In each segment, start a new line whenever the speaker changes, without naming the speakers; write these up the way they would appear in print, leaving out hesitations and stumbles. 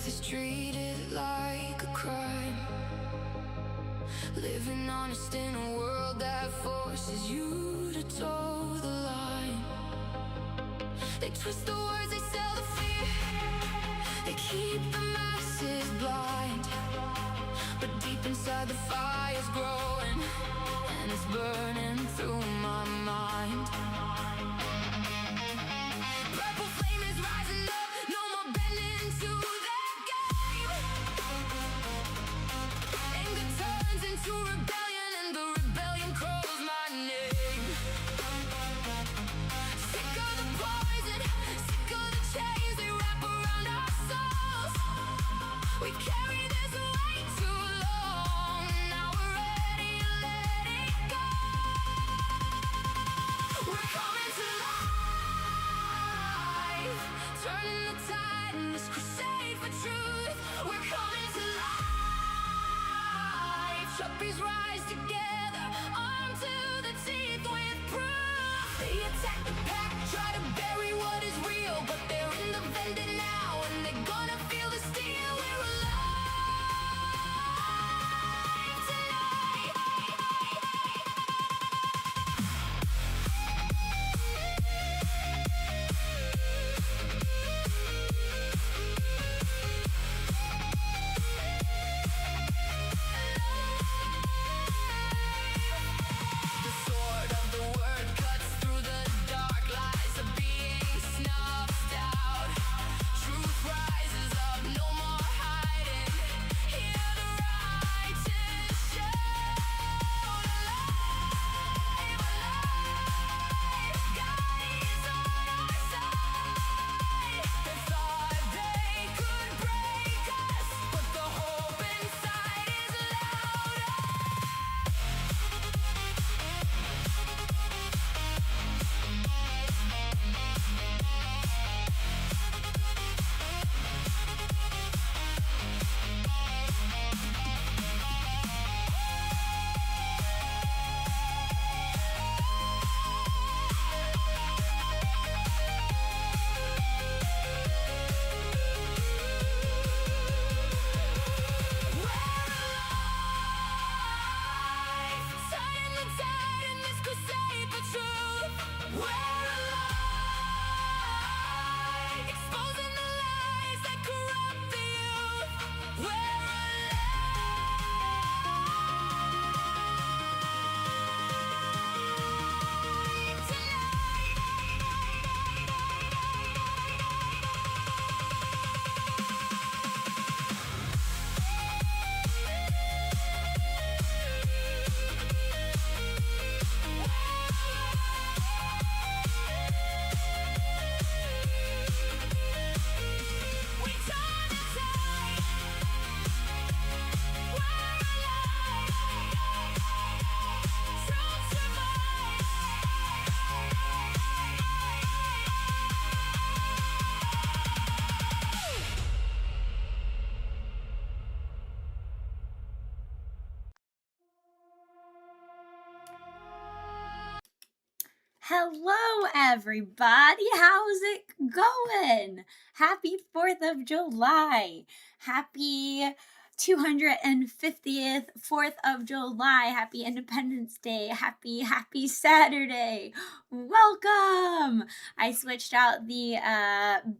is treated like a crime. Living honest in a world that forces you to toe the line. They twist the words, they sell the fear. They keep the masses blind. But deep inside the fire's growing, and it's burning through my mind. Purple flame is rising up, no more bending to their game. Anger turns into rebellion, and the rebellion calls my name. Sick of the poison, sick of the chains they wrap around our souls. We carry this weight too long, now we're ready to let it go. We're coming to life, turning the tide in this crusade for truth. We're coming to life, Chuppies rise together, armed to the teeth with proof. They attack the pack, try to bury what is real, but they're in the vendor now, and they're gonna feel the steel. We're alive tonight. The sword of the word cuts through the dark, lies are being snuffed out. Truth rises up, no more hiding. Hear the righteous shout. Alive, alive, God is on our side. They thought they could break us, but the hope inside is louder. Turning the tide in this crusade for truth. We're alive, exposing the lies that corrupt the youth. We're alive We turn the tide. We're alive. Truth survives.
Hello, everybody. How's it going? Happy 4th of July. Happy 250th 4th of July. Happy Independence Day. Happy Saturday. Welcome. I switched out the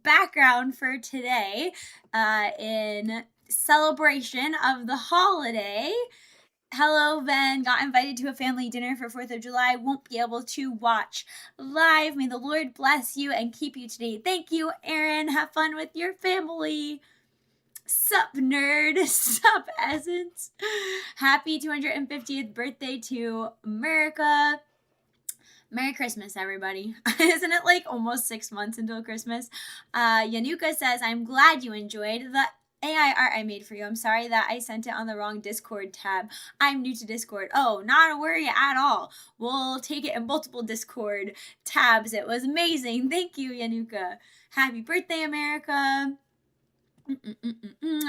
background for today in celebration of the holiday. Hello, Ven. Got invited to a family dinner for 4th of July. Won't be able to watch live. May the Lord bless you and keep you today. Thank you, Aaron. Have fun with your family. Sup, nerd. Sup, Essence. Happy 250th birthday to America. Merry Christmas, everybody. Isn't it like almost 6 months until Christmas? Yanuka says, I'm glad you enjoyed the AI art I made for you. I'm sorry that I sent it on the wrong Discord tab. I'm new to Discord. Oh, not a worry at all. We'll take it in multiple Discord tabs. It was amazing. Thank you, Yanuka. Happy birthday, America.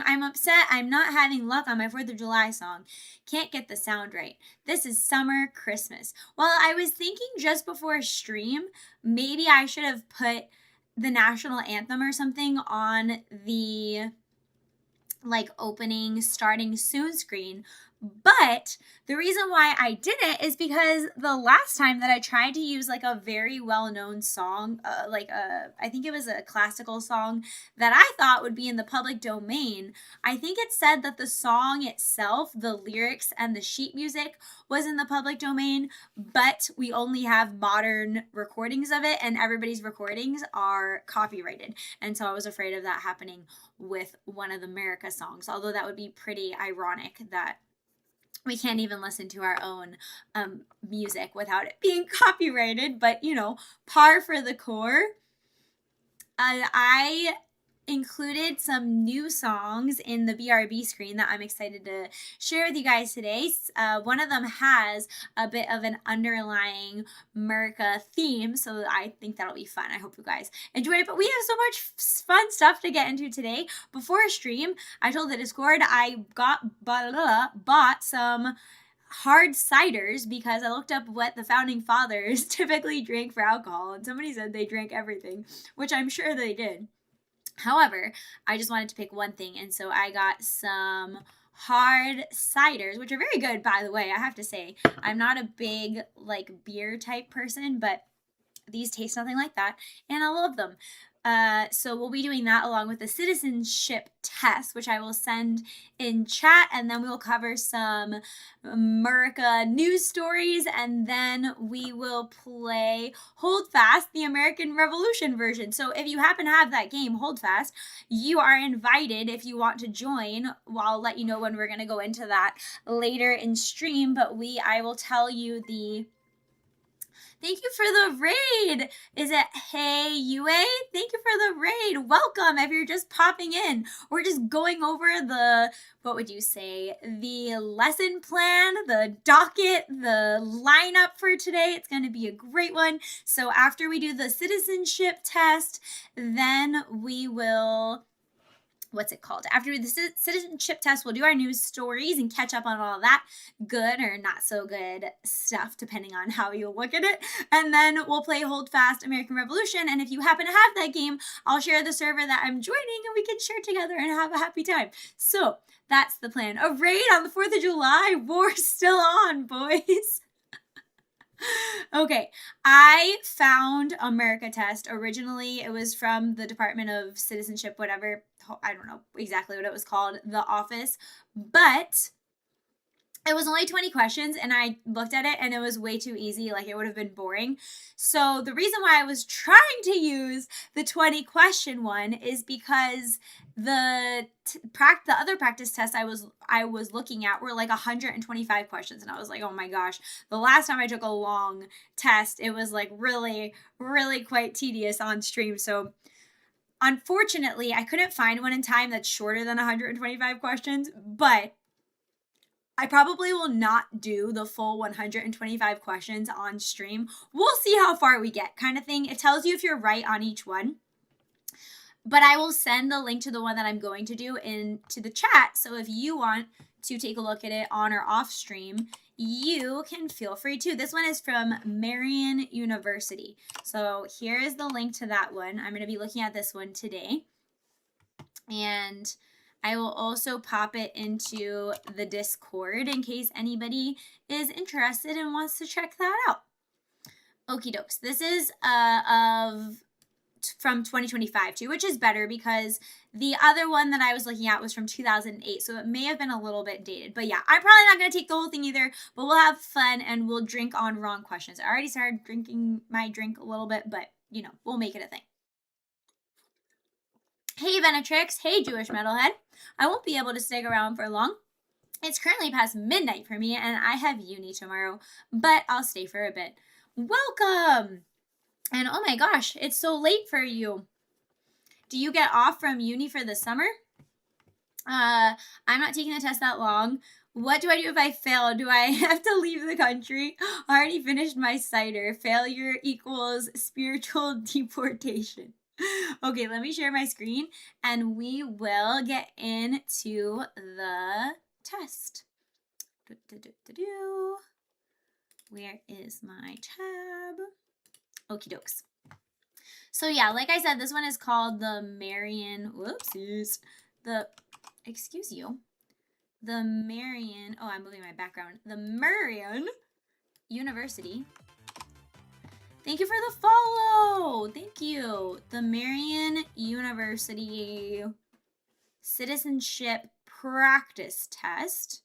I'm upset I'm not having luck on my 4th of July song. Can't get the sound right. This is summer Christmas. Well, I was thinking just before stream, maybe I should have put the national anthem or something on the like opening starting soon screen. But the reason why I didn't is because the last time that I tried to use like a very well-known song, I think it was a classical song that I thought would be in the public domain, I think it said that the song itself, the lyrics and the sheet music was in the public domain, but we only have modern recordings of it and everybody's recordings are copyrighted. And so I was afraid of that happening with one of the America songs, although that would be pretty ironic that we can't even listen to our own music without it being copyrighted, but you know, par for the core. I included some new songs in the BRB screen that I'm excited to share with you guys today. One of them has a bit of an underlying America theme, so I think that'll be fun. I hope you guys enjoy it, but we have so much fun stuff to get into today. Before stream, I told the Discord I bought some hard ciders because I looked up what the founding fathers typically drank for alcohol, and somebody said they drank everything, which I'm sure they did. However, I just wanted to pick one thing, and so I got some hard ciders, which are very good, by the way. I have to say, I'm not a big like beer type person, but these taste nothing like that, and I love them. So we'll be doing that along with the citizenship test, which I will send in chat, and then we'll cover some America news stories, and then we will play Holdfast, the American Revolution version. So if you happen to have that game, Holdfast, you are invited if you want to join. Well, I'll let you know when we're going to go into that later in stream, but I will tell you the... Thank you for the raid. Is it Hey Yue? Thank you for the raid. Welcome if you're just popping in. We're just going over the, what would you say, the lesson plan, the docket, the lineup for today. It's going to be a great one. So after we do the citizenship test, then we will... what's it called? After the citizenship test, we'll do our news stories and catch up on all that good or not so good stuff, depending on how you look at it. And then we'll play Holdfast American Revolution. And if you happen to have that game, I'll share the server that I'm joining and we can share together and have a happy time. So that's the plan. A raid on the 4th of July. War's still on, boys. Okay, I found America Test. Originally, it was from the Department of Citizenship, whatever. I don't know exactly what it was called, the office. But it was only 20 questions, and I looked at it, and it was way too easy. Like, it would have been boring. So the reason why I was trying to use the 20 question one is because the other practice tests I was looking at were like 125 questions, and I was like, oh my gosh. The last time I took a long test, it was like really, really quite tedious on stream. So unfortunately, I couldn't find one in time that's shorter than 125 questions, but I probably will not do the full 125 questions on stream. We'll see how far we get, kind of thing. It tells you if you're right on each one. But I will send the link to the one that I'm going to do into the chat. So if you want to take a look at it on or off stream, you can feel free to. This one is from Marian University. So here is the link to that one. I'm going to be looking at this one today. And I will also pop it into the Discord in case anybody is interested and wants to check that out. Okie dokes. This is from 2025 too, which is better because the other one that I was looking at was from 2008, so it may have been a little bit dated. But yeah, I'm probably not going to take the whole thing either, but we'll have fun and we'll drink on wrong questions. I already started drinking my drink a little bit, but you know, we'll make it a thing. Hey Venatrix, hey Jewish Metalhead. I won't be able to stick around for long. It's currently past midnight for me and I have uni tomorrow, but I'll stay for a bit. Welcome! And oh my gosh, it's so late for you. Do you get off from uni for the summer? I'm not taking the test that long. What do I do if I fail? Do I have to leave the country? I already finished my cider. Failure equals spiritual deportation. Okay, let me share my screen and we will get into the test. Where is my tab? Okie dokes. So yeah, like I said, this one is called the Marian, whoopsies, the excuse you, the Marian, oh, I'm moving my background, the Marian University. Thank you for the follow. Thank you. The Marian University Citizenship Practice Test.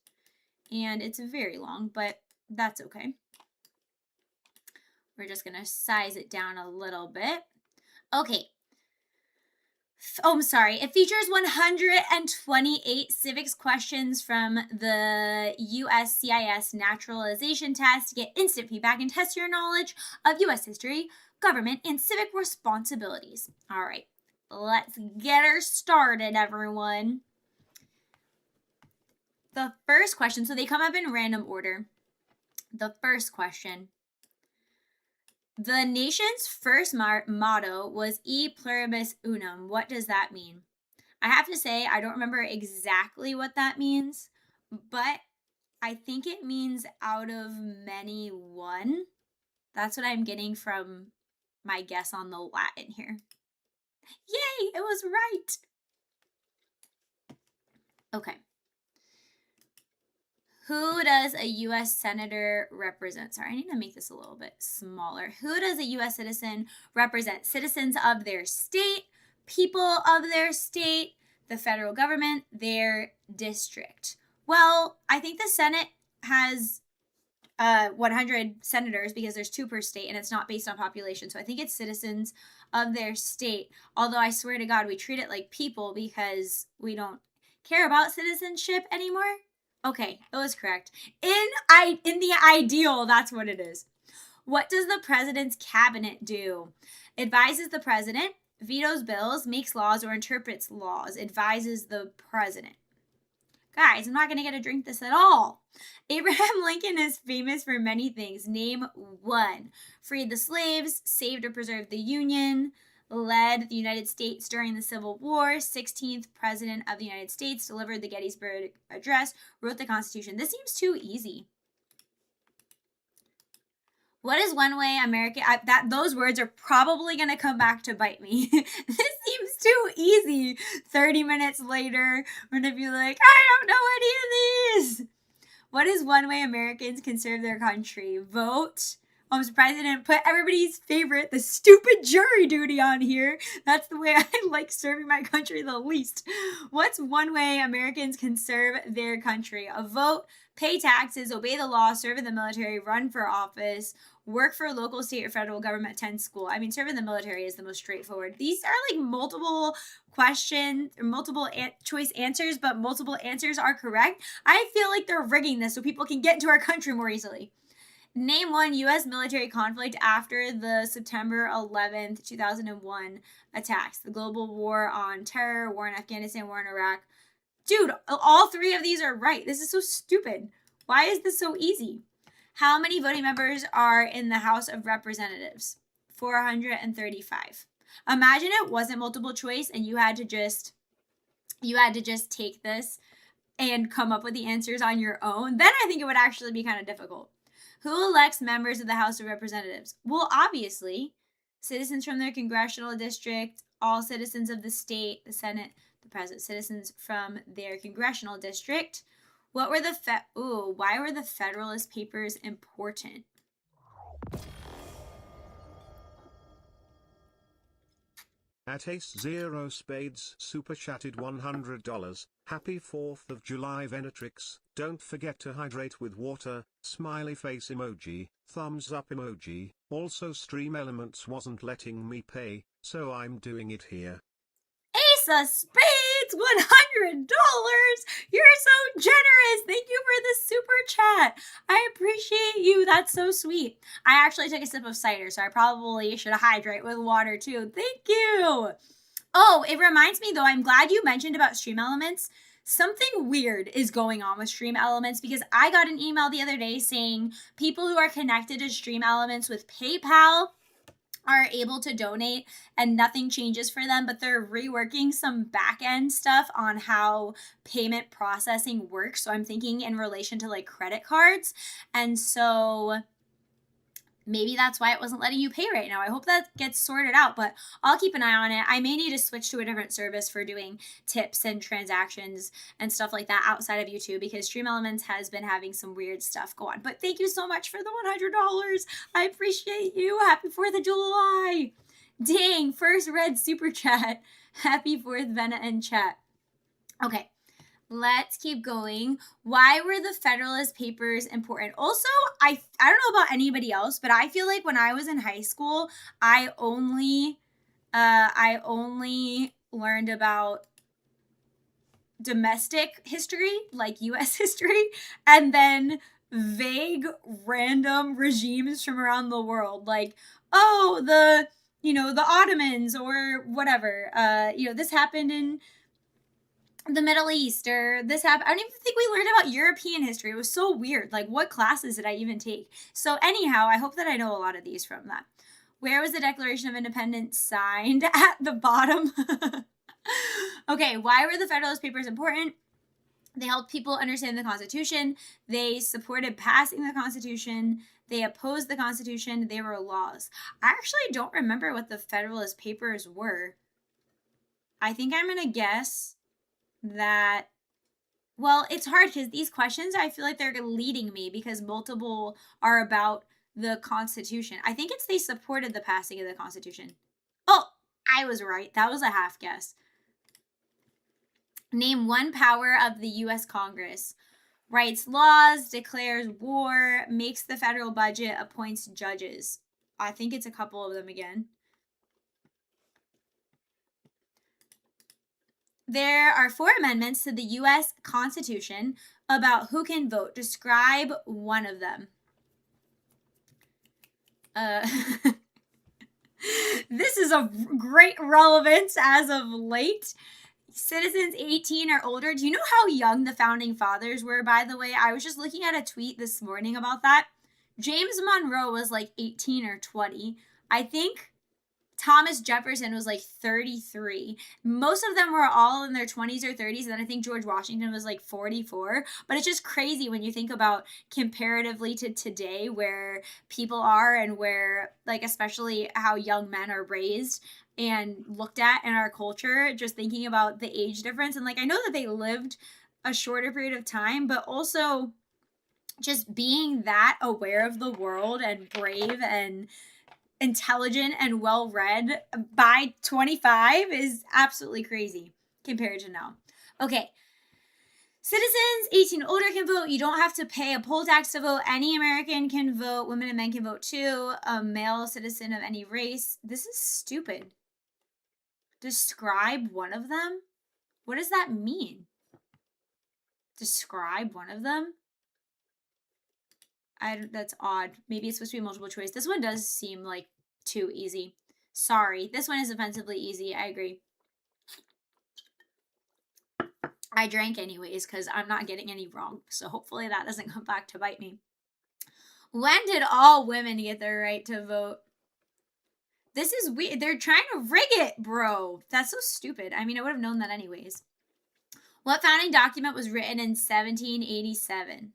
And it's very long, but that's okay. We're just going to size it down a little bit. Okay. Oh, I'm sorry. It features 128 civics questions from the USCIS naturalization test to get instant feedback and test your knowledge of U.S. history, government, and civic responsibilities. All right, let's get her started, everyone. The first question, so they come up in random order. The first question. The nation's first motto was E pluribus unum. What does that mean? I have to say, I don't remember exactly what that means, but I think it means out of many one. That's what I'm getting from my guess on the Latin here. Yay, it was right. Okay. Who does a U.S. Senator represent? Sorry, I need to make this a little bit smaller. Who does a U.S. citizen represent? Citizens of their state, people of their state, the federal government, their district. Well, I think the Senate has 100 senators because there's 2 per state and it's not based on population. So I think it's citizens of their state. Although I swear to God, we treat it like people because we don't care about citizenship anymore. Okay, it was correct. In the ideal, that's what it is. What does the president's cabinet do? Advises the president, vetoes bills, makes laws, or interprets laws. Advises the president. Guys, I'm not going to get to drink this at all. Abraham Lincoln is famous for many things. Name one. Freed the slaves, saved or preserved the Union, led the United States during the Civil War, 16th President of the United States, delivered the Gettysburg Address, wrote the Constitution. This seems too easy. What is one way America... those words are probably going to come back to bite me. This seems too easy. 30 minutes later, we're going to be like, I don't know any of these. What is one way Americans can serve their country? Vote. I'm surprised I didn't put everybody's favorite, the stupid jury duty on here. That's the way I like serving my country the least. What's one way Americans can serve their country? A vote, pay taxes, obey the law, serve in the military, run for office, work for a local, state, or federal government, attend school. I mean, serve in the military is the most straightforward. These are like multiple questions or multiple choice answers, but multiple answers are correct. I feel like they're rigging this so people can get into our country more easily. Name one U.S. military conflict after the September 11th, 2001 attacks. The global war on terror, war in Afghanistan, war in Iraq. Dude, all 3 of these are right. This is so stupid. Why is this so easy? How many voting members are in the House of Representatives? 435. Imagine it wasn't multiple choice and you had to just take this and come up with the answers on your own. Then I think it would actually be kind of difficult. Who elects members of the House of Representatives? Well, obviously, citizens from their congressional district, all citizens of the state, the Senate, the president, citizens from their congressional district. What were the why were the Federalist Papers important?
At Ace Zero Spades super chatted $100. Happy 4th of July Venatrix. Don't forget to hydrate with water. Smiley face emoji, thumbs up emoji. Also Stream Elements wasn't letting me pay, so I'm doing it here.
Ace of Spades, $100. You're so generous. Thank you for the super chat. I appreciate you. That's so sweet. I actually took a sip of cider, so I probably should hydrate with water too. Thank you. Oh, it reminds me though, I'm glad you mentioned about Stream Elements. Something weird is going on with Stream Elements because I got an email the other day saying people who are connected to Stream Elements with PayPal are able to donate and nothing changes for them, but they're reworking some back-end stuff on how payment processing works. So I'm thinking in relation to like credit cards. And so Maybe that's why it wasn't letting you pay right now. I hope that gets sorted out, but I'll keep an eye on it. I may need to switch to a different service for doing tips and transactions and stuff like that outside of YouTube, because Stream Elements has been having some weird stuff go on. But thank you so much for the $100. I appreciate you. Happy 4th of July. Dang, first red super chat. Happy 4th, Vena and chat. Okay. Let's keep going. Why were the Federalist Papers important? Also, I don't know about anybody else, but I feel like when I was in high school, I only learned about domestic history, like US history, and then vague random regimes from around the world, like, oh, the Ottomans or whatever. This happened in the Middle East, or this happened. I don't even think we learned about European history. It was so weird. Like, what classes did I even take? So anyhow, I hope that I know a lot of these from that. Where was the Declaration of Independence signed? At the bottom. Okay, why were the Federalist Papers important? They helped people understand the Constitution. They supported passing the Constitution. They opposed the Constitution. They were laws. I actually don't remember what the Federalist Papers were. I think I'm going to guess that, well, it's hard because these questions, I feel like they're leading me because multiple are about the Constitution. I think it's they supported the passing of the Constitution. Oh, I was right. That was a half guess. Name one power of the U.S. Congress. Writes laws, declares war, makes the federal budget, appoints judges. I think it's a couple of them again. There are 4 amendments to the U.S. Constitution about who can vote. Describe one of them. This is of great relevance as of late. Citizens 18 or older. Do you know how young the founding fathers were, by the way? I was just looking at a tweet this morning about that. James Monroe was like 18 or 20. I think Thomas Jefferson was like 33. Most of them were all in their 20s or 30s. And then I think George Washington was like 44. But it's just crazy when you think about comparatively to today where people are and where, like, especially how young men are raised and looked at in our culture, just thinking about the age difference. And like, I know that they lived a shorter period of time, but also just being that aware of the world and brave and intelligent and well-read by 25 is absolutely crazy compared to now. Okay. Citizens 18 and older can vote. You don't have to pay a poll tax to vote. Any American can vote. Women and men can vote too. A male citizen of any race. This is stupid. Describe one of them? What does that mean? Describe one of them? That's odd. Maybe it's supposed to be multiple choice. This one does seem like too easy. Sorry. This one is offensively easy. I agree. I drank anyways because I'm not getting any wrong. So hopefully that doesn't come back to bite me. When did all women get their right to vote? This is weird. They're trying to rig it, bro. That's so stupid. I mean, I would have known that anyways. What founding document was written in 1787?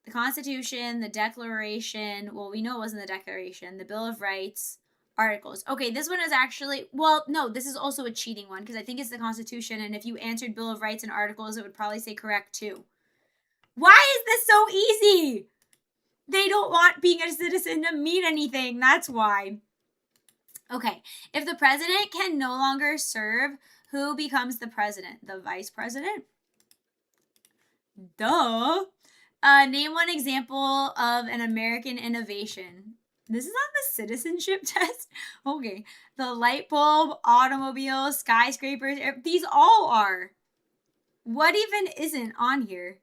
The Constitution, the Declaration. Well, we know it wasn't the Declaration. The Bill of Rights, Articles. Okay, this one is actually, well, no, this is also a cheating one because I think it's the Constitution. And if you answered Bill of Rights and Articles, it would probably say correct too. Why is this so easy? They don't want being a citizen to mean anything. That's why. Okay, if the president can no longer serve, who becomes the president? The vice president? Duh. Name one example of an American innovation. This is on the citizenship test? Okay. The light bulb, automobile, skyscrapers. These all are. What even isn't on here?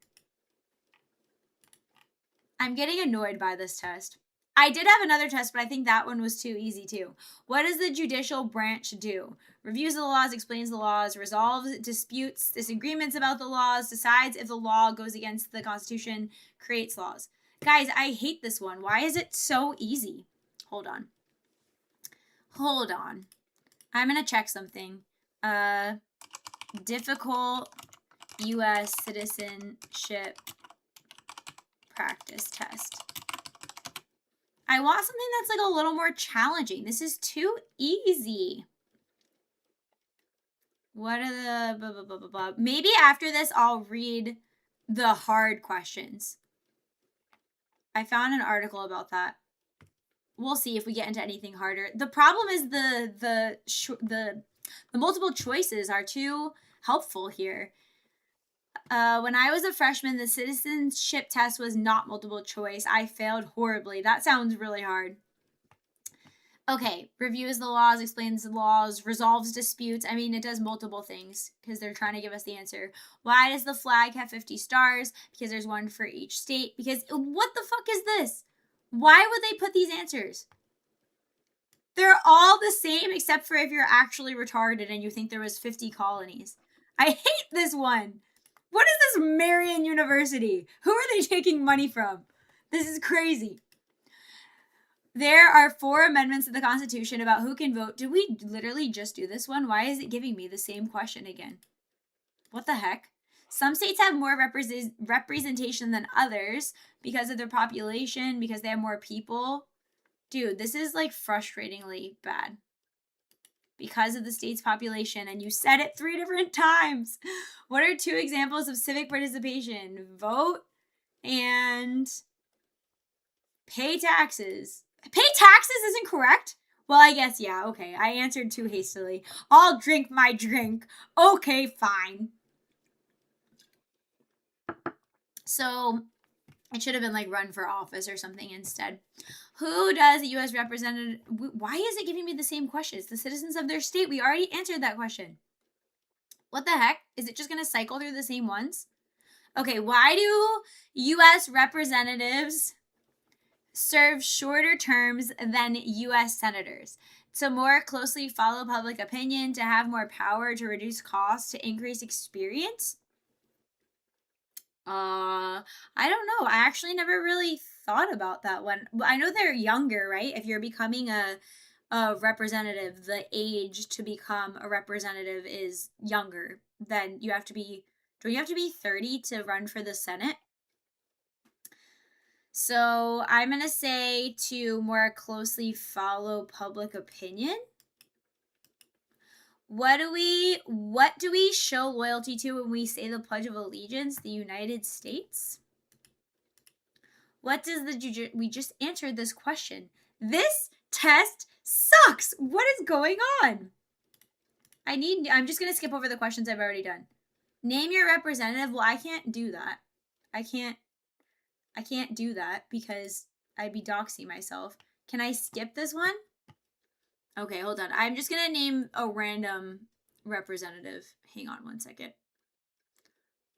I'm getting annoyed by this test. I did have another test, but I think that one was too easy too. What does the judicial branch do? Reviews the laws, explains the laws, resolves disputes, disagreements about the laws, decides if the law goes against the Constitution, creates laws. Guys, I hate this one. Why is it so easy? Hold on. Hold on. I'm going to check something. Difficult U.S. citizenship practice test. I want something that's like a little more challenging. This is too easy. What are the blah, blah, blah, blah, blah. Maybe after this, I'll read the hard questions. I found an article about that. We'll see if we get into anything harder. The problem is the multiple choices are too helpful here. When I was a freshman, the citizenship test was not multiple choice. I failed horribly. That sounds really hard. Okay, reviews the laws, explains the laws, resolves disputes. I mean, it does multiple things because they're trying to give us the answer. Why does the flag have 50 stars? Because there's one for each state. Because what the fuck is this? Why would they put these answers? They're all the same except for if you're actually retarded and you think there was 50 colonies. I hate this one. What is this Marian University? Who are they taking money from? This is crazy. There are 4 amendments to the Constitution about who can vote. Did we literally just do this one? Why is it giving me the same question again? What the heck? Some states have more representation than others because of their population, because they have more people. Dude, this is like frustratingly bad. Because of the state's population, and you said it 3 different times. What are 2 examples of civic participation? Vote and pay taxes. Pay taxes isn't correct? Well, I guess, yeah, okay. I answered too hastily. I'll drink my drink. Okay, fine. So, it should have been like run for office or something instead. Who does a U.S. representative... Why is it giving me the same questions? The citizens of their state. We already answered that question. What the heck? Is it just going to cycle through the same ones? Okay, why do U.S. representatives serve shorter terms than U.S. senators? To more closely follow public opinion, to have more power, to reduce costs, to increase experience? I don't know. I actually never really thought about that one. I know they're younger, right? If you're becoming a representative, the age to become a representative is younger. Then you have to be, don't you have to be 30 to run for the Senate? So I'm going to say to more closely follow public opinion. What do we show loyalty to when we say the Pledge of Allegiance? The United States? What does we just answered this question. This test sucks. What is going on? I'm just going to skip over the questions I've already done. Name your representative. Well, I can't do that. I can't do that because I'd be doxing myself. Can I skip this one? Okay, hold on. I'm just going to name a random representative. Hang on one second.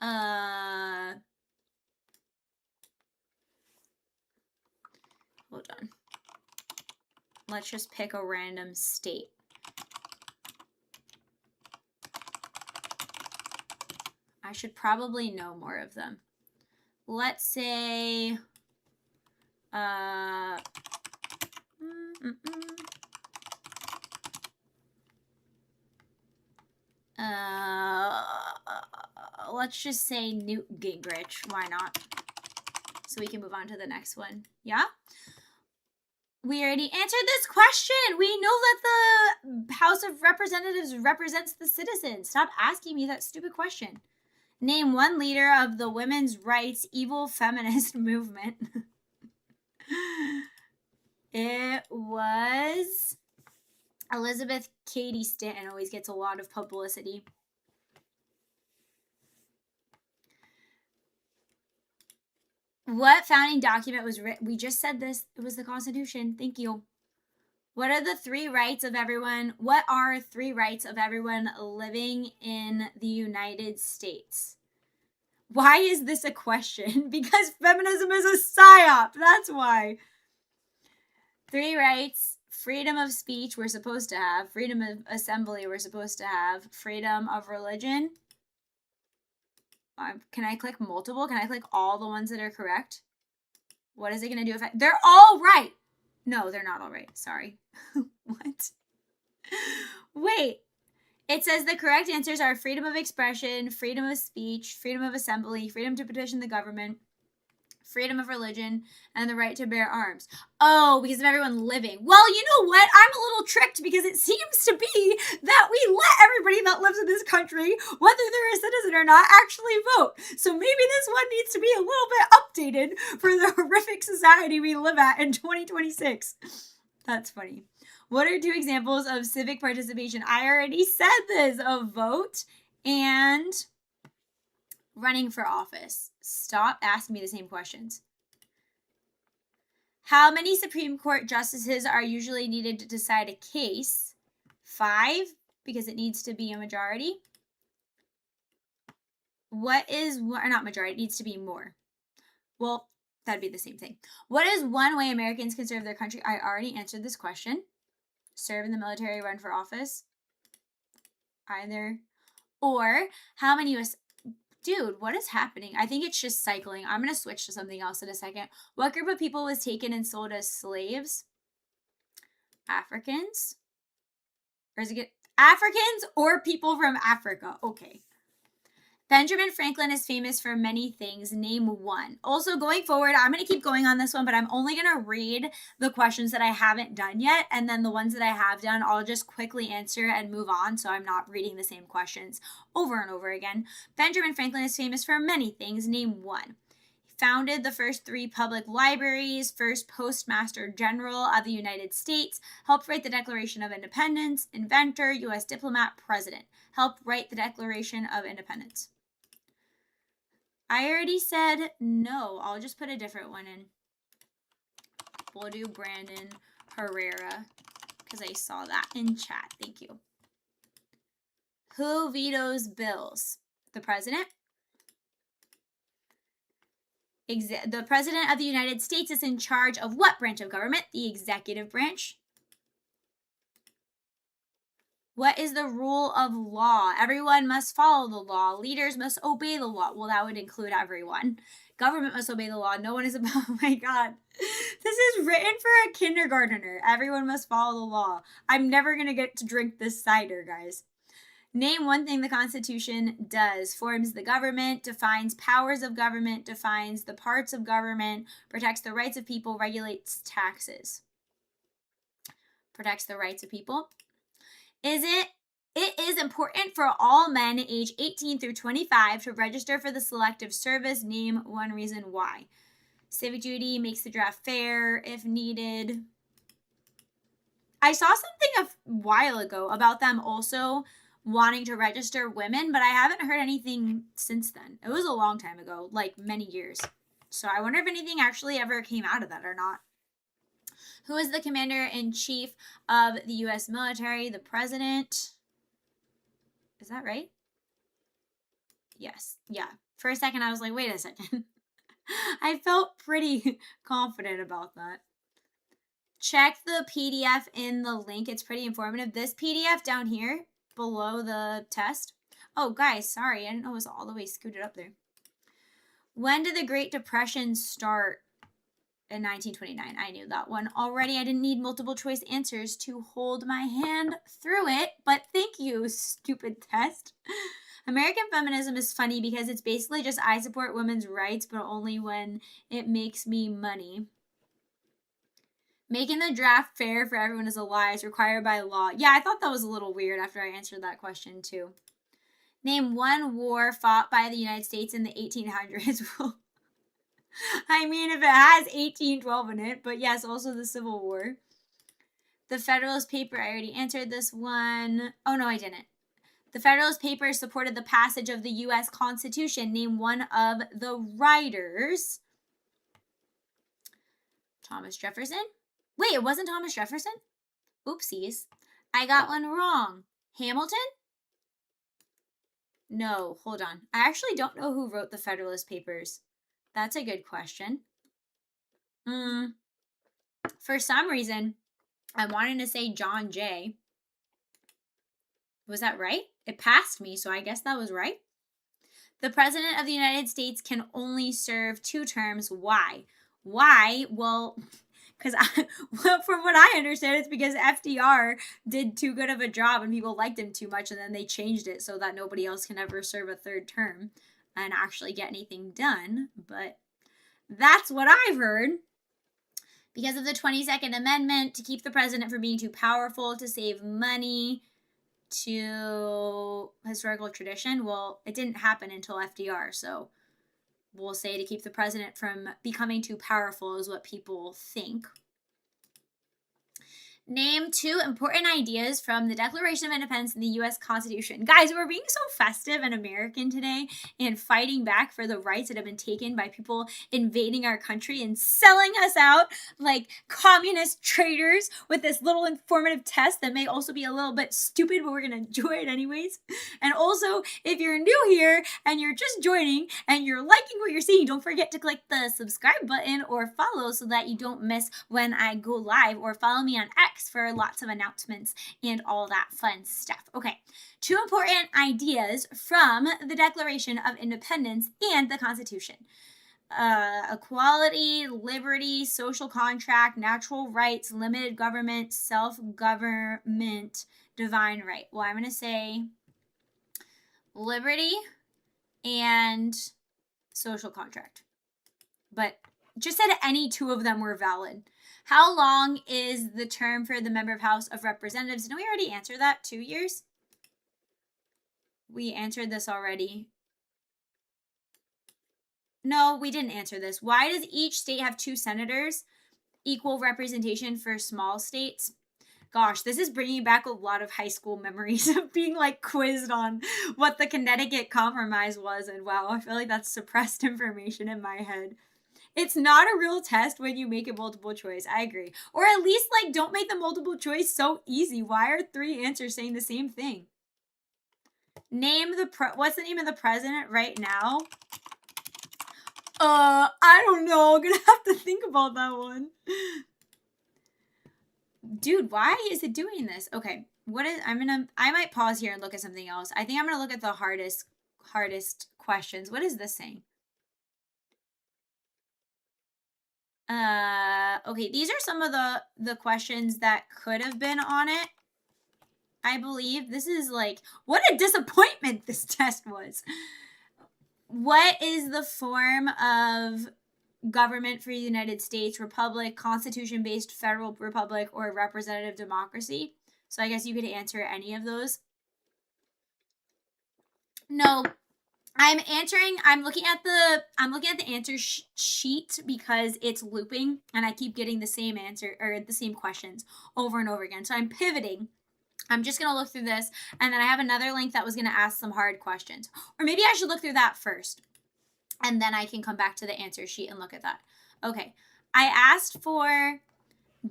Hold on. Let's just pick a random state. I should probably know more of them. Let's say, let's just say Newt Gingrich. Why not? So we can move on to the next one. Yeah? We already answered this question. We know that the House of Representatives represents the citizens. Stop asking me that stupid question. Name one leader of the women's rights evil feminist movement. It was Elizabeth Cady Stanton. Always gets a lot of publicity. What founding document was written? We just said this. It was the Constitution. Thank you. What are the 3 rights of everyone? What are 3 rights of everyone living in the United States? Why is this a question? Because feminism is a psyop. That's why. 3 rights. Freedom of speech we're supposed to have. Freedom of assembly we're supposed to have. Freedom of religion. Can I click multiple? Can I click all the ones that are correct? What is it going to do if they're all right? No, they're not all right. Sorry. What? Wait. It says the correct answers are freedom of expression, freedom of speech, freedom of assembly, freedom to petition the government, freedom of religion, and the right to bear arms. Oh, because of everyone living. Well, you know what? I'm a little tricked because it seems to be that we let everybody that lives in this country, whether they're a citizen or not, actually vote. So maybe this one needs to be a little bit updated for the horrific society we live at in 2026. That's funny. What are 2 examples of civic participation? I already said this. A vote and running for office. Stop asking me the same questions. How many Supreme Court justices are usually needed to decide a case? 5, because it needs to be a majority. What is, or not majority, it needs to be more. Well, that'd be the same thing. What is one way Americans can serve their country? I already answered this question. Serve in the military, run for office. Either. Or, how many U.S. Dude, what is happening? I think it's just cycling. I'm going to switch to something else in a second. What group of people was taken and sold as slaves? Africans? Or is it Africans or people from Africa? Okay. Benjamin Franklin is famous for many things. Name one. Also, going forward, I'm going to keep going on this one, but I'm only going to read the questions that I haven't done yet, and then the ones that I have done, I'll just quickly answer and move on, so I'm not reading the same questions over and over again. Benjamin Franklin is famous for many things. Name one. He founded the first 3 public libraries, first Postmaster General of the United States, helped write the Declaration of Independence, inventor, U.S. diplomat, president. Helped write the Declaration of Independence. I already said no. I'll just put a different one in. We'll do Brandon Herrera because I saw that in chat. Thank you. Who vetoes bills? The president? The president of the United States is in charge of what branch of government? The executive branch. What is the rule of law? Everyone must follow the law. Leaders must obey the law. Well, that would include everyone. Government must obey the law. No one is above. Oh my God. This is written for a kindergartner. Everyone must follow the law. I'm never going to get to drink this cider, guys. Name one thing the Constitution does. Forms the government, defines powers of government, defines the parts of government, protects the rights of people, regulates taxes. Protects the rights of people. It is important for all men age 18 through 25 to register for the Selective Service. Name one reason why. Civic duty makes the draft fair if needed. I saw something a while ago about them also wanting to register women, but I haven't heard anything since then. It was a long time ago, like many years. So I wonder if anything actually ever came out of that or not. Who is the commander-in-chief of the U.S. military? The president. Is that right? Yes. Yeah. For a second, I was like, wait a second. I felt pretty confident about that. Check the PDF in the link. It's pretty informative. This PDF down here below the test. Oh, guys, sorry. I didn't know it was all the way scooted up there. When did the Great Depression start? In 1929. I knew that one already. I didn't need multiple choice answers to hold my hand through it, but thank you, stupid test. American feminism is funny because it's basically just I support women's rights, but only when it makes me money. Making the draft fair for everyone is a lie. It's required by law. Yeah, I thought that was a little weird after I answered that question too. Name one war fought by the United States in the 1800s. I mean, if it has 1812 in it, but yes, also the Civil War. The Federalist Paper, I already answered this one. Oh, no, I didn't. The Federalist Papers supported the passage of the U.S. Constitution. Name one of the writers. Thomas Jefferson. Wait, it wasn't Thomas Jefferson? Oopsies. I got one wrong. Hamilton? No, hold on. I actually don't know who wrote the Federalist Papers. That's a good question. For some reason, I wanted to say John Jay. Was that right? It passed me, so I guess that was right. The President of the United States can only serve 2 terms. Why? Why? Well, because from what I understand, it's because FDR did too good of a job and people liked him too much, and then they changed it so that nobody else can ever serve a 3rd term and actually get anything done. But That's what I've heard. Because of the 22nd Amendment, to keep the president from being too powerful, to save money, to historical tradition. Well, it didn't happen until FDR, so we'll say to keep the president from becoming too powerful is what people think. Name 2 important ideas from the Declaration of Independence and the U.S. Constitution. Guys, we're being so festive and American today and fighting back for the rights that have been taken by people invading our country and selling us out like communist traitors with this little informative test that may also be a little bit stupid, but we're going to enjoy it anyways. And also, if you're new here and you're just joining and you're liking what you're seeing, don't forget to click the subscribe button or follow so that you don't miss when I go live, or follow me on X for lots of announcements and all that fun stuff. Okay, 2 important ideas from the Declaration of Independence and the Constitution. Equality, liberty, social contract, natural rights, limited government, self-government, divine right. Well, I'm going to say liberty and social contract. But just said any 2 of them were valid. How long is the term for the member of House of Representatives? Didn't we already answer that? 2 years? We answered this already. No, we didn't answer this. Why does each state have 2 senators? Equal representation for small states. Gosh, this is bringing back a lot of high school memories of being like quizzed on what the Connecticut Compromise was. And wow, I feel like that's suppressed information in my head. It's not a real test when you make it multiple choice. I agree. Or at least like don't make the multiple choice so easy. Why are 3 answers saying the same thing? Name the what's the name of the president right now? I don't know. I'm gonna have to think about that one. Dude, why is it doing this? Okay, I might pause here and look at something else. I think I'm gonna look at the hardest questions. What is this saying? Okay, these are some of the questions that could have been on it. I believe this is like, what a disappointment this test was. What is the form of government for the United States? Republic, constitution-based federal republic, or representative democracy? So I guess you could answer any of those. No, I'm looking at the answer sheet because it's looping and I keep getting the same answer or the same questions over and over again. So I'm pivoting. I'm just going to look through this, and then I have another link that was going to ask some hard questions. Or maybe I should look through that first, and then I can come back to the answer sheet and look at that. Okay, I asked for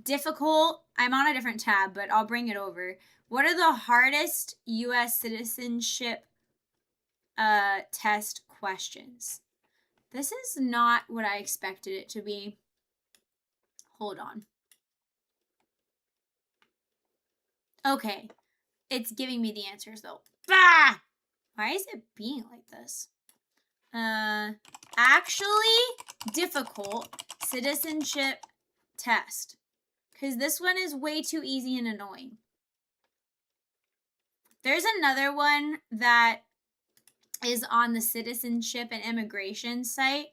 difficult, I'm on a different tab, but I'll bring it over. What are the hardest U.S. citizenship test questions? This is not what I expected it to be. Hold on. Okay, it's giving me the answers though. Bah! Why is it being like this? Actually difficult citizenship test. Because this one is way too easy and annoying. There's another one that is on the Citizenship and Immigration site,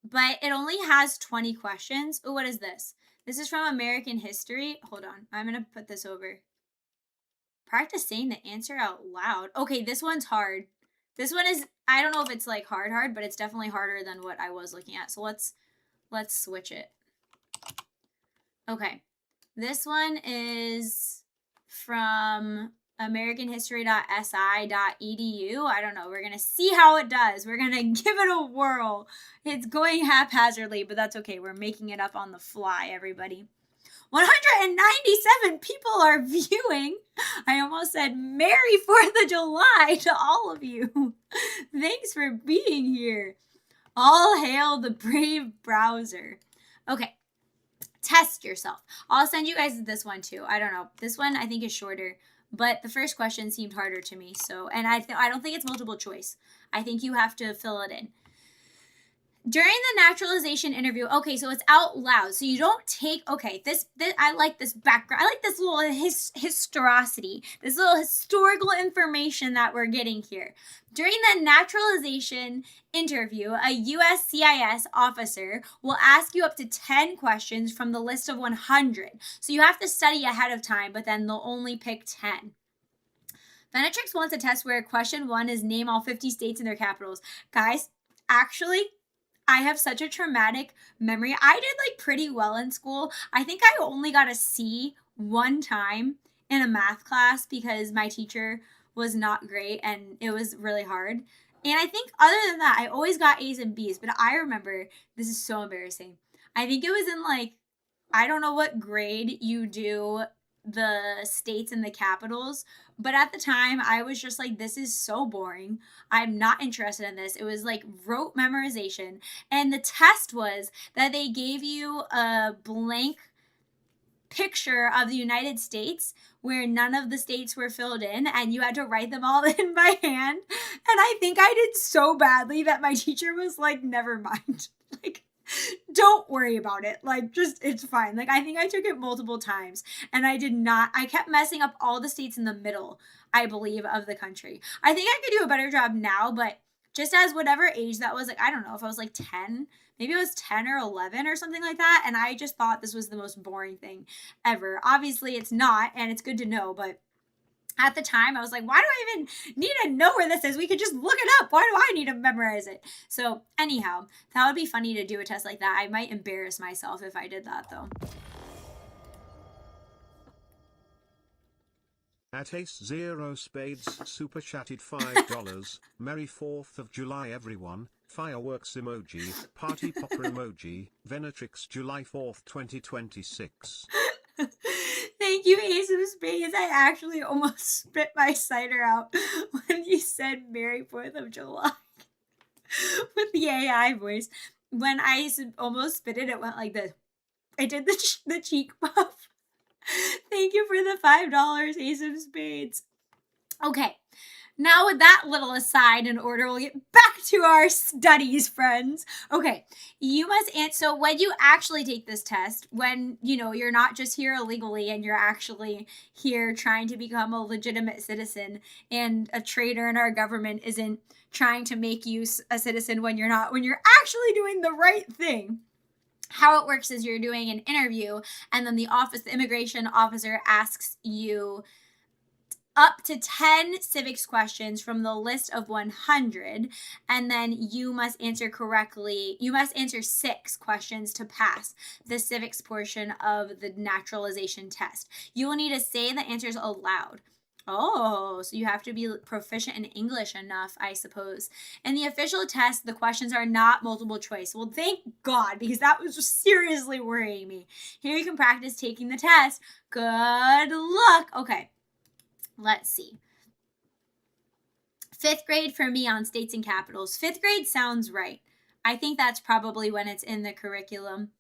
but it only has 20 questions. Oh, what is this? This is from American History. Hold on. I'm going to put this over. Practice saying the answer out loud. Okay, this one's hard. This one is, I don't know if it's like hard, but it's definitely harder than what I was looking at. So let's switch it. Okay. This one is from americanhistory.si.edu. I don't know. We're going to see how it does. We're going to give it a whirl. It's going haphazardly, but that's okay. We're making it up on the fly, everybody. 197 people are viewing. I almost said Merry 4th of July to all of you. Thanks for being here. All hail the brave browser. Okay. Test yourself. I'll send you guys this one too. I don't know. This one I think is shorter. But the first question seemed harder to me. So, and I don't think it's multiple choice. I think you have to fill it in. During the naturalization interview, okay, so it's out loud. So you don't take, okay, this I like this background. I like this little historicity, this little historical information that we're getting here. During the naturalization interview, a USCIS officer will ask you up to 10 questions from the list of 100. So you have to study ahead of time, but then they'll only pick 10. Venatrix wants a test where question 1 is name all 50 states and their capitals. Guys, actually, I have such a traumatic memory. I did like pretty well in school. I think I only got a C one time in a math class because my teacher was not great and it was really hard. And I think other than that, I always got A's and B's, but I remember, this is so embarrassing. I think it was in like, I don't know what grade you do the states and the capitals, but at the time I was just like, this is so boring. I'm not interested in this. It was like rote memorization, and the test was that they gave you a blank picture of the United States where none of the states were filled in, and you had to write them all in by hand. And I think I did so badly that my teacher was like, never mind. Like, don't worry about it. Like, just, it's fine. Like, I think I took it multiple times and I kept messing up all the states in the middle, I believe, of the country. I think I could do a better job now, but just as whatever age that was, like, I don't know if I was like 10, maybe it was 10 or 11 or something like that. And I just thought this was the most boring thing ever. Obviously it's not, and it's good to know, but at the time, I was like, why do I even need to know where this is? We could just look it up. Why do I need to memorize it? So anyhow, that would be funny to do a test like that. I might embarrass myself if I did that, though.
At Ace Zero Spades super chatted $5. Merry 4th of July everyone. Fireworks emoji. Party popper emoji. Venatrix July 4th 2026.
Thank you, Ace of Spades. I actually almost spit my cider out when you said Merry 4th of July with the AI voice. When I almost spit it, it went like this. I did the cheek puff. Thank you for the $5, Ace of Spades. Okay. Now with that little aside in order, we'll get back to our studies, friends. Okay, you must answer. So when you actually take this test, when, you know, you're not just here illegally and you're actually here trying to become a legitimate citizen, and a traitor in our government isn't trying to make you a citizen when you're not, when you're actually doing the right thing. How it works is you're doing an interview, and then the immigration officer asks you up to 10 civics questions from the list of 100, and then you must answer correctly. You must answer 6 questions to pass the civics portion of the naturalization test. You will need to say the answers aloud. Oh, so you have to be proficient in English enough, I suppose. In the official test, the questions are not multiple choice. Well, thank God, because that was just seriously worrying me. Here you can practice taking the test. Good luck. Okay. Let's see. 5th grade for me on states and capitals. 5th grade sounds right. I think that's probably when it's in the curriculum.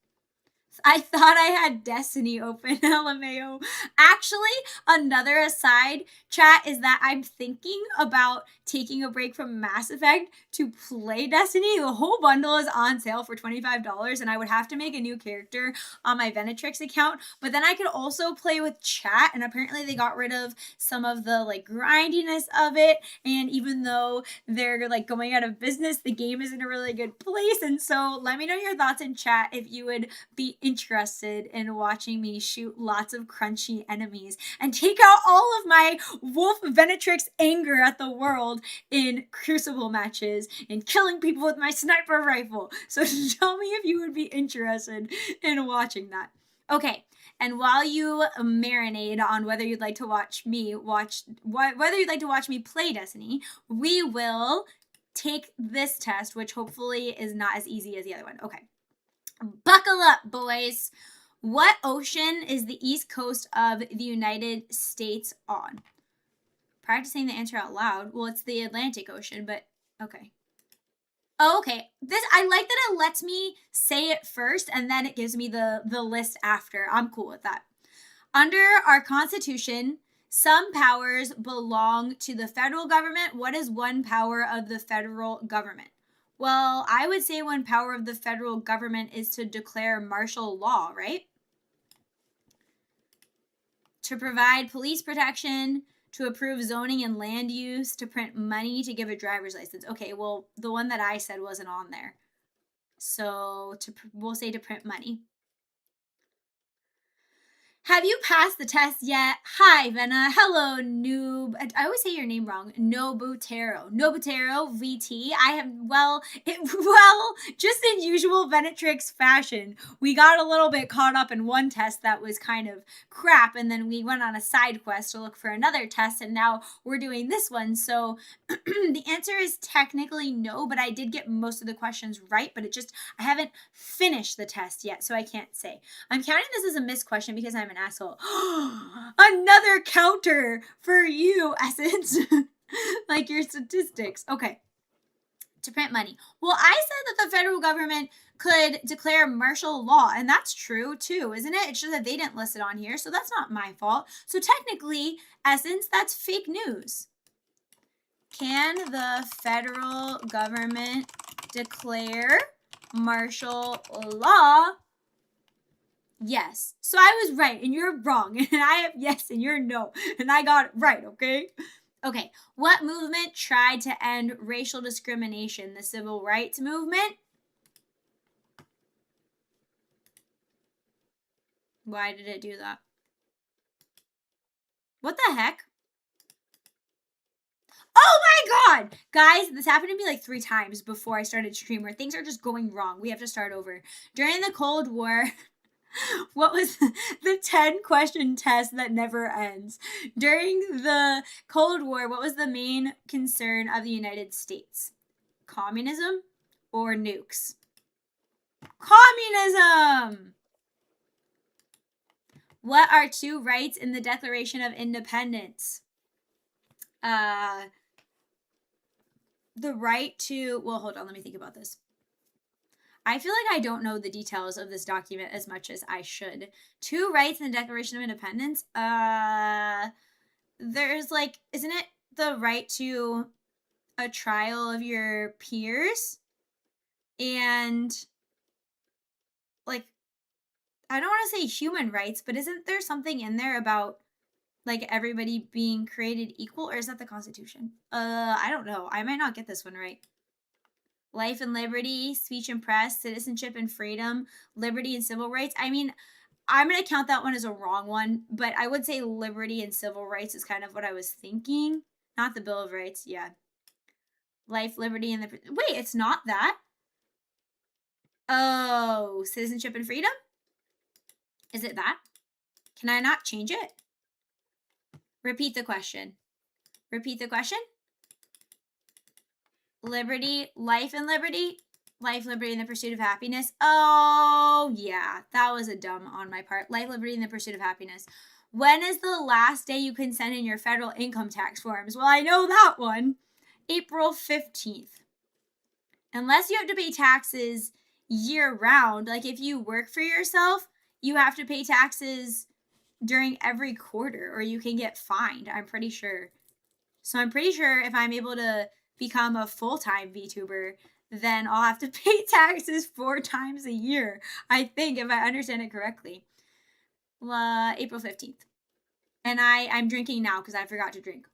I thought I had Destiny open, LMAO. Actually, another aside, chat, is that I'm thinking about taking a break from Mass Effect to play Destiny. The whole bundle is on sale for $25, and I would have to make a new character on my Venatrix account, but then I could also play with chat, and apparently they got rid of some of the like grindiness of it, and even though they're like going out of business, the game is in a really good place. And so let me know your thoughts in chat if you would be interested in watching me shoot lots of crunchy enemies and take out all of my Wolf Venatrix anger at the world in Crucible matches and killing people with my sniper rifle. So tell me if you would be interested in watching that. Okay, and while you marinate on whether you'd like to watch me play Destiny, we will take this test, which hopefully is not as easy as the other one. Okay. Buckle up, boys. What ocean is the east coast of the United States on? Prior to saying the answer out loud, well, it's the Atlantic Ocean, but okay. Oh, okay. I like that it lets me say it first and then it gives me the list after. I'm cool with that. Under our Constitution, some powers belong to the federal government. What is one power of the federal government? Well, I would say one power of the federal government is to declare martial law, right? To provide police protection, to approve zoning and land use, to print money, to give a driver's license. Okay, well, the one that I said wasn't on there. So we'll say to print money. Have you passed the test yet? Hi, Vena. Hello, noob. I always say your name wrong. Nobutero. Nobutero VT. I have, well, just in usual Venatrix fashion, we got a little bit caught up in one test that was kind of crap, and then we went on a side quest to look for another test, and now we're doing this one. So the answer is technically no, but I did get most of the questions right, but I haven't finished the test yet, so I can't say. I'm counting this as a missed question because I'm an asshole. Another counter for you, Essence. Like your statistics. Okay. To print money. Well, I said that the federal government could declare martial law, and that's true too, isn't it? It's just that they didn't list it on here, so that's not my fault. So technically, Essence, that's fake news. Can the federal government declare martial law? Yes. So I was right and you're wrong. And I have yes and you're no. And I got it right, okay? Okay. What movement tried to end racial discrimination? The civil rights movement? Why did it do that? What the heck? Oh my god! Guys, this happened to me like 3 times before I started stream where things are just going wrong. We have to start over. During the Cold War... What was the 10-question test that never ends? During the Cold War, what was the main concern of the United States? Communism or nukes? Communism! What are 2 rights in the Declaration of Independence? The right to... Well, hold on. Let me think about this. I feel like I don't know the details of this document as much as I should. 2 rights in the Declaration of Independence. There's like, isn't it the right to a trial of your peers? And like, I don't want to say human rights, but isn't there something in there about like everybody being created equal? Or is that the Constitution? I don't know. I might not get this one right. Life and liberty, speech and press, citizenship and freedom, liberty and civil rights. I mean, I'm going to count that one as a wrong one, but I would say liberty and civil rights is kind of what I was thinking. Not the Bill of Rights, yeah. Life, liberty, and the... Wait, it's not that? Oh, citizenship and freedom? Is it that? Can I not change it? Repeat the question. Repeat the question. Liberty, life and liberty, life, liberty, and the pursuit of happiness. Oh, yeah, that was a dumb on my part. Life, liberty, and the pursuit of happiness. When is the last day you can send in your federal income tax forms? Well, I know that one. April 15th. Unless you have to pay taxes year-round, like if you work for yourself, you have to pay taxes during every quarter or you can get fined, I'm pretty sure. So I'm pretty sure if I'm able to become a full-time VTuber, then I'll have to pay taxes 4 times a year, I think, if I understand it correctly. April 15th. And I'm drinking now because I forgot to drink.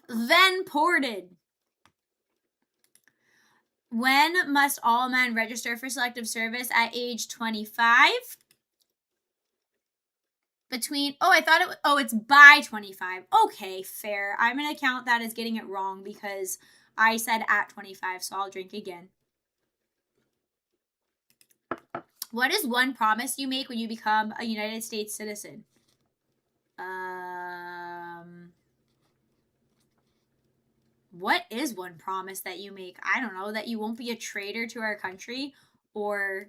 Then ported. When must all men register for selective service? At age 25? It's by 25. Okay, fair. I'm going to count that as getting it wrong because I said at 25, so I'll drink again. What is one promise you make when you become a United States citizen? What is one promise that you make? I don't know, that you won't be a traitor to our country or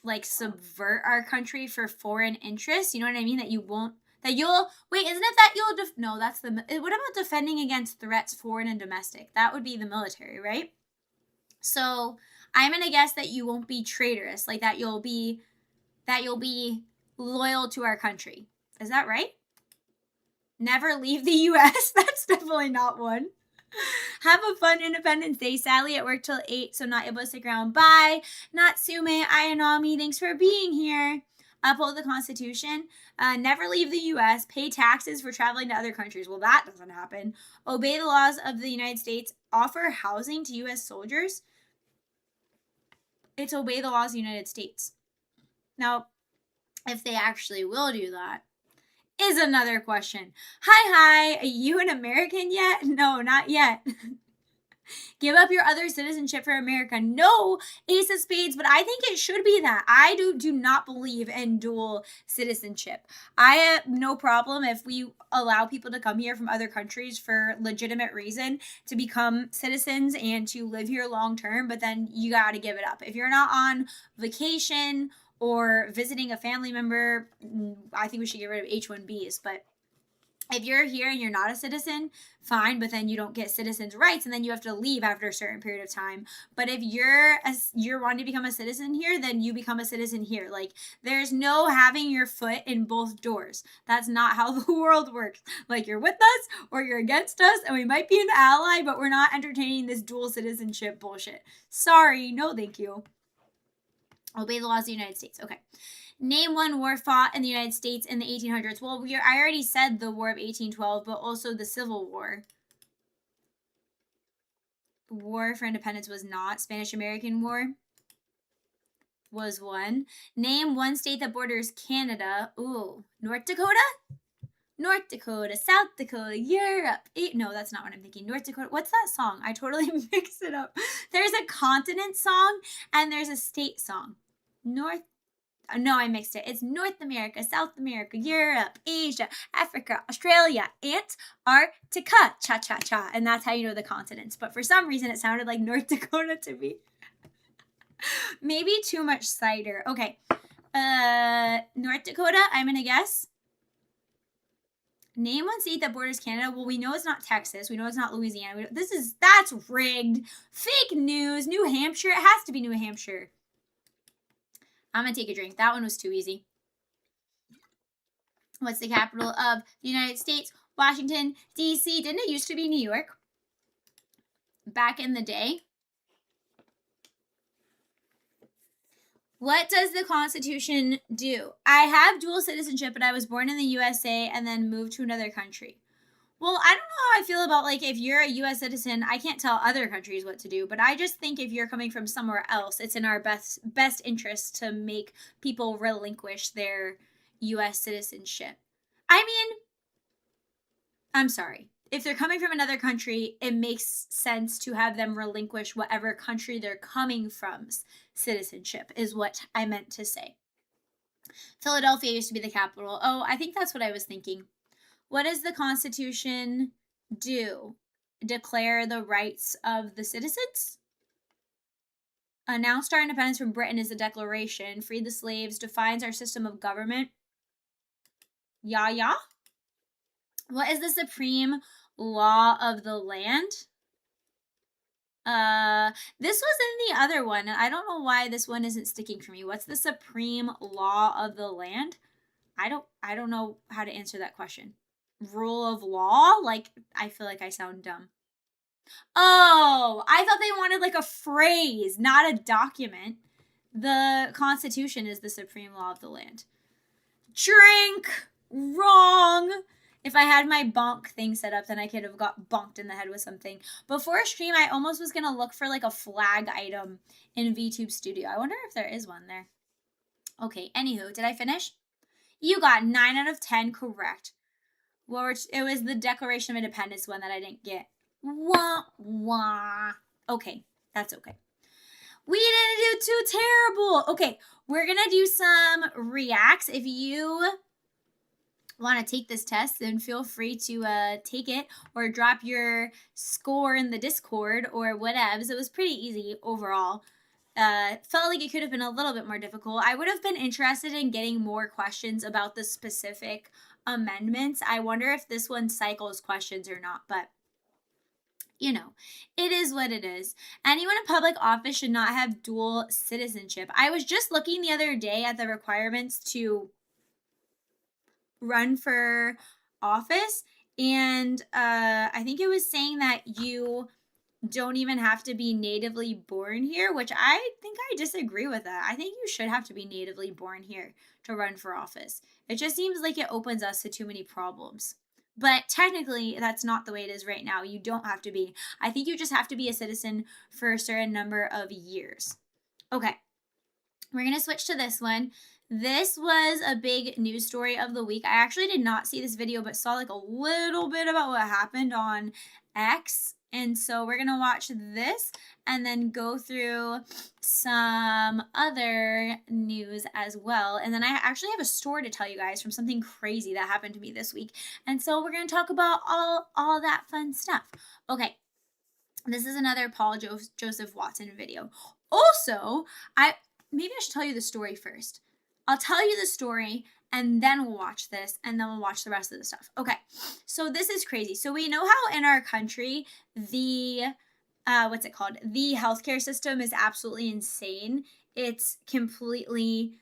like subvert our country for foreign interests. You know what I mean? Wait, isn't it that you'll, no, that's what about defending against threats, foreign and domestic? That would be the military, right? So I'm going to guess that you won't be traitorous, like that you'll be loyal to our country. Is that right? Never leave the US. That's definitely not one. Have a fun Independence Day. Sadly, at work till 8, so not able to stick around. Bye. Natsume Ayanami, thanks for being here. Uphold the Constitution. Never leave the U.S. Pay taxes for traveling to other countries. Well, that doesn't happen. Obey the laws of the United States. Offer housing to U.S. soldiers. It's obey the laws of the United States. Now, if they actually will do that, is another question. Hi, are you an American yet? No, not yet. Give up your other citizenship for America. No, Ace of Spades, but I think it should be that. I do not believe in dual citizenship. I have no problem if we allow people to come here from other countries for legitimate reason to become citizens and to live here long term, but then you got to give it up. If you're not on vacation or visiting a family member, I think we should get rid of H-1Bs, but if you're here and you're not a citizen, fine, but then you don't get citizens' rights and then you have to leave after a certain period of time. But if you're wanting to become a citizen here, then you become a citizen here. Like, there's no having your foot in both doors. That's not how the world works. Like, you're with us or you're against us, and we might be an ally, but we're not entertaining this dual citizenship bullshit. Sorry, no thank you. Obey the laws of the United States. Okay. Name one war fought in the United States in the 1800s. Well, I already said the War of 1812, but also the Civil War. War for Independence was not. Spanish-American War was one. Name one state that borders Canada. Ooh, North Dakota? North Dakota, South Dakota, Europe. No, that's not what I'm thinking. North Dakota. What's that song? I totally mixed it up. There's a continent song and there's a state song. No, I mixed it. It's North America, South America, Europe, Asia, Africa, Australia, Antarctica. Cha-cha-cha. And that's how you know the continents. But for some reason, it sounded like North Dakota to me. Maybe too much cider. Okay. North Dakota, I'm going to guess. Name one state that borders Canada. Well, we know it's not Texas. We know it's not Louisiana. That's rigged. Fake news. New Hampshire. It has to be New Hampshire. I'm going to take a drink. That one was too easy. What's the capital of the United States? Washington, D.C. Didn't it used to be New York? Back in the day. What does the Constitution do? I have dual citizenship, but I was born in the USA and then moved to another country. Well, I don't know how I feel about, like, if you're a U.S. citizen, I can't tell other countries what to do, but I just think if you're coming from somewhere else, it's in our best interest to make people relinquish their U.S. citizenship. I mean, I'm sorry. If they're coming from another country, it makes sense to have them relinquish whatever country they're coming from's citizenship, is what I meant to say. Philadelphia used to be the capital. Oh, I think that's what I was thinking. What does the Constitution do? Declare the rights of the citizens? Announced our independence from Britain is the Declaration. Freed the slaves. Defines our system of government. Yeah. What is the supreme law of the land? This was in the other one. I don't know why this one isn't sticking for me. What's the supreme law of the land? I don't know how to answer that question. Rule of law? Like, I feel like I sound dumb. Oh, I thought they wanted like a phrase, not a document. The Constitution is the supreme law of the land. Drink! Wrong! If I had my bonk thing set up, then I could have got bonked in the head with something. Before a stream, I almost was going to look for like a flag item in VTube Studio. I wonder if there is one there. Okay, anywho, did I finish? You got 9 out of 10 correct. It was the Declaration of Independence one that I didn't get. Wah. Okay, that's okay. We didn't do too terrible. Okay, we're going to do some reacts. If you want to take this test, then feel free to take it or drop your score in the Discord or whatevs. It was pretty easy overall. Felt like it could have been a little bit more difficult. I would have been interested in getting more questions about the specific amendments. I wonder if this one cycles questions or not, but you know, it is what it is. Anyone in public office should not have dual citizenship. I was just looking the other day at the requirements to run for office, and I think it was saying that you don't even have to be natively born here, which I think I disagree with that. I think you should have to be natively born here to run for office. It just seems like it opens us to too many problems. But technically, that's not the way it is right now. You don't have to be. I think you just have to be a citizen for a certain number of years. Okay, we're going to switch to this one. This was a big news story of the week. I actually did not see this video, but saw like a little bit about what happened on X. And so we're going to watch this and then go through some other news as well. And then I actually have a story to tell you guys from something crazy that happened to me this week. And so we're going to talk about all that fun stuff. Okay. This is another Paul Joseph Watson video. Also, maybe I should tell you the story first. I'll tell you the story and then we'll watch this and then we'll watch the rest of the stuff. Okay, so this is crazy. So we know how in our country, the the healthcare system is absolutely insane. It's completely,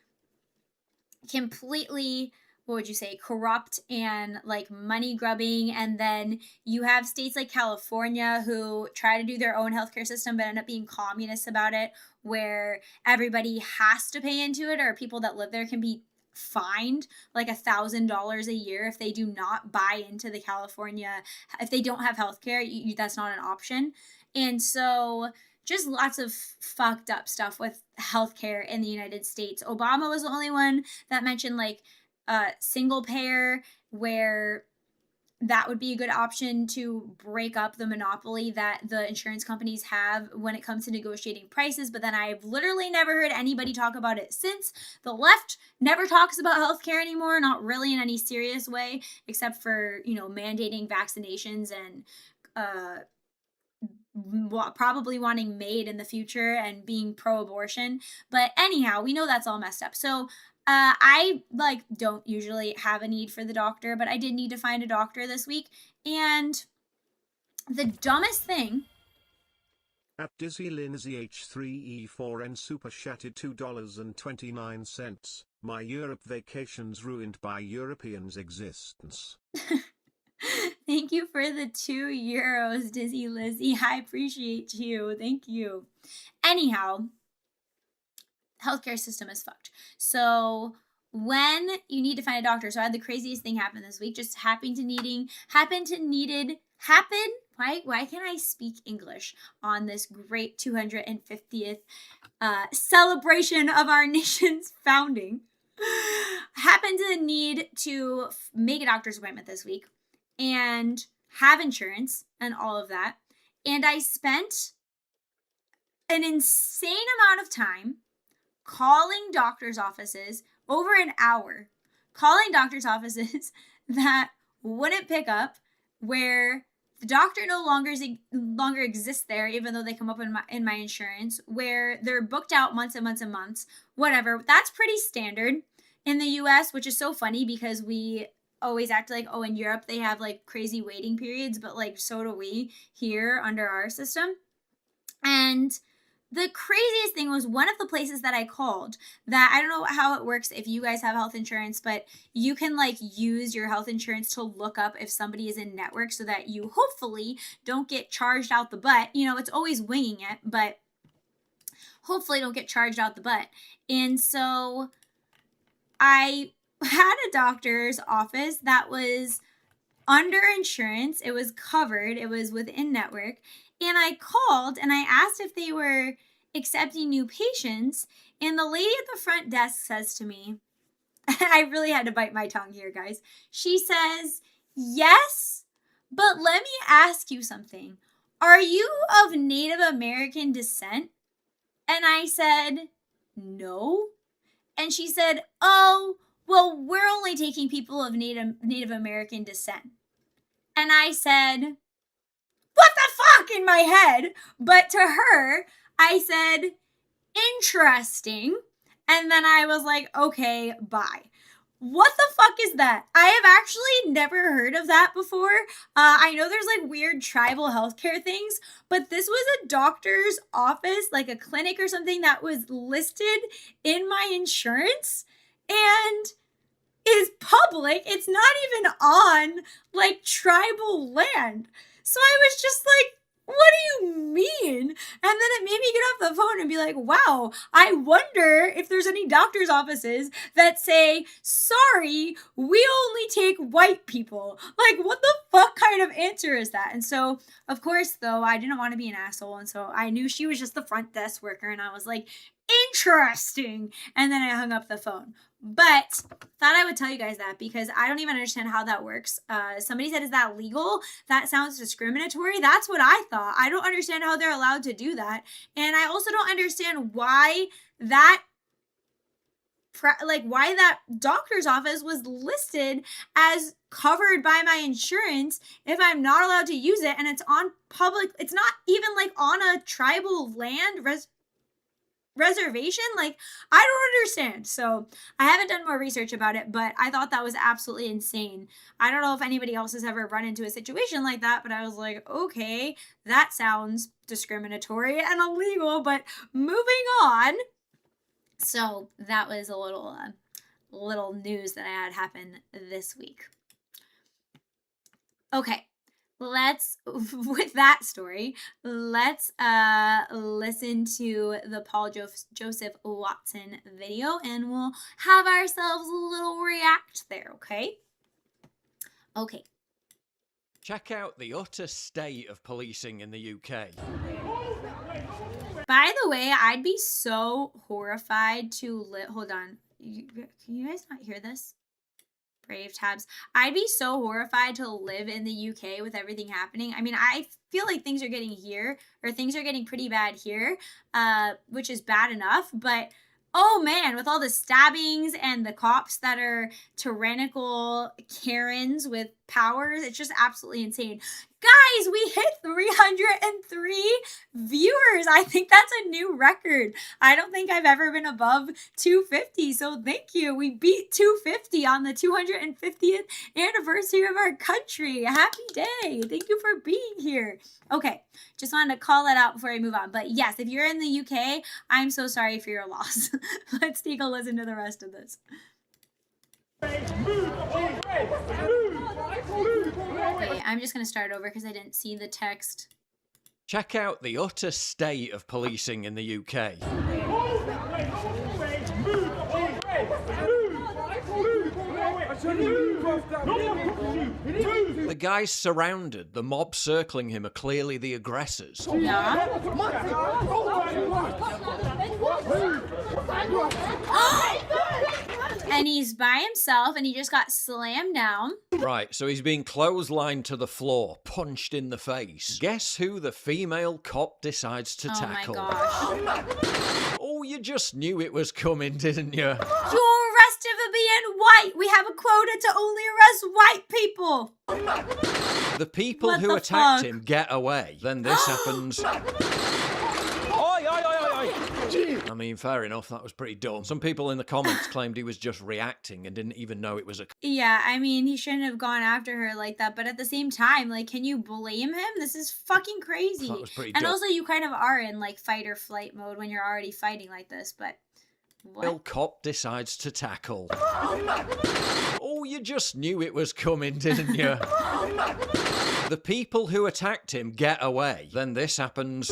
what would you say, corrupt and like money grubbing. And then you have states like California who try to do their own healthcare system but end up being communists about it, where everybody has to pay into it, or people that live there can be fined like $1,000 a year if they do not buy into the California, if they don't have healthcare, that's not an option. And so just lots of fucked up stuff with healthcare in the United States. Obama was the only one that mentioned like single payer, where that would be a good option to break up the monopoly that the insurance companies have when it comes to negotiating prices. But then I've literally never heard anybody talk about it since. The left never talks about healthcare anymore, not really in any serious way, except for, mandating vaccinations and probably wanting MAID in the future and being pro-abortion. But anyhow, we know that's all messed up. So I don't usually have a need for the doctor, but I did need to find a doctor this week. And the dumbest thing.
At Dizzy Lindsay H3E4N Super Chatted $2.29. My Europe vacations ruined by Europeans' existence.
Thank you for the €2, Dizzy Lizzie. I appreciate you. Thank you. Anyhow, healthcare system is fucked. So when you need to find a doctor, so I had the craziest thing happen this week. Just why can't I speak English on this great 250th celebration of our nation's founding? Happened to need to make a doctor's appointment this week and have insurance and all of that. And I spent an insane amount of time calling doctor's offices, over an hour, calling doctor's offices that wouldn't pick up, where the doctor no longer exists there, even though they come up in my insurance, where they're booked out months and months and months, whatever. That's pretty standard in the US, which is so funny because we always act like, in Europe they have like crazy waiting periods, but like so do we here under our system. And the craziest thing was one of the places that I called that, I don't know how it works if you guys have health insurance, but you can like use your health insurance to look up if somebody is in network so that you hopefully don't get charged out the butt. It's always winging it, but hopefully don't get charged out the butt. And so I had a doctor's office that was under insurance. It was covered. It was within network. And I called and I asked if they were accepting new patients. And the lady at the front desk says to me, I really had to bite my tongue here, guys. She says, "Yes, but let me ask you something. Are you of Native American descent?" And I said, "No." And she said, "Oh, well, we're only taking people of Native American descent." And I said, "What the fuck?" in my head. But to her, I said, "Interesting." And then I was like, okay, bye. What the fuck is that? I have actually never heard of that before. I know there's like weird tribal healthcare things, but this was a doctor's office, like a clinic or something that was listed in my insurance. And is public. It's not even on like tribal land. So I was just like, what do you mean? And then it made me get off the phone and be like, wow, I wonder if there's any doctor's offices that say, sorry, we only take white people. Like, what the fuck kind of answer is that? And so, of course, though, I didn't want to be an asshole. And so I knew she was just the front desk worker. And I was like, interesting. And then I hung up the phone. But thought I would tell you guys that because I don't even understand how that works. Somebody said, is that legal? That sounds discriminatory. That's what I thought. I don't understand how they're allowed to do that. And I also don't understand why that doctor's office was listed as covered by my insurance if I'm not allowed to use it and it's on public. It's not even like on a tribal land reservation. Like, I don't understand. So I haven't done more research about it, but I thought that was absolutely insane. I don't know if anybody else has ever run into a situation like that, but I was like, okay, that sounds discriminatory and illegal, but moving on. So that was a little news that I had happen this week. Okay. With that story, let's listen to the Paul Joseph Watson video and we'll have ourselves a little react there, okay? Okay.
Check out the utter state of policing in the UK.
By the way, I'd be so horrified to hold on. Can you guys not hear this? Brave tabs. I'd be so horrified to live in the UK with everything happening. I mean, I feel like things are getting pretty bad here, which is bad enough. But oh man, with all the stabbings and the cops that are tyrannical Karens with powers, it's just absolutely insane. Guys, we hit 303 viewers. I think that's a new record. I don't think I've ever been above 250. So thank you. We beat 250 on the 250th anniversary of our country. Happy day. Thank you for being here. Okay, just wanted to call that out before I move on. But yes, if you're in the UK, I'm so sorry for your loss. Let's take a listen to the rest of this. Okay, I'm just going to start over because I didn't see the text.
Check out the utter state of policing in the UK. The guys surrounded, the mob circling him are clearly the aggressors.
Yeah. And he's by himself and he just got slammed down.
Right, so he's being clotheslined to the floor, punched in the face. Guess who the female cop decides to tackle?
Oh my gosh.
Oh, you just knew it was coming, didn't you?
You're arrested for being white. We have a quota to only arrest white people.
The people
What
who
the
attacked
fuck?
him get away. Then this happens. I mean, fair enough, that was pretty dumb. Some people in the comments claimed he was just reacting and didn't even know it was a...
Yeah, I mean, he shouldn't have gone after her like that. But at the same time, like, can you blame him? This is fucking crazy.
That was pretty
And
dumb.
also, you kind of are in, like, fight or flight mode when you're already fighting like this. But what?
Cop decides to tackle. Oh, you just knew it was coming, didn't you? The people who attacked him get away. Then this happens.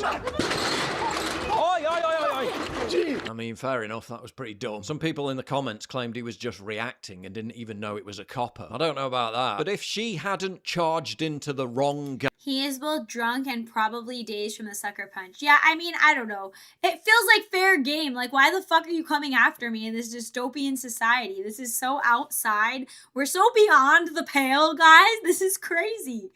I mean, fair enough, that was pretty dumb. Some people in the comments claimed he was just reacting and didn't even know it was a copper. I don't know about that. But if she hadn't charged into the wrong guy...
He is both drunk and probably dazed from the sucker punch. Yeah, I mean, I don't know. It feels like fair game. Like, why the fuck are you coming after me in this dystopian society? This is so outside. We're so beyond the pale, guys. This is crazy.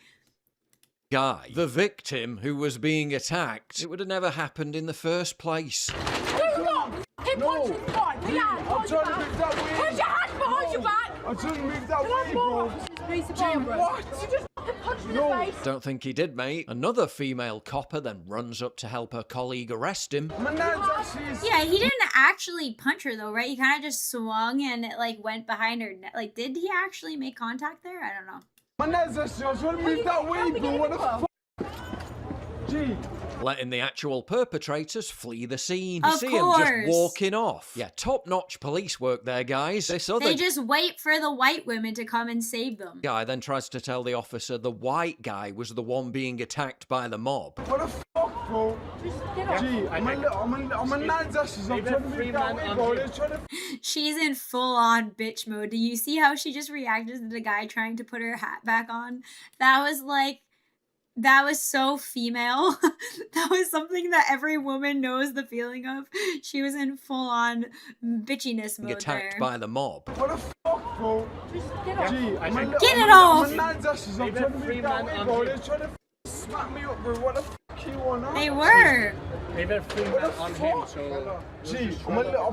Guy, the victim who was being attacked, it would have never happened in the first place.
He punched me hard. I'm trying to move that way. Put your hands behind your back. I'm trying to move that way, bro. What? You just punched me in the face.
Don't think he did, mate. Another female copper then runs up to help her colleague arrest him.
Yeah, he didn't actually punch her though, right? He kind of just swung and it like went behind her. Like, did he actually make contact there? I don't know.
My name's Ashley. I'm trying to move that way, bro. What the fuck? Gee.
letting the actual perpetrators flee the scene. You
Of
see him just
course.
walking off. Yeah, top-notch police work there, guys. This other
They just wait for the white women to come and save them.
guy then tries to tell the officer the white guy was the one being attacked by the mob.
What the fuck, bro? Gee, I'm a man's ashes. I'm trying to move that way, bro. They're trying to...
She's in full-on bitch mode. Do you see how she just reacted to the guy trying to put her hat back on? That was so female. That was something that every woman knows the feeling of. She was in full-on bitchiness mode
Attacked
there.
by the mob.
What the fuck, bro? Gee,
Get it off!
I'm a man's ashes. I'm trying to move that way, bro. They're trying to smack me up, bro. What the fuck you want?
They were.
They've had 3 men on him, so...
Gee, I'm a little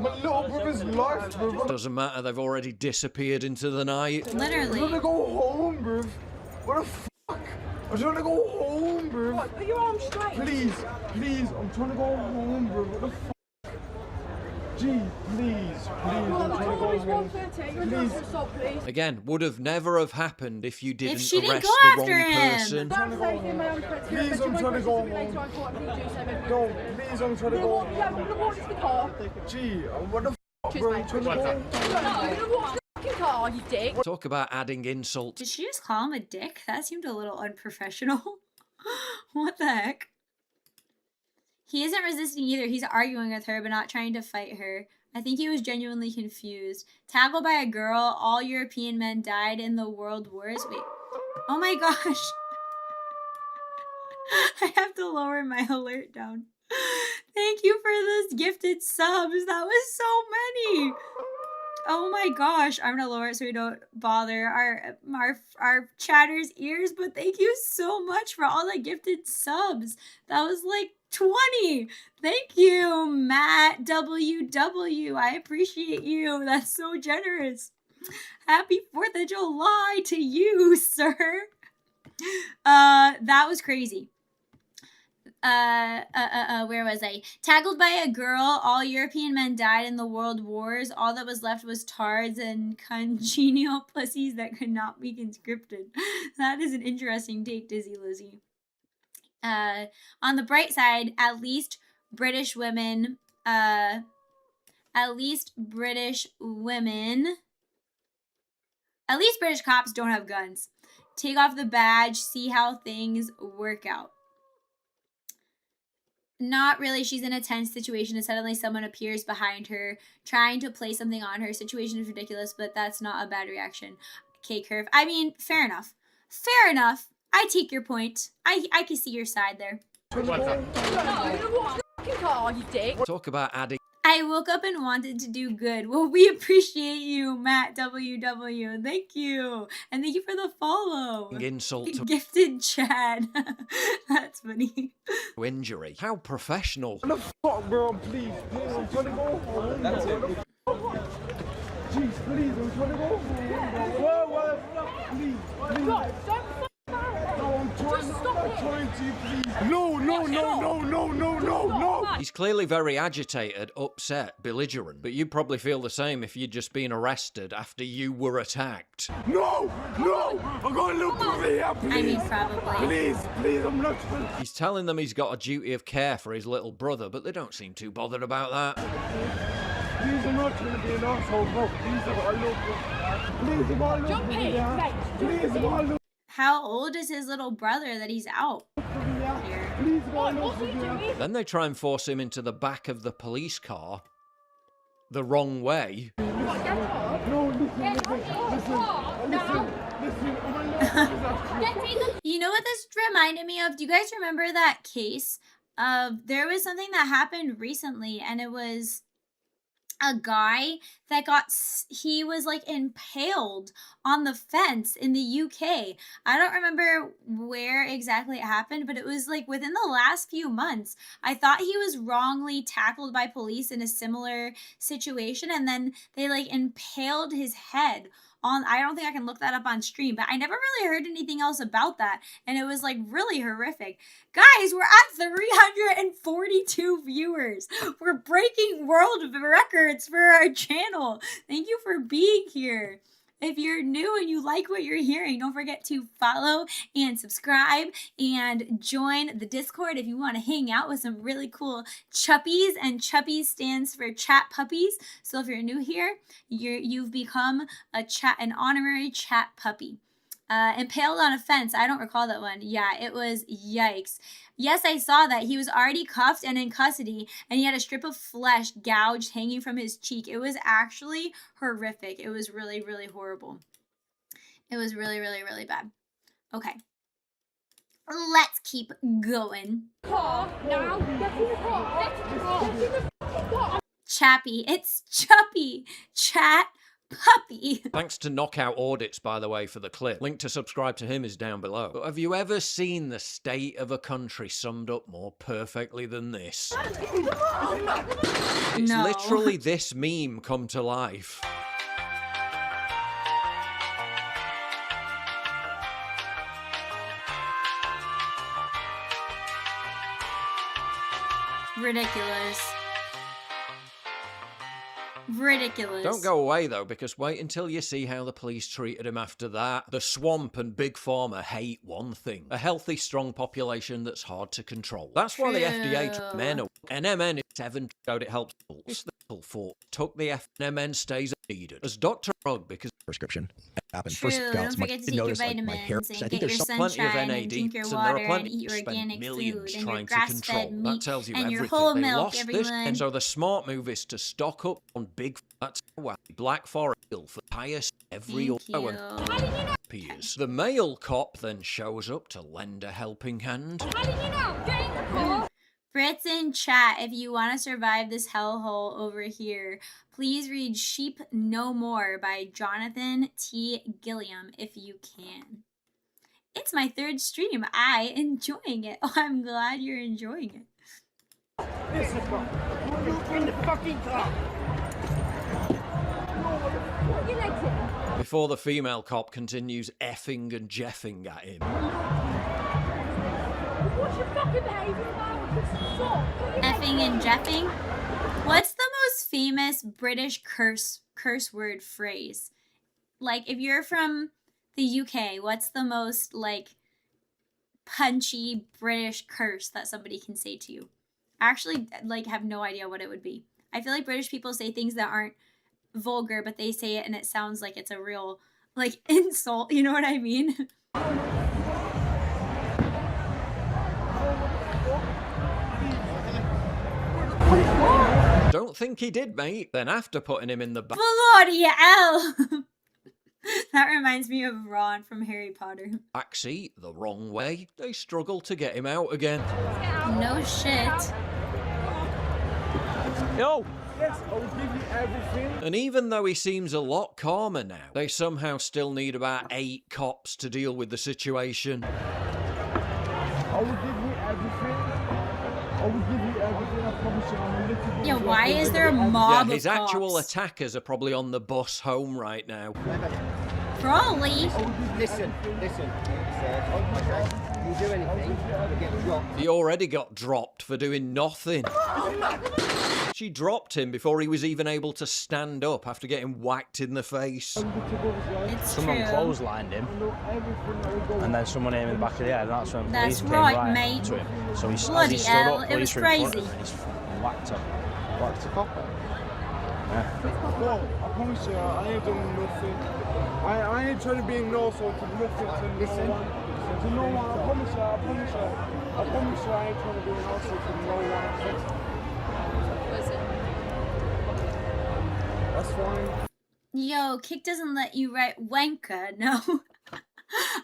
brother's life, bro.
Doesn't matter, they've already disappeared into the night.
I'm trying to
Literally.
go home, bro. What the fuck? I'm trying to go home, bro.
What? Put your arms straight.
Please, I'm trying to go home, bro. What the fuck? Gee, please, I'm trying to go home.
You're
Please.
to stop, please.
Again, would have never have happened if you didn't
she didn't
arrest
go
the
after
wrong
him.
person.
Don't say anything, man.
Please, I'm trying to go home. No, please, I'm trying to go
Yeah, I'm
home.
gonna walk to the car.
Gee, what the fuck,
Cheers,
bro?
mate.
I'm trying to go home.
No, you're gonna walk to the fucking car, you dick.
Talk about adding insult.
Did she just call him a dick? That seemed a little unprofessional. What the heck? He isn't resisting either. He's arguing with her, but not trying to fight her. I think he was genuinely confused. Tackled by a girl, all European men died in the world wars. Wait. Oh my gosh. I have to lower my alert down. Thank you for those gifted subs. That was so many. Oh my gosh. I'm gonna lower it so we don't bother our chatter's ears, but thank you so much for all the gifted subs. That was like 20. Thank you, Matt WW. I appreciate you. That's so generous. Happy 4th of July to you, sir. That was crazy. Where was I? Tackled by a girl, all European men died in the world wars. All that was left was tards and congenial pussies that could not be conscripted. That is an interesting take, Dizzy Lizzie. On the bright side, at least British cops don't have guns. Take off the badge, see how things work out. Not really. She's in a tense situation and suddenly someone appears behind her trying to play something on her. Situation is ridiculous, but that's not a bad reaction. K-curve. I mean, fair enough. Fair enough. I take your point. I can see your side there.
No, you're gonna walk to the fucking car, you dick.
Talk about adding
I woke up and wanted to do good. Well, we appreciate you, Matt WW. Thank you. And thank you for the follow.
insult to
Gifted Chad. That's funny.
injury. How professional.
What the fuck, bro? Please, I'm trying to go home, bro. What the fuck? Jeez, please, I'm trying to go home, bro. Whoa, what the fuck? Please.
Right, don't fuck
No, I'm trying to, please. No.
He's clearly very agitated, upset, belligerent, but you'd probably feel the same if you'd just been arrested after you were attacked.
No, I got a little brother here, please.
I mean, probably.
Please, I'm not trying.
He's telling them he's got a duty of care for his little brother, but they don't seem too bothered about that.
Please, I'm not trying to be an asshole, bro. Please, I got a little brother. Please, I got a little
Jump
brother
in,
here.
mate.
Please, I got a little
How old is his little brother that he's out
brother
here?
here. Please, I got a little
What's he
brother here.
doing?
Then they try and force him into the back of the police car the wrong way.
No, listen.
You know what this reminded me of? Do you guys remember that case of there was something that happened recently and it was a guy that he was like impaled on the fence in the UK. I don't remember where exactly it happened, but it was like within the last few months. I thought he was wrongly tackled by police in a similar situation, and then they like impaled his head on. I don't think I can look that up on stream, but I never really heard anything else about that, and it was like really horrific. Guys, we're at 342 viewers. We're breaking world records for our channel. Thank you for being here. If you're new and you like what you're hearing, don't forget to follow and subscribe and join the Discord if you want to hang out with some really cool chuppies. And chuppies stands for chat puppies. So if you're new here, you've become an honorary chat puppy. Impaled on a fence. I don't recall that one. Yeah, it was yikes. Yes, I saw that. He was already cuffed and in custody, and he had a strip of flesh gouged hanging from his cheek. It was actually horrific. It was really, really horrible. It was really, really, really bad. Okay. Let's keep going.
Car now. Get in the car. Get in the car. Get in the car.
Chappy. It's Chuppy. Chat puppy.
Thanks to Knockout Audits, by the way, for the clip. Link to subscribe to him is down below. But have you ever seen the state of a country summed up more perfectly than this? It's
No.
literally this meme come to life.
Ridiculous. Ridiculous.
Don't go away though, because wait until you see how the police treated him after that. The swamp and Big Pharma hate one thing: a healthy, strong population that's hard to control. That's why the FDA took men away. NMN 7 showed it helps pulse. The 4 took the NMN stays needed. As Dr. Rug, because
prescription happened.
True.
First
Don't forget to take your vitamins and get your sunshine and drink your water and eat your organic food and your grass-fed meat
that tells you
and your
everything.
whole
They
milk,
lost this,
everyone.
and so the smart move is to stock up on big fat Black Forest for pious every
Thank
auto
you.
and peers. The male cop then shows up to lend a helping hand.
How did you know? Get in the car.
Brits in chat, if you want to survive this hellhole over here, please read Sheep No More by Jonathan T. Gilliam if you can. It's my 3rd stream. I enjoying it. Oh, I'm glad you're enjoying it.
In the fucking car.
Put your legs in.
Before the female cop continues effing and jeffing at him.
What's your fucking behaviour about? Stop. Put your legs
Effing and jeffing. What's the most famous British curse word phrase? Like, if you're from the UK, what's the most, like, punchy British curse that somebody can say to you? I actually, like, have no idea what it would be. I feel like British people say things that aren't vulgar, but they say it and it sounds like it's a real, like, insult. You know what I mean?
Don't think he did, mate. Then after putting him in the back
Bloody hell! That reminds me of Ron from Harry Potter.
seat the wrong way, they struggle to get him out again.
No shit.
Yo.
Yes, I will give you everything.
And even though he seems a lot calmer now, they somehow still need about 8 cops to deal with the situation.
I will give you everything. I will give you everything. I promise you. I'm a little bit.
Yeah, why is there a
Yeah,
mob
his
of
actual
cops?
attackers are probably on the bus home right now.
Probably.
Listen. You do anything, you get dropped.
He already got dropped for doing nothing. She dropped him before he was even able to stand up after getting whacked in the face.
It's
Someone
true.
clotheslined him, and then someone hit him in the back of the head, and that's when
That's
police came
right, mate.
to him. So as
Bloody
he stood
hell,
up,
it
police
was
were in front of
crazy.
him, and he's fucking whacked up. Whacked a cop.
No, I promise you, I ain't doing nothing. I ain't trying to be a no, so to nothing to
Listen.
no one. To no one, I promise you, I promise you, I ain't trying to be a no, so to no one. That's fine.
Yo, Kick doesn't let you write wanker, no.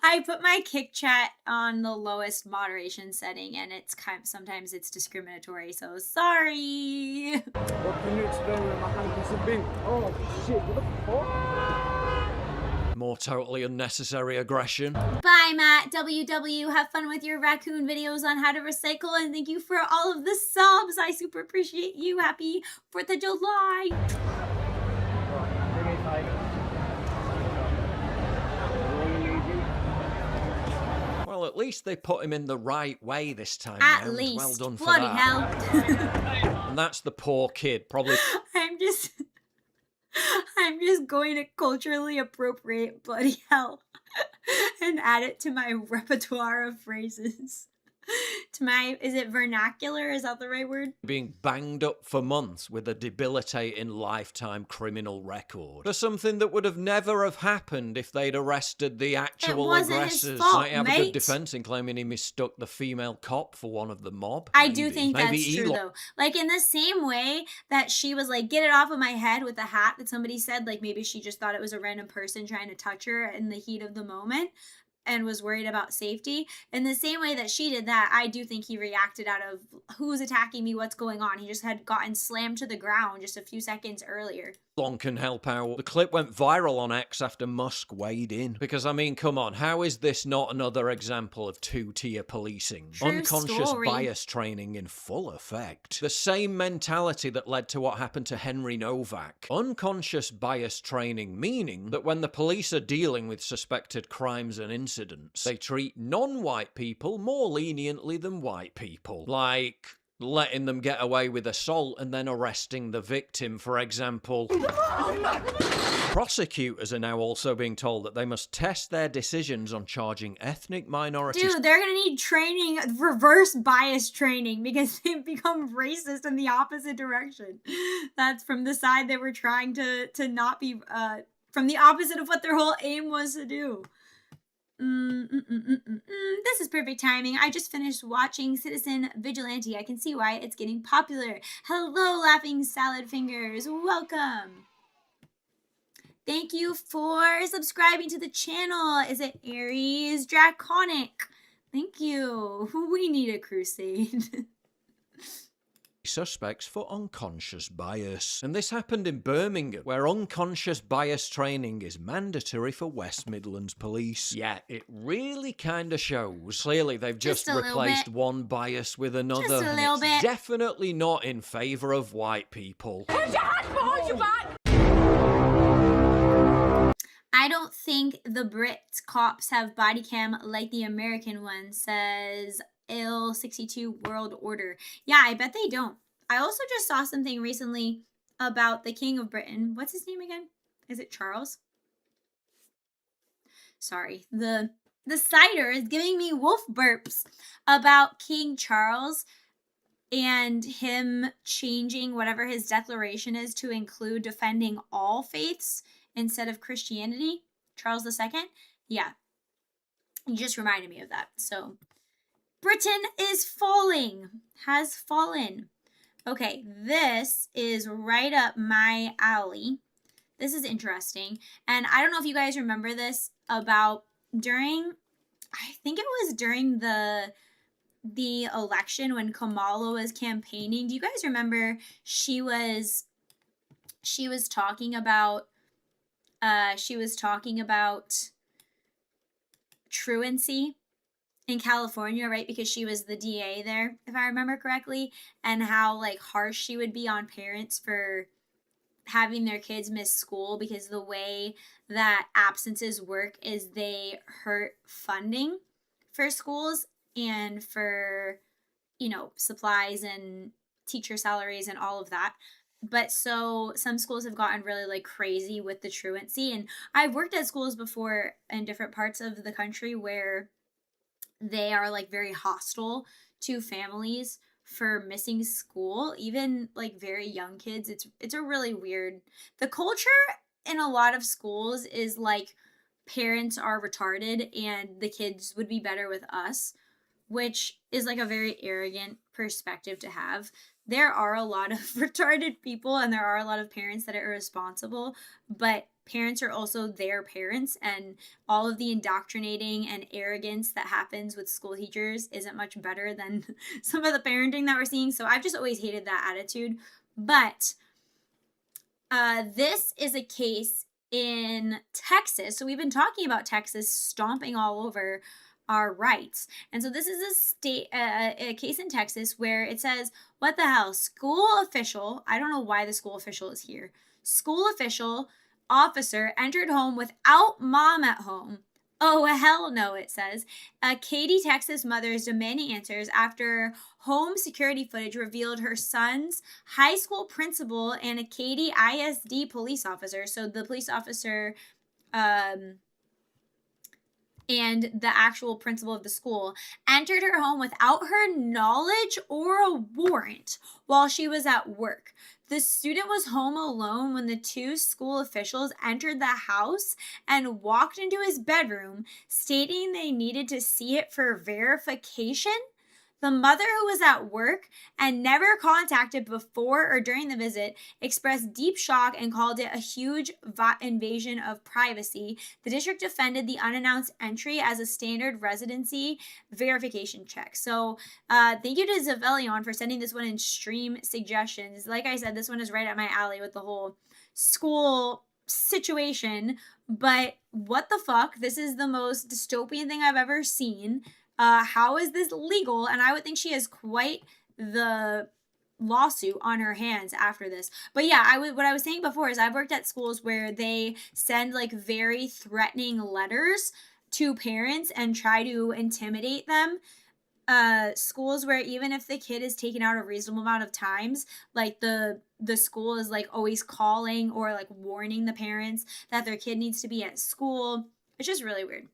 I put my Kick chat on the lowest moderation setting, and it's sometimes it's discriminatory, so sorry.
What can you explain where my hand has been? Oh shit, what the fuck?
More totally unnecessary aggression.
Bye, Matt. WW, have fun with your raccoon videos on how to recycle, and thank you for all of the subs. I super appreciate you. Happy 4th of July.
Well, at least they put him in the right way this time
At
round.
least.
Well done for
Bloody
that.
hell.
And that's the poor kid, probably
I'm just... I'm just going to culturally appropriate bloody hell and add it to my repertoire of phrases. To my, is it vernacular? Is that the right word?
Being banged up for months with a debilitating lifetime criminal record for something that would have never have happened if they'd arrested the actual
wasn't his
aggressors.
fault,
Might have a
mate.
good defense in claiming he mistook the female cop for one of the mob.
I do think
Maybe
that's true, though. Like, in the same way that she was like, get it off of my head with the hat that somebody said, like, maybe she just thought it was a random person trying to touch her in the heat of the moment and was worried about safety. In the same way that she did that, I do think he reacted out of, who's attacking me, what's going on? He just had gotten slammed to the ground just a few seconds earlier.
Long can help out. The clip went viral on X after Musk weighed in. Because, I mean, come on, how is this not another example of two-tier policing?
True
Unconscious
story.
bias training in full effect. The same mentality that led to what happened to Henry Novak. Unconscious bias training, meaning that when the police are dealing with suspected crimes and incidents, they treat non-white people more leniently than white people. Like letting them get away with assault and then arresting the victim, for example. Prosecutors are now also being told that they must test their decisions on charging ethnic minorities.
Dude, they're gonna need training, reverse bias training, because they've become racist in the opposite direction. That's from the side they were trying to not be, from the opposite of what their whole aim was to do. This is perfect timing. I just finished watching Citizen Vigilante. I can see why it's getting popular. Hello, Laughing Salad Fingers. Welcome. Thank you for subscribing to the channel. Is it Aries Draconic? Thank you. We need a crusade.
Suspects for unconscious bias. And this happened in Birmingham, where unconscious bias training is mandatory for West Midlands Police. Yeah, it really kind of shows. Clearly, they've just replaced one bias with another.
Just a little bit.
Definitely not in favour of white people.
Put your hands behind your back.
I don't think the Brit cops have body cam like the American one, says L62 World Order. Yeah, I bet they don't. I also just saw something recently about the King of Britain. What's his name again? Is it Charles? Sorry, the cider is giving me wolf burps about King Charles and him changing whatever his declaration is to include defending all faiths instead of Christianity. Charles II? Yeah. You just reminded me of that. So Britain is falling. Has fallen. Okay, this is right up my alley. This is interesting. And I don't know if you guys remember this about I think it was during the election when Kamala was campaigning. Do you guys remember she was talking about truancy in California, right? Because she was the DA there, if I remember correctly, and how like harsh she would be on parents for having their kids miss school because the way that absences work is they hurt funding for schools and for, supplies and teacher salaries and all of that. But so some schools have gotten really like crazy with the truancy. And I've worked at schools before in different parts of the country where they are like very hostile to families for missing school, even like very young kids. It's a really weird, the culture in a lot of schools is like parents are retarded and the kids would be better with us, which is like a very arrogant perspective to have. There are a lot of retarded people and there are a lot of parents that are irresponsible, but parents are also their parents, and all of the indoctrinating and arrogance that happens with school teachers isn't much better than some of the parenting that we're seeing. So I've just always hated that attitude. But this is a case in Texas. So we've been talking about Texas stomping all over our rights. And so this is a case in Texas where it says, what the hell, school official, I don't know why the school official is here. School official officer entered home without mom at home, Oh, hell no, it says. Katy, Texas mother is demanding answers after home security footage revealed her son's high school principal and a Katy ISD police officer. So the police officer and the actual principal of the school entered her home without her knowledge or a warrant while she was at work. The student was home alone when the two school officials entered the house and walked into his bedroom, stating they needed to see it for verification. The mother, who was at work and never contacted before or during the visit, expressed deep shock and called it a huge invasion of privacy. The district defended the unannounced entry as a standard residency verification check. So thank you to Zevelyon for sending this one in stream suggestions. Like I said, this one is right up my alley with the whole school situation. But what the fuck? This is the most dystopian thing I've ever seen. How is this legal? And I would think she has quite the lawsuit on her hands after this. But yeah, what I was saying before is I've worked at schools where they send like very threatening letters to parents and try to intimidate them. Schools where even if the kid is taken out a reasonable amount of times, like the school is like always calling or like warning the parents that their kid needs to be at school. It's just really weird.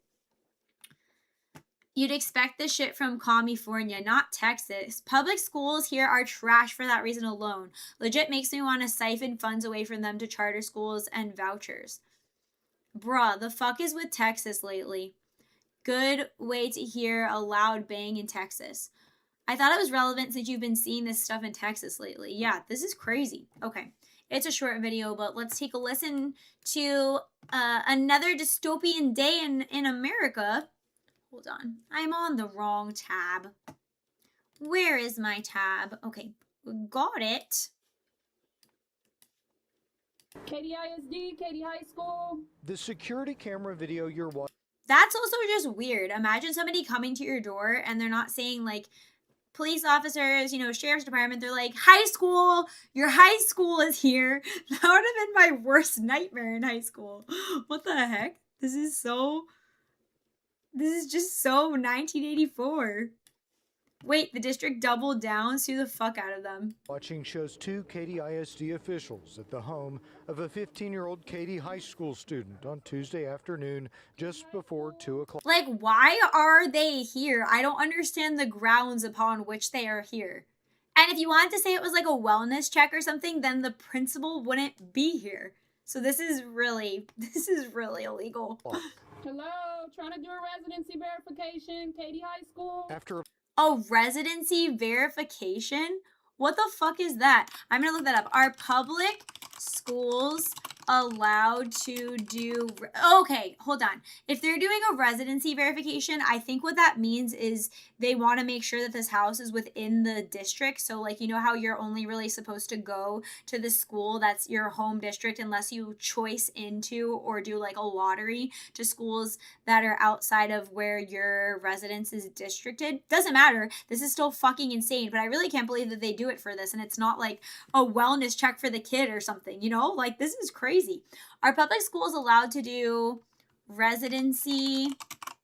You'd expect this shit from California, not Texas. Public schools here are trash for that reason alone. Legit makes me want to siphon funds away from them to charter schools and vouchers. Bruh, the fuck is with Texas lately? Good way to hear a loud bang in Texas. I thought it was relevant since you've been seeing this stuff in Texas lately. Yeah, this is crazy. Okay, it's a short video, but let's take a listen to another dystopian day in America. Hold on. I'm on the wrong tab. Where is my tab? Okay, got it.
Katy ISD, Katy High School.
The security camera video you're watching.
That's also just weird. Imagine somebody coming to your door and they're not saying like police officers, sheriff's department. They're like, high school, your high school is here. That would have been my worst nightmare in high school. What the heck? This is just so 1984. Wait, the district doubled down? Sue the fuck out of them.
Watching shows two Katy ISD officials at the home of a 15-year-old Katy high school student on Tuesday afternoon just before 2 o'clock.
Like, why are they here? I don't understand the grounds upon which they are here. And if you wanted to say it was like a wellness check or something, then the principal wouldn't be here. So this is really illegal.
Hello, trying to do a residency verification, Katy High School.
After
Oh, residency verification? What the fuck is that? I'm gonna look that up. Are public schools allowed to do... Okay, hold on. If they're doing a residency verification, I think what that means is they want to make sure that this house is within the district. So, like, you know how you're only really supposed to go to the school that's your home district unless you choice into or do, like, a lottery to schools that are outside of where your residence is districted. Doesn't matter. This is still fucking insane, but I really can't believe that they do it for this, and it's not, like, a wellness check for the kid or something, you know? Like, this is crazy. Are public schools allowed to do residency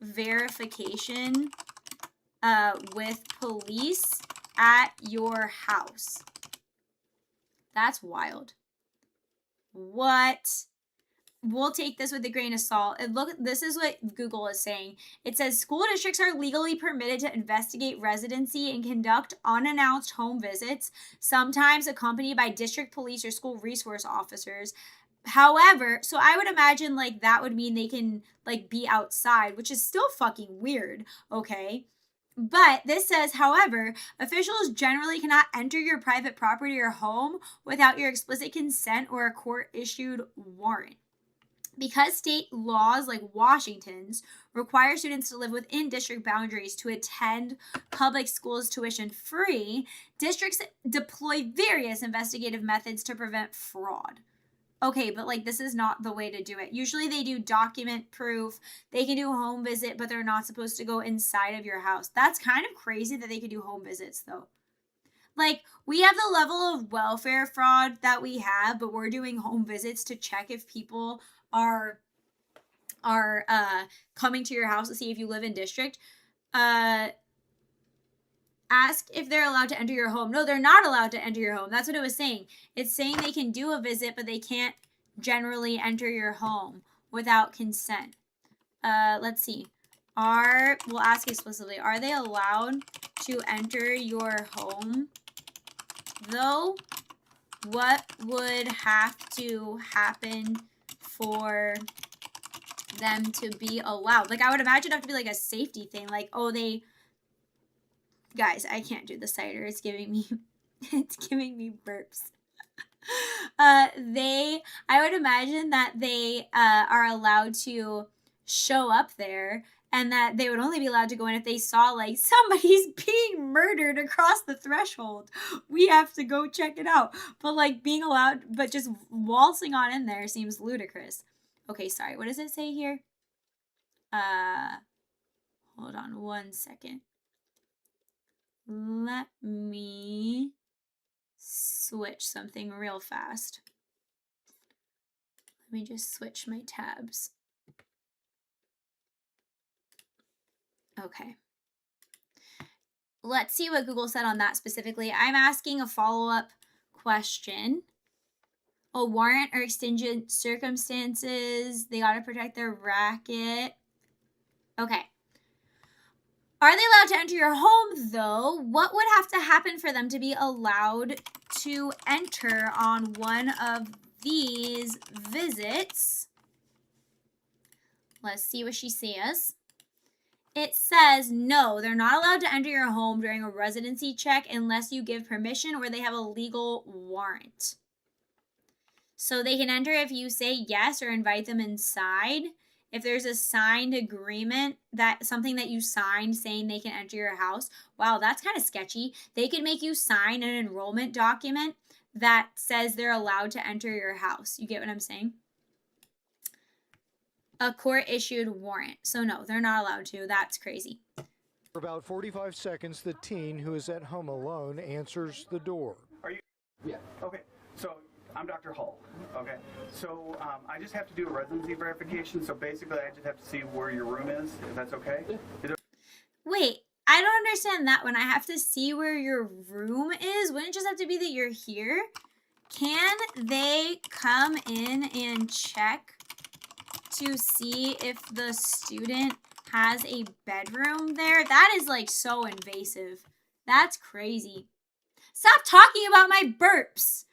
verification with police at your house? That's wild. What? We'll take this with a grain of salt. And look, this is what Google is saying. It says school districts are legally permitted to investigate residency and conduct unannounced home visits, sometimes accompanied by district police or school resource officers. However, so I would imagine like that would mean they can like be outside, which is still fucking weird, okay? But this says, however, officials generally cannot enter your private property or home without your explicit consent or a court-issued warrant. Because state laws like Washington's require students to live within district boundaries to attend public schools tuition free, districts deploy various investigative methods to prevent fraud. Okay, but like this is not the way to do it. Usually they do document proof. They can do a home visit, but they're not supposed to go inside of your house. That's kind of crazy that they can do home visits though. Like, we have the level of welfare fraud that we have, but we're doing home visits to check if people are are coming to your house to see if you live in district, ask if they're allowed to enter your home. No, they're not allowed to enter your home. That's what it was saying. It's saying they can do a visit, but they can't generally enter your home without consent. Let's see. We'll ask explicitly, are they allowed to enter your home? Though, what would have to happen for them to be allowed? Like, I would imagine it would have to be like a safety thing. Like, oh, guys, I can't do the cider. It's giving me burps. I would imagine that they are allowed to show up there, and that they would only be allowed to go in if they saw like somebody's being murdered across the threshold. We have to go check it out. But like being allowed, but just waltzing on in there seems ludicrous. Okay, sorry. What does it say here? Hold on one second. Let me switch something real fast. Let me just switch my tabs. Okay. Let's see what Google said on that specifically. I'm asking a follow-up question. A warrant or exigent circumstances. They got to protect their racket. Okay. Are they allowed to enter your home, though? What would have to happen for them to be allowed to enter on one of these visits? Let's see what she says. It says, no, they're not allowed to enter your home during a residency check unless you give permission or they have a legal warrant. So they can enter if you say yes or invite them inside. If there's a signed agreement, that something that you signed saying they can enter your house. Wow, that's kind of sketchy. They can make you sign an enrollment document that says they're allowed to enter your house. You get what I'm saying? A court-issued warrant. So no, they're not allowed to. That's crazy.
For about 45 seconds, the teen who is at home alone answers the door.
Are you? Yeah. Okay. So I'm Dr. Hull. Okay. So I just have to do a residency verification. So basically, I just have to see where your room is. If that's okay.
Wait, I don't understand that one. I have to see where your room is. Wouldn't it just have to be that you're here? Can they come in and check to see if the student has a bedroom there? That is like so invasive. That's crazy. Stop talking about my burps,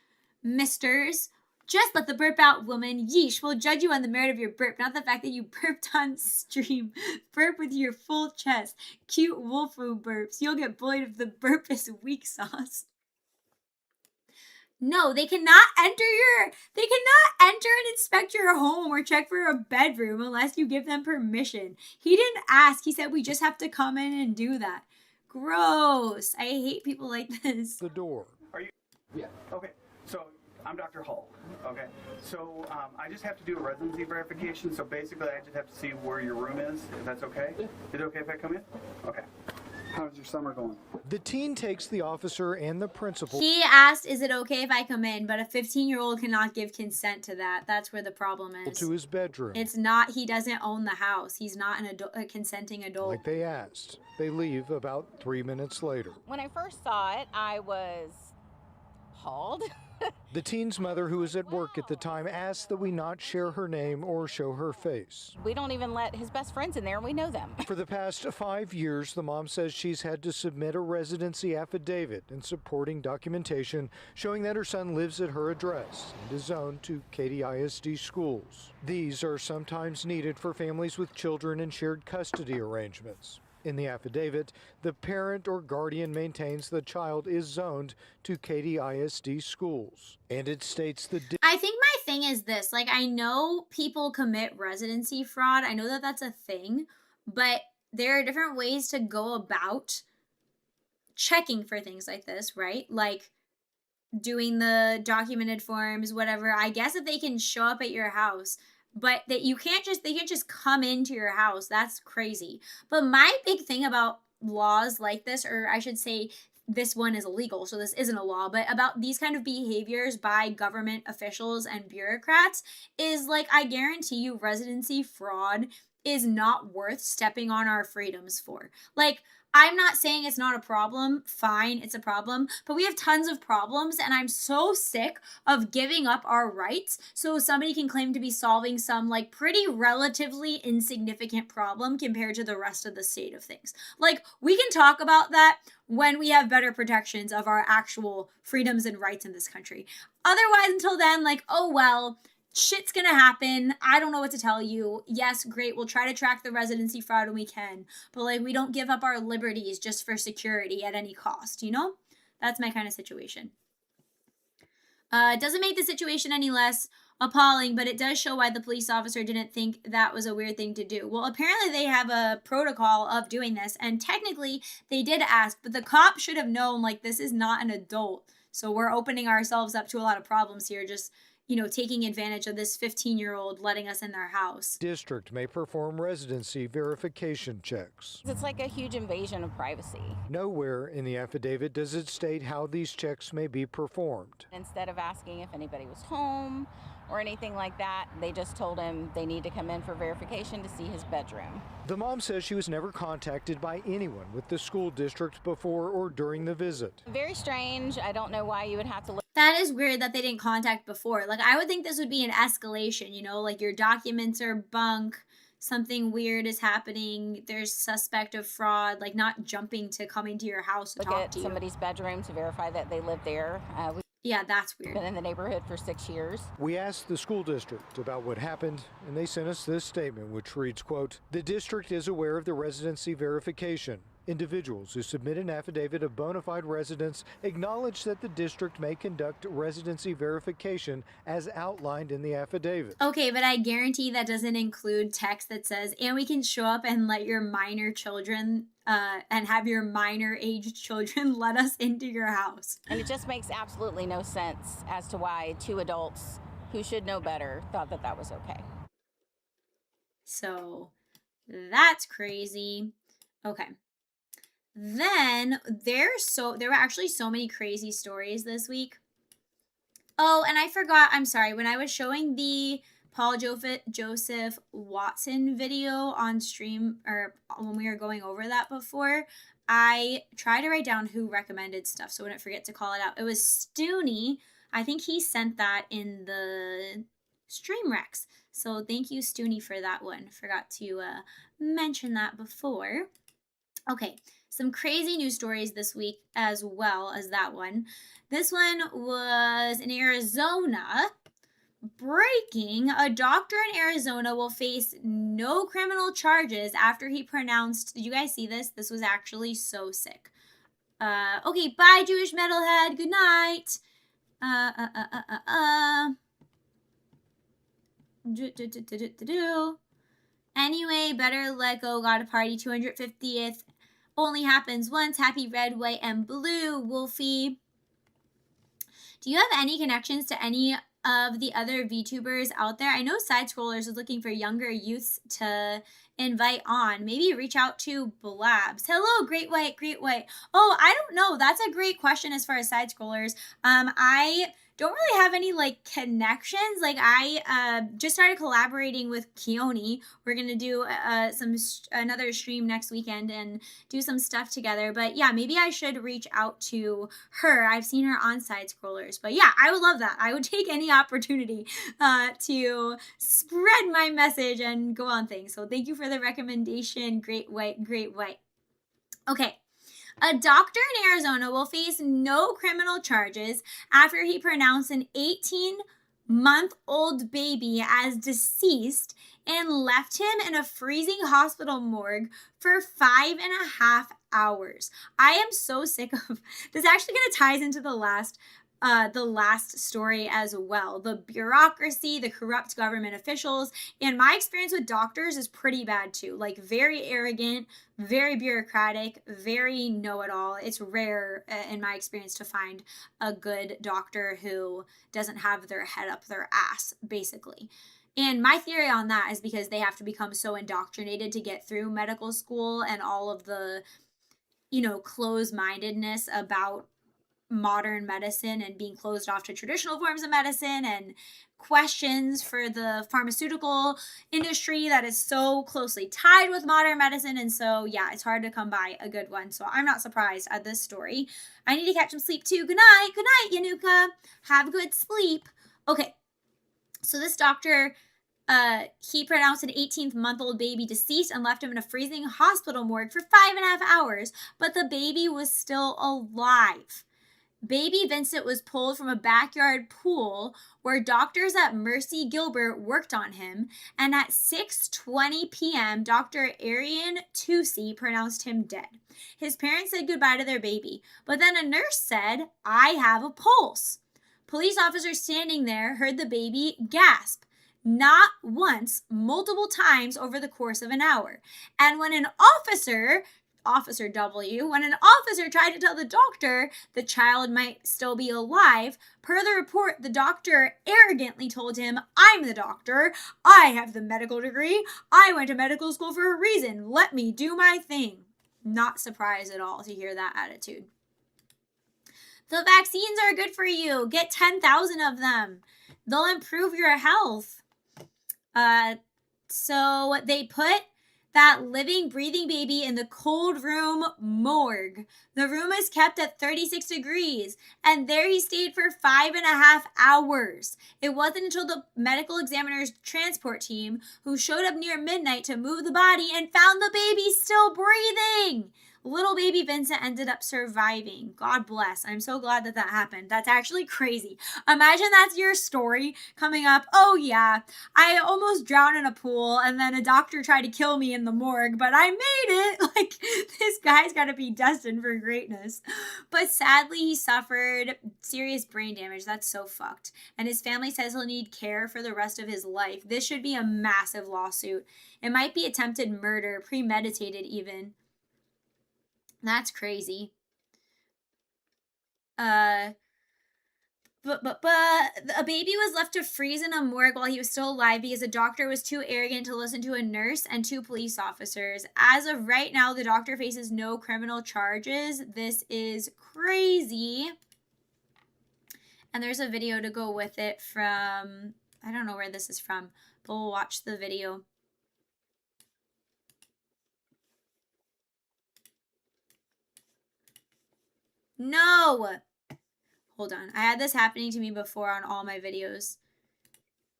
misters. Just let the burp out, woman. Yeesh, we'll judge you on the merit of your burp, not the fact that you burped on stream. Burp with your full chest. Cute wolfoo burps. You'll get bullied if the burp is weak sauce. No, they cannot enter and inspect your home or check for a bedroom unless you give them permission. He didn't ask. He said we just have to come in and do that. Gross. I hate people like this.
The door.
Are you? Yeah. Okay. So I'm Dr. Hull. Okay. So I just have to do a residency verification. So basically, I just have to see where your room is. If that's okay. Is it okay if I come in? Okay. How's your summer going?
The teen takes the officer and the principal.
He asked, is it okay if I come in? But a 15-year-old cannot give consent to that. That's where the problem is.
To his bedroom.
It's not, he doesn't own the house. He's not a consenting adult.
Like they asked. They leave about 3 minutes later.
When I first saw it, I was appalled.
The teen's mother, who was at work at the time, asked that we not share her name or show her face.
We don't even let his best friends in there, and we know them.
For the past 5 years, the mom says she's had to submit a residency affidavit and supporting documentation showing that her son lives at her address and is zoned to Katy ISD schools. These are sometimes needed for families with children in shared custody arrangements. In the affidavit, the parent or guardian maintains the child is zoned to Katy ISD schools. And it states the...
I think my thing is this. Like, I know people commit residency fraud. I know that that's a thing. But there are different ways to go about checking for things like this, right? Like doing the documented forms, whatever. I guess if they can show up at your house... But that you can't just, they can't just come into your house. That's crazy. But my big thing about laws like this, or I should say this one is illegal, so this isn't a law, but about these kind of behaviors by government officials and bureaucrats is like, I guarantee you residency fraud is not worth stepping on our freedoms for. Like, I'm not saying it's not a problem. Fine, it's a problem. But we have tons of problems, and I'm so sick of giving up our rights so somebody can claim to be solving some, like, pretty relatively insignificant problem compared to the rest of the state of things. Like, we can talk about that when we have better protections of our actual freedoms and rights in this country. Otherwise, until then, like, oh well, shit's gonna happen. I don't know what to tell you. Yes, great. We'll try to track the residency fraud when we can. But, like, we don't give up our liberties just for security at any cost, you know? That's my kind of situation. It doesn't make the situation any less appalling, but it does show why the police officer didn't think that was a weird thing to do. Well, apparently they have a protocol of doing this, and technically they did ask, but the cop should have known, like, this is not an adult. So we're opening ourselves up to a lot of problems here, just, you know, taking advantage of this 15-year-old letting us in their house.
District may perform residency verification checks.
It's like a huge invasion of privacy.
Nowhere in the affidavit does it state how these checks may be performed.
Instead of asking if anybody was home or anything like that, they just told him they need to come in for verification to see his bedroom.
The mom says she was never contacted by anyone with the school district before or during the visit.
Very strange. I don't know why you would have to look.
That is weird that they didn't contact before. Like, I would think this would be an escalation, you know, like your documents are bunk, something weird is happening, there's suspect of fraud, like not jumping to coming to your house to
Look
talk
at
to you.
somebody's bedroom to verify that they live there.
Yeah, that's weird.
Been in the neighborhood for 6 years.
We asked the school district about what happened, and they sent us this statement, which reads, quote, "The district is aware of the residency verification. Individuals who submit an affidavit of bona fide residence acknowledge that the district may conduct residency verification as outlined in the affidavit."
Okay, but I guarantee that doesn't include text that says, and we can show up and let your minor children and have your minor aged children let us into your house.
And it just makes absolutely no sense as to why 2 adults who should know better thought that that was okay.
So that's crazy. Okay. Then there were actually so many crazy stories this week. Oh, and I forgot, I'm sorry, when I was showing the Paul Joseph Watson video on stream, or when we were going over that before, I tried to write down who recommended stuff so I wouldn't forget to call it out. It was Stooney. I think he sent that in the stream recs. So thank you, Stooney, for that one. Forgot to mention that before. Okay, some crazy news stories this week as well as that one. This one was in Arizona. Breaking, a doctor in Arizona will face no criminal charges after he pronounced, did you guys see this? This was actually so sick. Okay, bye, Jewish metalhead. Good night. Anyway, better let go. Got a party. 250th. Only happens once. Happy red, white, and blue. Wolfie. Do you have any connections to any of the other VTubers out there? I know Side Scrollers is looking for younger youths to invite on. Maybe reach out to Blabs. Hello, Great White, Great White. Oh, I don't know. That's a great question as far as Side Scrollers. I don't really have any like connections. Like I just started collaborating with Keone. We're gonna do another stream next weekend and do some stuff together. But yeah, maybe I should reach out to her. I've seen her on Side Scrollers. But yeah, I would love that. I would take any opportunity to spread my message and go on things. So thank you for the recommendation, Great White, Great White. Okay. A doctor in Arizona will face no criminal charges after he pronounced an 18-month-old baby as deceased and left him in a freezing hospital morgue for 5.5 hours. I am so sick of this. Actually kind of ties into the last story as well. The bureaucracy, the corrupt government officials, and my experience with doctors is pretty bad too. Like very arrogant, very bureaucratic, very know-it-all. It's rare in my experience to find a good doctor who doesn't have their head up their ass, basically. And my theory on that is because they have to become so indoctrinated to get through medical school and all of the you know, closed-mindedness about modern medicine and being closed off to traditional forms of medicine, and questions for the pharmaceutical industry that is so closely tied with modern medicine. And so, yeah, it's hard to come by a good one. So I'm not surprised at this story. I need to catch some sleep too. Good night. Good night, Yanuka. Have good sleep. Okay. So this doctor, he pronounced an 18-month-old baby deceased and left him in a freezing hospital morgue for 5.5 hours, but the baby was still alive. Baby Vincent was pulled from a backyard pool where doctors at Mercy Gilbert worked on him, and at 6:20 p.m., Dr. Arian Tusi pronounced him dead. His parents said goodbye to their baby, but then a nurse said, "I have a pulse." Police officers standing there heard the baby gasp, not once, multiple times over the course of an hour. And when an officer tried to tell the doctor the child might still be alive, per the report, the doctor arrogantly told him, "I'm the doctor. I have the medical degree. I went to medical school for a reason. Let me do my thing." Not surprised at all to hear that attitude. The vaccines are good for you. Get 10,000 of them. They'll improve your health. So they put that living, breathing baby in the cold room morgue. The room is kept at 36 degrees, and there he stayed for 5.5 hours. It wasn't until the medical examiner's transport team, who showed up near midnight to move the body, and found the baby still breathing. Little baby Vincent ended up surviving. God bless. I'm so glad that happened. That's actually crazy. Imagine that's your story coming up. "Oh yeah, I almost drowned in a pool and then a doctor tried to kill me in the morgue, but I made it." Like, this guy's got to be destined for greatness. But sadly, he suffered serious brain damage. That's so fucked. And his family says he'll need care for the rest of his life. This should be a massive lawsuit. It might be attempted murder, premeditated even. That's crazy. But a baby was left to freeze in a morgue while he was still alive because the doctor was too arrogant to listen to a nurse and 2 police officers. As of right now, the doctor faces no criminal charges. This is crazy. And there's a video to go with it from, I don't know where this is from, but we'll watch the video. No! Hold on. I had this happening to me before on all my videos.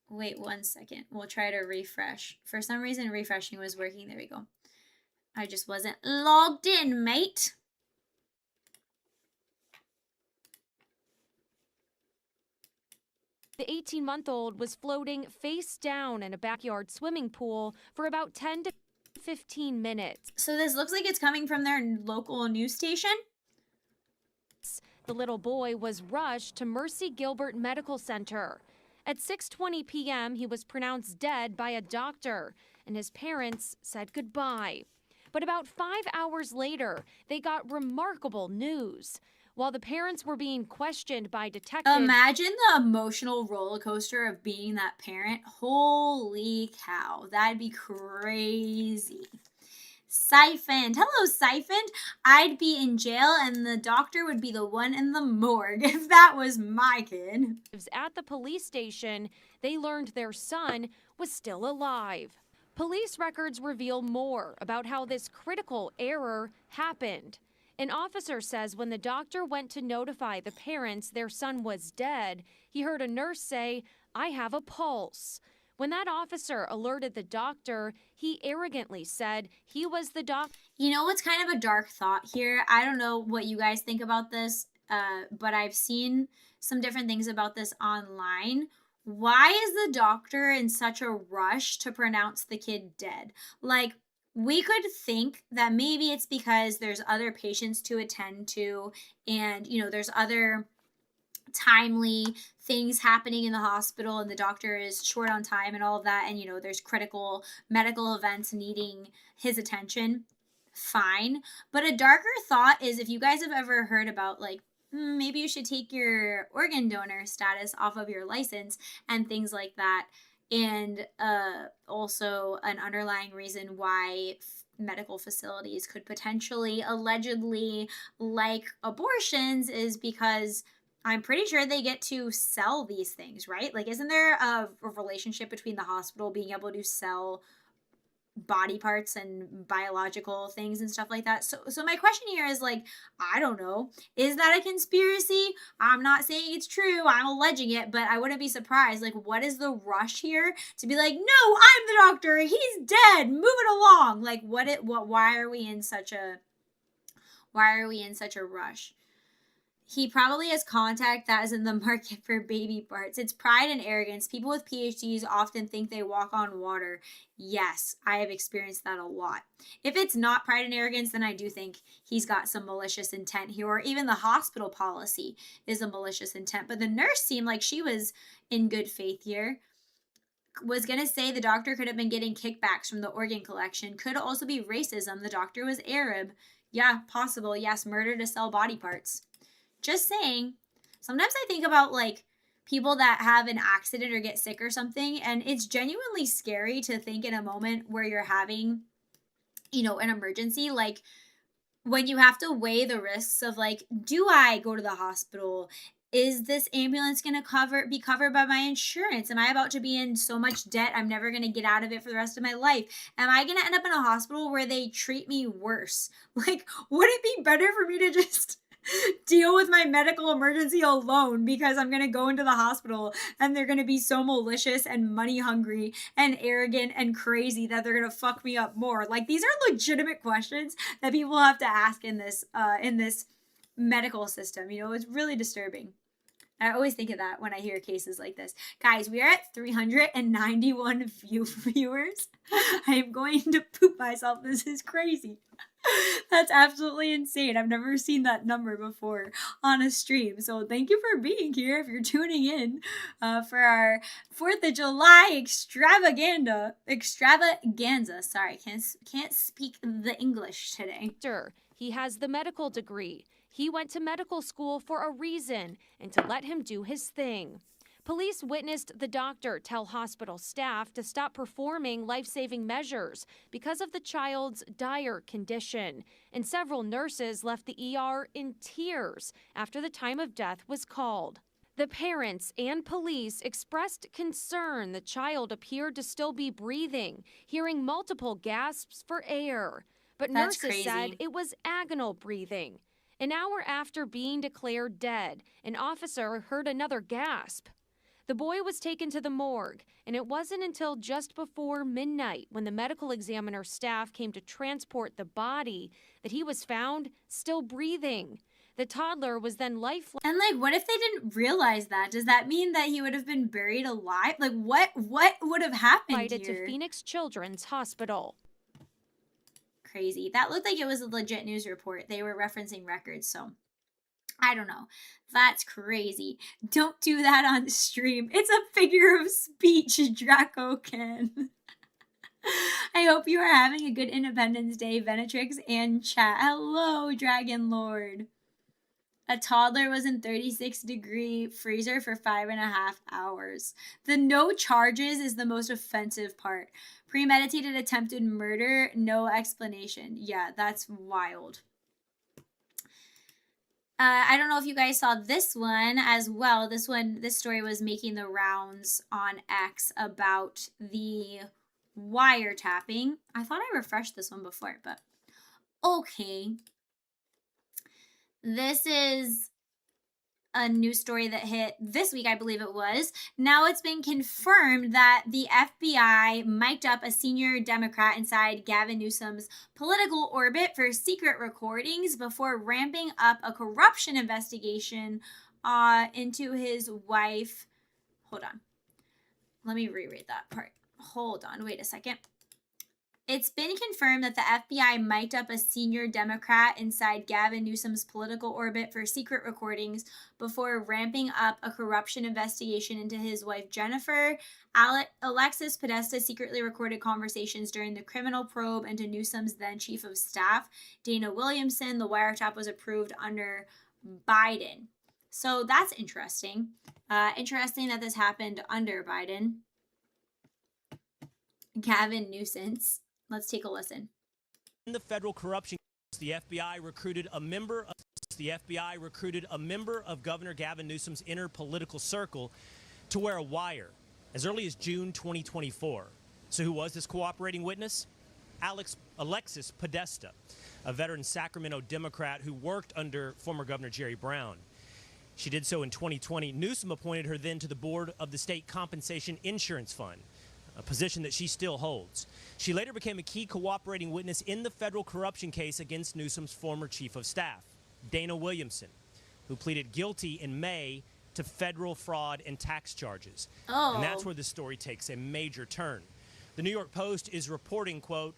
Wait 1 second. We'll try to refresh. For some reason, refreshing was working. There we go. I just wasn't logged in, mate.
The 18-month-old was floating face down in a backyard swimming pool for about 10 to 15 minutes.
So this looks like it's coming from their local news station.
The little boy was rushed to Mercy Gilbert Medical Center. At 6:20 p.m., he was pronounced dead by a doctor, and his parents said goodbye. But about 5 hours later, they got remarkable news. While the parents were being questioned by detectives...
Imagine the emotional roller coaster of being that parent. Holy cow. That'd be crazy. Siphoned. Hello, Siphoned. I'd be in jail and the doctor would be the one in the morgue if that was my kid.
At the police station, they learned their son was still alive. Police records reveal more about how this critical error happened. An officer says when the doctor went to notify the parents their son was dead, he heard a nurse say, "I have a pulse." When that officer alerted the doctor, he arrogantly said he was the doctor.
You know what's kind of a dark thought here? I don't know what you guys think about this, but I've seen some different things about this online. Why is the doctor in such a rush to pronounce the kid dead? Like, we could think that maybe it's because there's other patients to attend to and, you know, there's other timely things happening in the hospital and the doctor is short on time and all of that, and you know there's critical medical events needing his attention. Fine. But a darker thought is, if you guys have ever heard about like maybe you should take your organ donor status off of your license and things like that, and also an underlying reason why medical facilities could potentially, allegedly, like abortions is because I'm pretty sure they get to sell these things, right? Like, isn't there a relationship between the hospital being able to sell body parts and biological things and stuff like that? So my question here is, like, I don't know, is that a conspiracy? I'm not saying it's true, I'm alleging it, but I wouldn't be surprised. Like, what is the rush here to be like, no, I'm the doctor, he's dead, move it along? Like, why are we in such a rush? He probably has contact that is in the market for baby parts. It's pride and arrogance. People with PhDs often think they walk on water. Yes, I have experienced that a lot. If it's not pride and arrogance, then I do think he's got some malicious intent here, or even the hospital policy is a malicious intent. But the nurse seemed like she was in good faith here. Was going to say the doctor could have been getting kickbacks from the organ collection. Could also be racism. The doctor was Arab. Yeah, possible. Yes, murder to sell body parts. Just saying. Sometimes I think about, like, people that have an accident or get sick or something, and it's genuinely scary to think in a moment where you're having, you know, an emergency, like, when you have to weigh the risks of, like, do I go to the hospital? Is this ambulance going to be covered by my insurance? Am I about to be in so much debt I'm never going to get out of it for the rest of my life? Am I going to end up in a hospital where they treat me worse? Like, would it be better for me to just deal with my medical emergency alone, because I'm going to go into the hospital and they're going to be so malicious and money hungry and arrogant and crazy that they're going to fuck me up more? Like, these are legitimate questions that people have to ask in this medical system. You know, it's really disturbing. I always think of that when I hear cases like this. Guys, we are at 391 viewers. I am going to poop myself. This is crazy. That's absolutely insane. I've never seen that number before on a stream. So thank you for being here if you're tuning in for our 4th of July extravaganza. Sorry, can't speak the English today.
He has the medical degree. He went to medical school for a reason, and to let him do his thing. Police witnessed the doctor tell hospital staff to stop performing life-saving measures because of the child's dire condition, and several nurses left the ER in tears after the time of death was called. The parents and police expressed concern the child appeared to still be breathing, hearing multiple gasps for air. But nurses said it was agonal breathing. An hour after being declared dead, an officer heard another gasp. The boy was taken to the morgue, and it wasn't until just before midnight, when the medical examiner staff came to transport the body, that he was found still breathing. The toddler was then lifeless.
And, like, what if they didn't realize that? Does that mean that he would have been buried alive? Like, what would have happened here?
To Phoenix Children's Hospital.
Crazy. That looked like it was a legit news report. They were referencing records, so I don't know. That's crazy. Don't do that on stream. It's a figure of speech, Draco Ken. I hope you are having a good Independence Day, Venatrix and chat. Hello, Dragon Lord. A toddler was in 36-degree freezer for 5.5 hours. The no charges is the most offensive part. Premeditated attempted murder, no explanation. Yeah, that's wild. I don't know if you guys saw this one as well. This story was making the rounds on X about the wiretapping. I thought I refreshed this one before, but okay. This is a news story that hit this week, I believe it was. Now it's been confirmed that the FBI mic'd up a senior Democrat inside Gavin Newsom's political orbit for secret recordings before ramping up a corruption investigation into his wife. Hold on. Let me reread that part. Hold on. Wait a second. It's been confirmed that the FBI mic'd up a senior Democrat inside Gavin Newsom's political orbit for secret recordings before ramping up a corruption investigation into his wife Jennifer. Alexis Podesta secretly recorded conversations during the criminal probe into Newsom's then chief of staff, Dana Williamson. The wiretap was approved under Biden. So that's interesting. Interesting that this happened under Biden. Gavin Newsom. Let's take a listen.
In the federal corruption case, the FBI recruited a member of Governor Gavin Newsom's inner political circle to wear a wire as early as June 2024. So who was this cooperating witness? Alexis Podesta, a veteran Sacramento Democrat who worked under former Governor Jerry Brown. She did so in 2020. Newsom appointed her then to the board of the State Compensation Insurance Fund, a position that she still holds. She later became a key cooperating witness in the federal corruption case against Newsom's former chief of staff, Dana Williamson, who pleaded guilty in May to federal fraud and tax charges.
Oh.
And that's where the story takes a major turn. The New York Post is reporting, quote,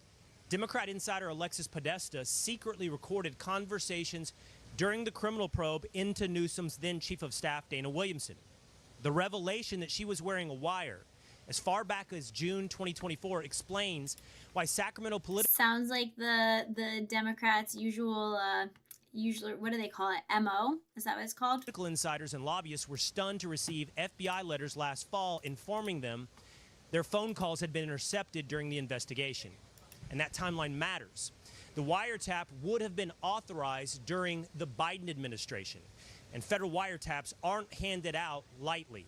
Democrat insider Alexis Podesta secretly recorded conversations during the criminal probe into Newsom's then chief of staff, Dana Williamson. The revelation that she was wearing a wire as far back as June 2024 explains why Sacramento political...
Sounds like the Democrats' usual, what do they call it? MO? Is that what it's called?
Political insiders and lobbyists were stunned to receive FBI letters last fall informing them their phone calls had been intercepted during the investigation. And that timeline matters. The wiretap would have been authorized during the Biden administration, and federal wiretaps aren't handed out lightly.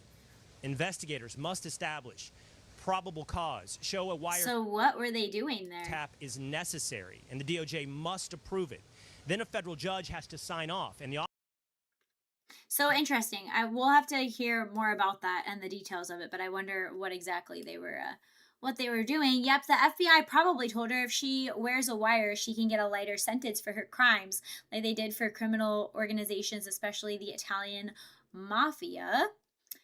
Investigators must establish probable cause, show a wire.
So what were they doing there?
Tap is necessary, and the DOJ must approve it. Then a federal judge has to sign off, and the...
So interesting. We'll have to hear more about that and the details of it, but I wonder what exactly they were, what they were doing. Yep, the FBI probably told her if she wears a wire, she can get a lighter sentence for her crimes, like they did for criminal organizations, especially the Italian mafia.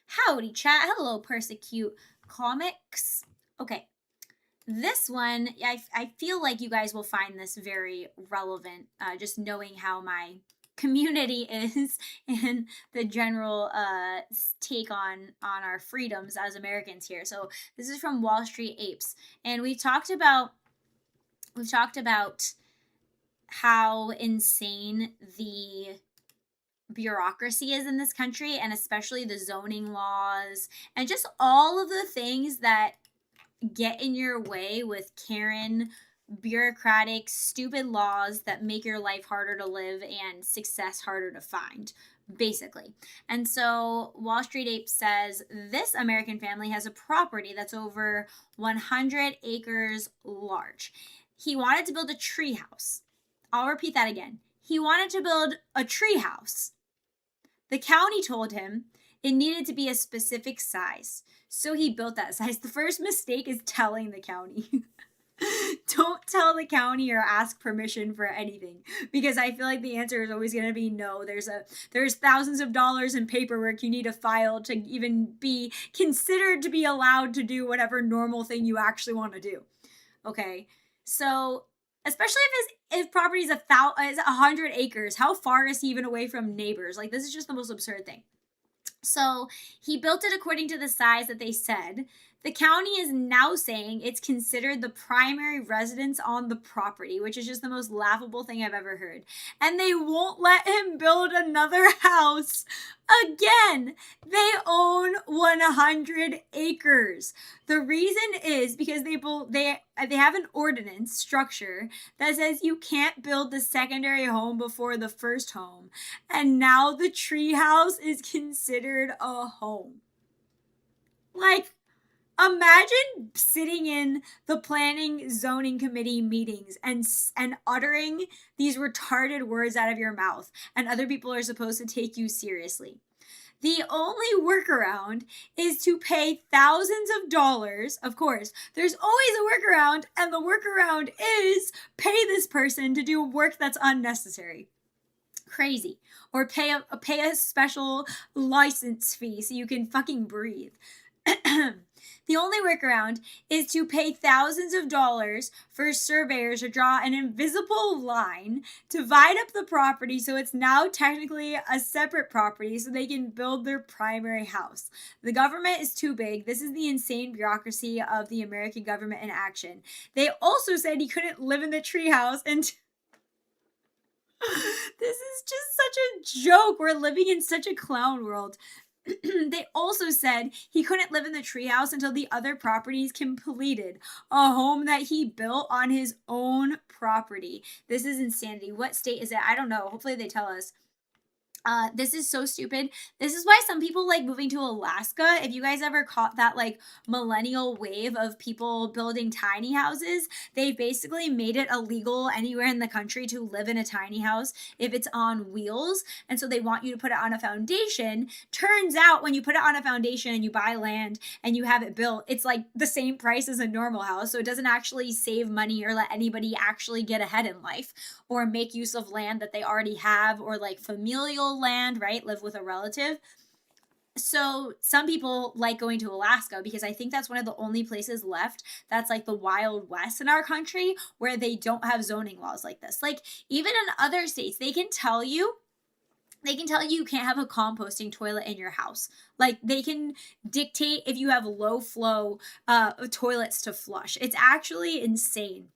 Howdy, chat. Hello, Persecute Comics. Okay. This one, I feel like you guys will find this very relevant, just knowing how my community is and the general take on our freedoms as Americans here. So this is from Wall Street Apes, and we've talked about how insane the bureaucracy is in this country, and especially the zoning laws and just all of the things that get in your way with Karen bureaucratic stupid laws that make your life harder to live and success harder to find, basically. And so Wall Street Ape says this American family has a property that's over 100 acres large. He wanted to build a tree house. I'll repeat that again. He wanted to build a tree house. The county told him it needed to be a specific size, so he built that size. The first mistake is telling the county. Don't tell the county or ask permission for anything, because I feel like the answer is always going to be no. There's thousands of dollars in paperwork you need to file to even be considered to be allowed to do whatever normal thing you actually want to do. Okay, so especially if his property is 100 acres, how far is he even away from neighbors? Like, this is just the most absurd thing. So he built it according to the size that they said. The county is now saying it's considered the primary residence on the property, which is just the most laughable thing I've ever heard. And they won't let him build another house again. They own 100 acres. The reason is because they have an ordinance structure that says you can't build the secondary home before the first home. And now the treehouse is considered a home. Like, imagine sitting in the planning zoning committee meetings and uttering these retarded words out of your mouth, and other people are supposed to take you seriously. The only workaround is to pay thousands of dollars. Of course, there's always a workaround, and the workaround is pay this person to do work that's unnecessary. Crazy. Or pay a special license fee so you can fucking breathe. The only workaround is to pay thousands of dollars for surveyors to draw an invisible line, divide up the property so it's now technically a separate property so they can build their primary house. The government is too big. This is the insane bureaucracy of the American government in action. They also said he couldn't live in the treehouse, and this is just such a joke. We're living in such a clown world. They also said he couldn't live in the treehouse until the other properties completed. A home that he built on his own property. This is insanity. What state is it? I don't know. Hopefully they tell us. This is so stupid. This is why some people like moving to Alaska. If you guys ever caught that like millennial wave of people building tiny houses, they basically made it illegal anywhere in the country to live in a tiny house if it's on wheels. And so they want you to put it on a foundation. Turns out when you put it on a foundation and you buy land and you have it built, it's like the same price as a normal house. So it doesn't actually save money or let anybody actually get ahead in life or make use of land that they already have or like familial land, right? Live with a relative. So some people like going to Alaska because I think that's one of the only places left that's like the Wild West in our country where they don't have zoning laws like this. Like even in other states, they can tell you you can't have a composting toilet in your house. Like they can dictate if you have low flow toilets to flush. It's actually insane.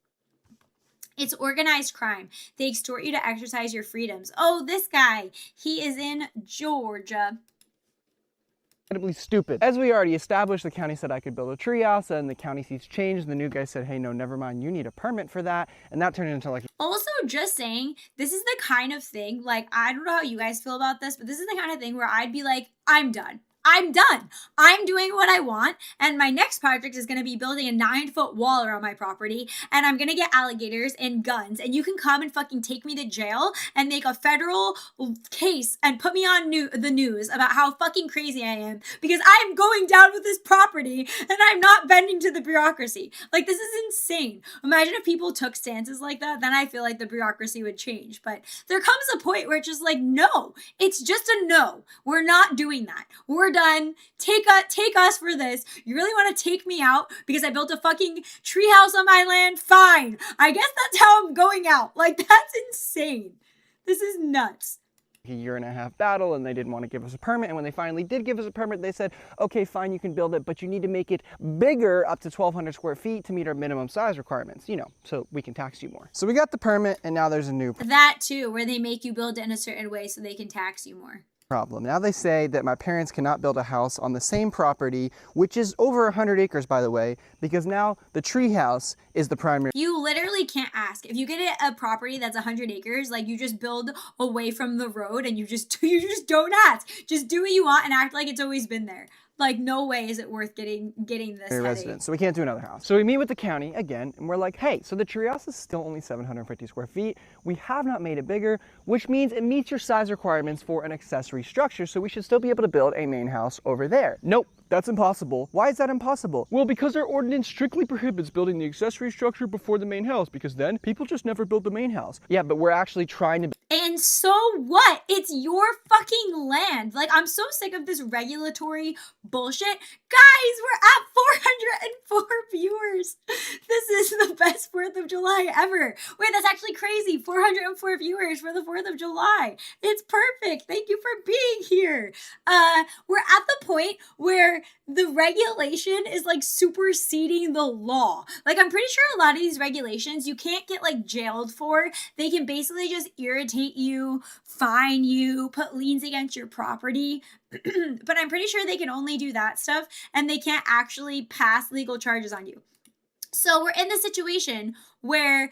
It's organized crime. They extort you to exercise your freedoms. Oh, this guy, he is in Georgia.
Incredibly stupid. As we already established, the county said I could build a treehouse, and the county sees change, and the new guy said, hey, no, never mind, you need a permit for that, and that turned into like...
Also, just saying, this is the kind of thing, like, I don't know how you guys feel about this, but this is the kind of thing where I'd be like, I'm done. I'm done. I'm doing what I want. And my next project is going to be building a 9-foot wall around my property. And I'm going to get alligators and guns. And you can come and fucking take me to jail and make a federal case and put me on the news about how fucking crazy I am. Because I am going down with this property and I'm not bending to the bureaucracy. Like, this is insane. Imagine if people took stances like that. Then I feel like the bureaucracy would change. But there comes a point where it's just like, no. It's just a no. We're not doing that. We're done. Take us for this. You really want to take me out because I built a fucking treehouse on my land? Fine. I guess that's how I'm going out. Like, that's insane. This is nuts.
A 1.5-year battle, and they didn't want to give us a permit, and when they finally did give us a permit, they said, okay, fine, you can build it, but you need to make it bigger, up to 1,200 square feet to meet our minimum size requirements, you know, so we can tax you more. So we got the permit, and now there's a new
that too, where they make you build it in a certain way so they can tax you more.
Problem. Now they say that my parents cannot build a house on the same property, which is over 100 acres, by the way, because now the treehouse is the primary.
You literally can't ask. If you get a property that's 100 acres, like you just build away from the road and you just don't ask. Just do what you want and act like it's always been there. Like, no way is it worth getting this
residence. So we can't do another house. So we meet with the county again, and we're like, hey, so the treehouse is still only 750 square feet. We have not made it bigger, which means it meets your size requirements for an accessory structure, so we should still be able to build a main house over there. Nope. That's impossible. Why is that impossible? Well, because our ordinance strictly prohibits building the accessory structure before the main house, because then people just never build the main house. Yeah, but we're actually trying to...
And so what? It's your fucking land. Like, I'm so sick of this regulatory bullshit. Guys, we're at 404 viewers. This is the best 4th of July ever. Wait, that's actually crazy. 404 viewers for the 4th of July. It's perfect. Thank you for being here. We're at the point where the regulation is like superseding the law. Like, I'm pretty sure a lot of these regulations you can't get like jailed for. They can basically just irritate you, fine you, put liens against your property. But I'm pretty sure they can only do that stuff and they can't actually pass legal charges on you. So we're in the situation where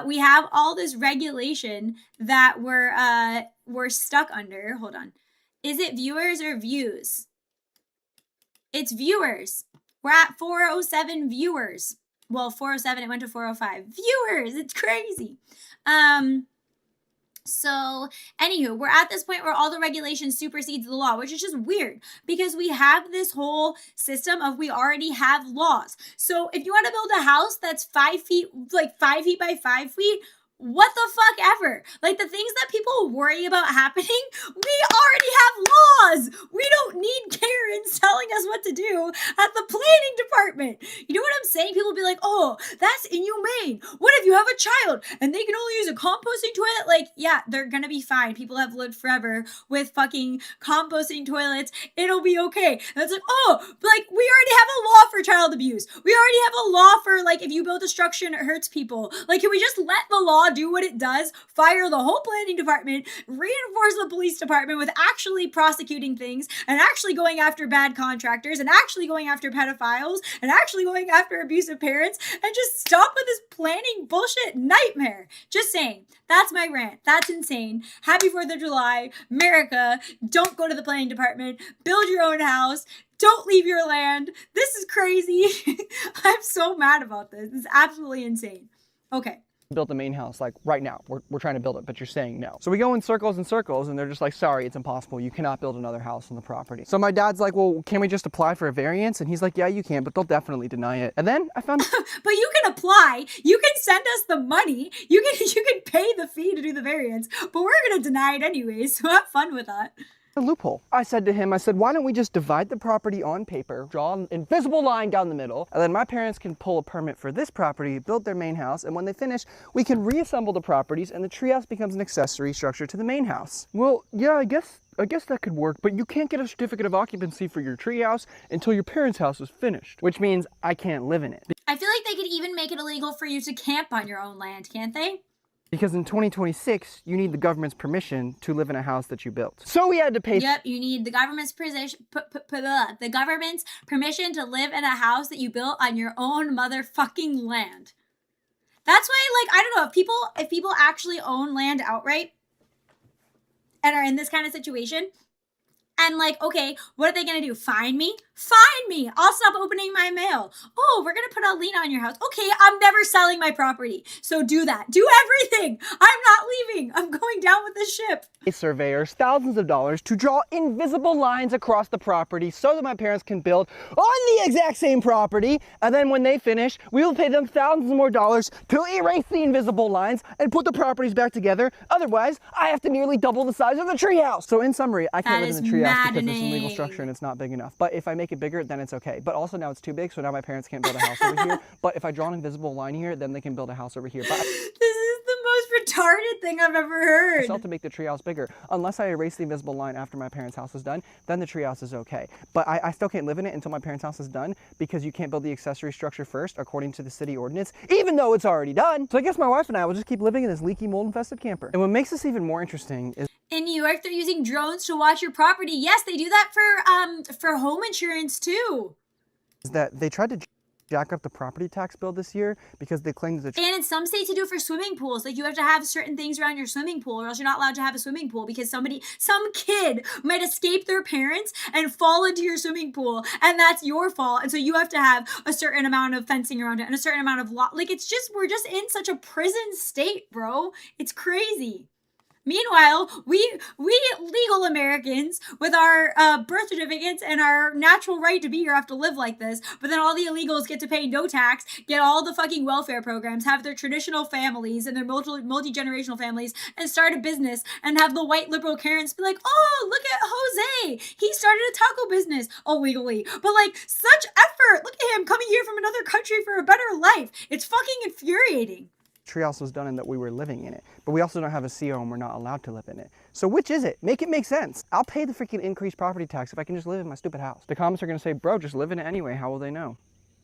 we have all this regulation that we're stuck under. Hold on. Is it viewers or views? It's viewers. We're at 407 viewers. Well, 407, it went to 405. Viewers, it's crazy. So, anywho, we're at this point where all the regulation supersedes the law, which is just weird because we have this whole system of we already have laws. So, if you want to build a house that's 5 feet, like 5 feet by 5 feet, what the fuck ever? Like, the things that people worry about happening, we already have laws. We don't need Karens telling us what to do at the planning department. You know what I'm saying? People be like, oh, that's inhumane. What if you have a child and they can only use a composting toilet? Like, yeah, they're gonna be fine. People have lived forever with fucking composting toilets. It'll be okay. And it's like, oh, like, we already have a law for for child abuse. We already have a law for, like, if you build a structure and it hurts people. Like, can we just let the law do what it does? Fire the whole planning department, reinforce the police department with actually prosecuting things and actually going after bad contractors and actually going after pedophiles and actually going after abusive parents, and just stop with this planning bullshit nightmare. Just saying. That's my rant. That's insane. Happy 4th of July. America, don't go to the planning department. Build your own house. Don't leave your land. This is crazy. I'm so mad about this. This is absolutely insane. Okay.
Built the main house, like right now. We're trying to build it, but you're saying no. So we go in circles and circles, and they're just like, sorry, it's impossible. You cannot build another house on the property. So my dad's like, well, can we just apply for a variance? And he's like, yeah, you can, but they'll definitely deny it. And then I found
But you can apply. You can send us the money. You can pay the fee to do the variance, but we're gonna deny it anyways. So have fun with that.
a loophole. I said to him, I said, why don't we just divide the property on paper, draw an invisible line down the middle, and then my parents can pull a permit for this property, build their main house, and when they finish, we can reassemble the properties and the treehouse becomes an accessory structure to the main house. Well, yeah, I guess that could work, but you can't get a certificate of occupancy for your treehouse until your parents' house is finished, which means I can't live in it.
I feel like they could even make it illegal for you to camp on your own land, can't they?
Because in 2026, you need the government's permission to live in a house that you built. So we had to pay.
Yep, you need the government's permission to live in a house that you built on your own motherfucking land. That's why, like, I don't know, if people actually own land outright and are in this kind of situation, and like, okay, what are they gonna do? Fine me? Fine me! I'll stop opening my mail. Oh, we're gonna put a lien on your house. Okay, I'm never selling my property. So do that. Do everything! I'm not leaving! I'm going down with the ship!
Surveyors thousands of dollars to draw invisible lines across the property so that my parents can build on the exact same property, and then when they finish, we will pay them thousands more dollars to erase the invisible lines and put the properties back together. Otherwise, I have to nearly double the size of the treehouse. So in summary, I can't live in the treehouse because it's an illegal structure and it's not big enough. But if I make it bigger, then it's okay. But also now it's too big, so now my parents can't build a house over here. But if I draw an invisible line here, then they can build a house over here. But
this is the most retarded thing I've ever heard.
I still have to make the treehouse bigger. Unless I erase the invisible line after my parents' house is done, then the treehouse is okay. But I still can't live in it until my parents' house is done because you can't build the accessory structure first, according to the city ordinance, even though it's already done. So I guess my wife and I will just keep living in this leaky, mold-infested camper. And what makes this even more interesting is
in New York, they're using drones to watch your property. Yes, they do that for home insurance too.
Is that they tried to jack up the property tax bill this year because they claimed that.
And in some states, you do it for swimming pools. Like you have to have certain things around your swimming pool, or else you're not allowed to have a swimming pool because some kid might escape their parents and fall into your swimming pool, and that's your fault. And so you have to have a certain amount of fencing around it and a certain amount of law. Like we're just in such a prison state, bro. It's crazy. Meanwhile, we legal Americans with our birth certificates and our natural right to be here have to live like this, but then all the illegals get to pay no tax, get all the fucking welfare programs, have their traditional families and their multi-generational families, and start a business, and have the white liberal Karens be like, oh, look at Jose, he started a taco business illegally, but like such effort, look at him coming here from another country for a better life. It's fucking infuriating.
Treehouse was done and that we were living in it, but we also don't have a CO and we're not allowed to live in it. So which is it? Make it make sense. I'll pay the freaking increased property tax if I can just live in my stupid house. The comments are gonna say, bro, just live in it anyway. How will they know?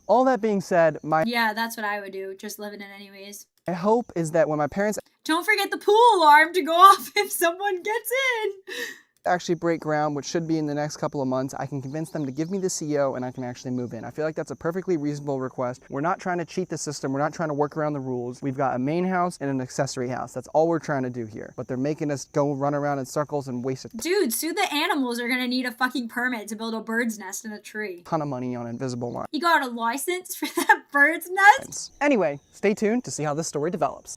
All that being said,
yeah, that's what I would do. Just live in it anyways.
My hope is that when my parents
don't forget the pool alarm to go off if someone gets in.
Actually break ground, which should be in the next couple of months, I can convince them to give me the CO and I can actually move in. I feel like that's a perfectly reasonable request. We're not trying to cheat the system. We're not trying to work around the rules. We've got a main house and an accessory house. That's all we're trying to do here. But they're making us go run around in circles and waste it.
Dude, soon the animals are gonna need a fucking permit to build a bird's nest in a tree.
Ton of money on invisible line.
You got a license for that bird's nest?
Anyway, stay tuned to see how this story develops.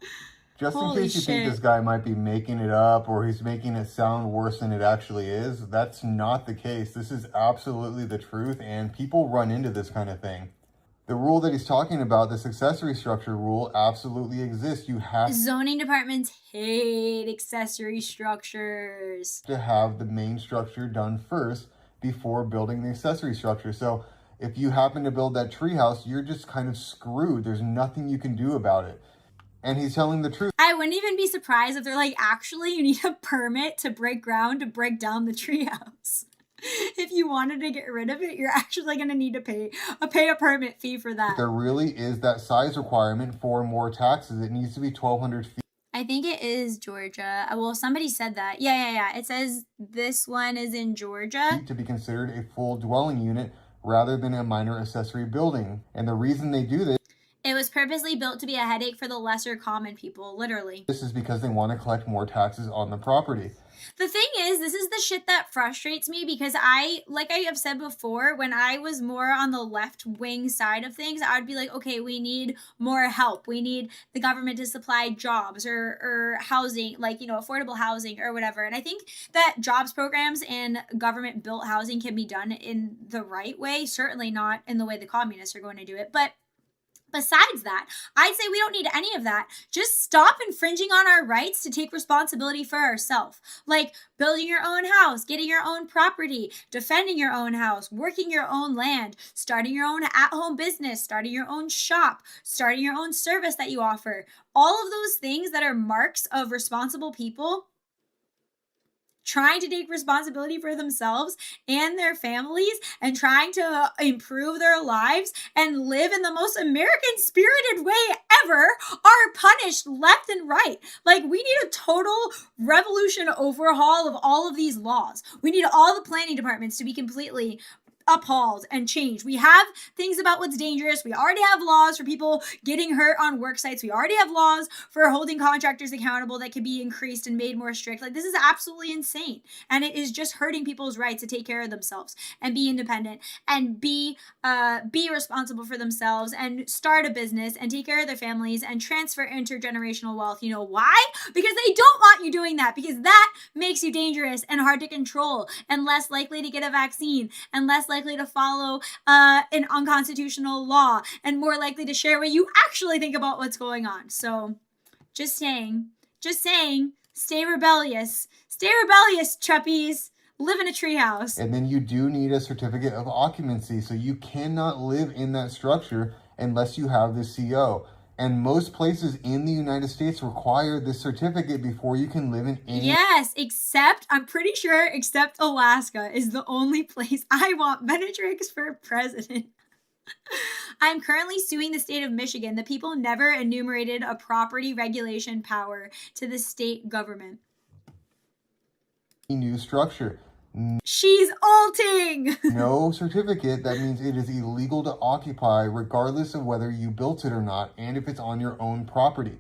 Just in case you think this guy might be making it up or he's making it sound worse than it actually is, that's not the case. This is absolutely the truth, and people run into this kind of thing. The rule that he's talking about, this accessory structure rule, absolutely exists. You have
zoning departments hate accessory structures.
To have the main structure done first before building the accessory structure. So if you happen to build that treehouse, you're just kind of screwed. There's nothing you can do about it. And he's telling the truth.
I wouldn't even be surprised if they're like, actually, you need a permit to break ground to break down the treehouse. if you wanted to get rid of it, you're actually going to need to pay a permit fee for that.
There really is that size requirement for more taxes. It needs to be 1,200 feet.
I think it is Georgia. Well, somebody said that. Yeah. It says this one is in Georgia.
To be considered a full dwelling unit rather than a minor accessory building. And the reason they do this,
it was purposely built to be a headache for the lesser common people, literally.
this is because they want to collect more taxes on the property.
The thing is, this is the shit that frustrates me because like I have said before, when I was more on the left wing side of things, I would be like, okay, we need more help. We need the government to supply jobs or housing, like, affordable housing or whatever. And I think that jobs programs and government built housing can be done in the right way, certainly not in the way the communists are going to do it. But besides that, I'd say we don't need any of that. Just stop infringing on our rights to take responsibility for ourselves. Like building your own house, getting your own property, defending your own house, working your own land, starting your own at-home business, starting your own shop, starting your own service that you offer. All of those things that are marks of responsible people trying to take responsibility for themselves and their families and trying to improve their lives and live in the most American spirited way ever are punished left and right. Like, we need a total revolution overhaul of all of these laws. We need all the planning departments to be completely appalled and changed. We have things about what's dangerous. We already have laws for people getting hurt on work sites. We already have laws for holding contractors accountable that can be increased and made more strict. Like, this is absolutely insane. And it is just hurting people's rights to take care of themselves and be independent and be responsible for themselves and start a business and take care of their families and transfer intergenerational wealth. You know why? Because they don't want you doing that, because that makes you dangerous and hard to control and less likely to get a vaccine and less likely to follow an unconstitutional law and more likely to share what you actually think about what's going on. So just saying, stay rebellious, Truppies. Live in a treehouse.
And then you do need a certificate of occupancy, so you cannot live in that structure unless you have the CO. And most places in the United States require this certificate before you can live in any...
Yes, I'm pretty sure except Alaska is the only place I want Venatrix for president. I'm currently suing the state of Michigan. The people never enumerated a property regulation power to the state government.
New structure.
She's ulting!
No certificate. That means it is illegal to occupy regardless of whether you built it or not and if it's on your own property.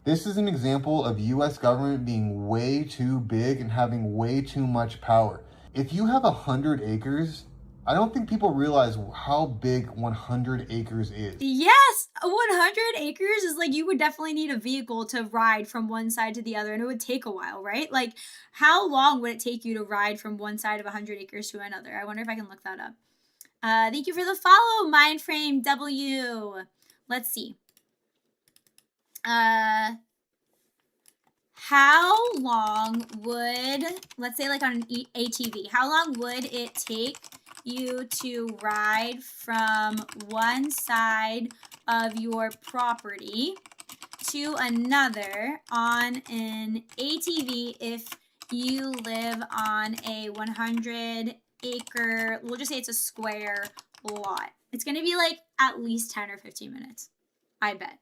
This is an example of US government being way too big and having way too much power. If you have 100 acres, I don't think people realize how big 100 acres is.
Yes, 100 acres is like, you would definitely need a vehicle to ride from one side to the other, and it would take a while, right? Like, how long would it take you to ride from one side of 100 acres to another? I wonder if I can look that up. Thank you for the follow, Mindframe W. Let's see. How long would, let's say like on an ATV, how long would it take you to ride from one side of your property to another on an ATV if you live on a 100 acre, we'll just say it's a square lot? It's going to be like at least 10 or 15 minutes, I bet.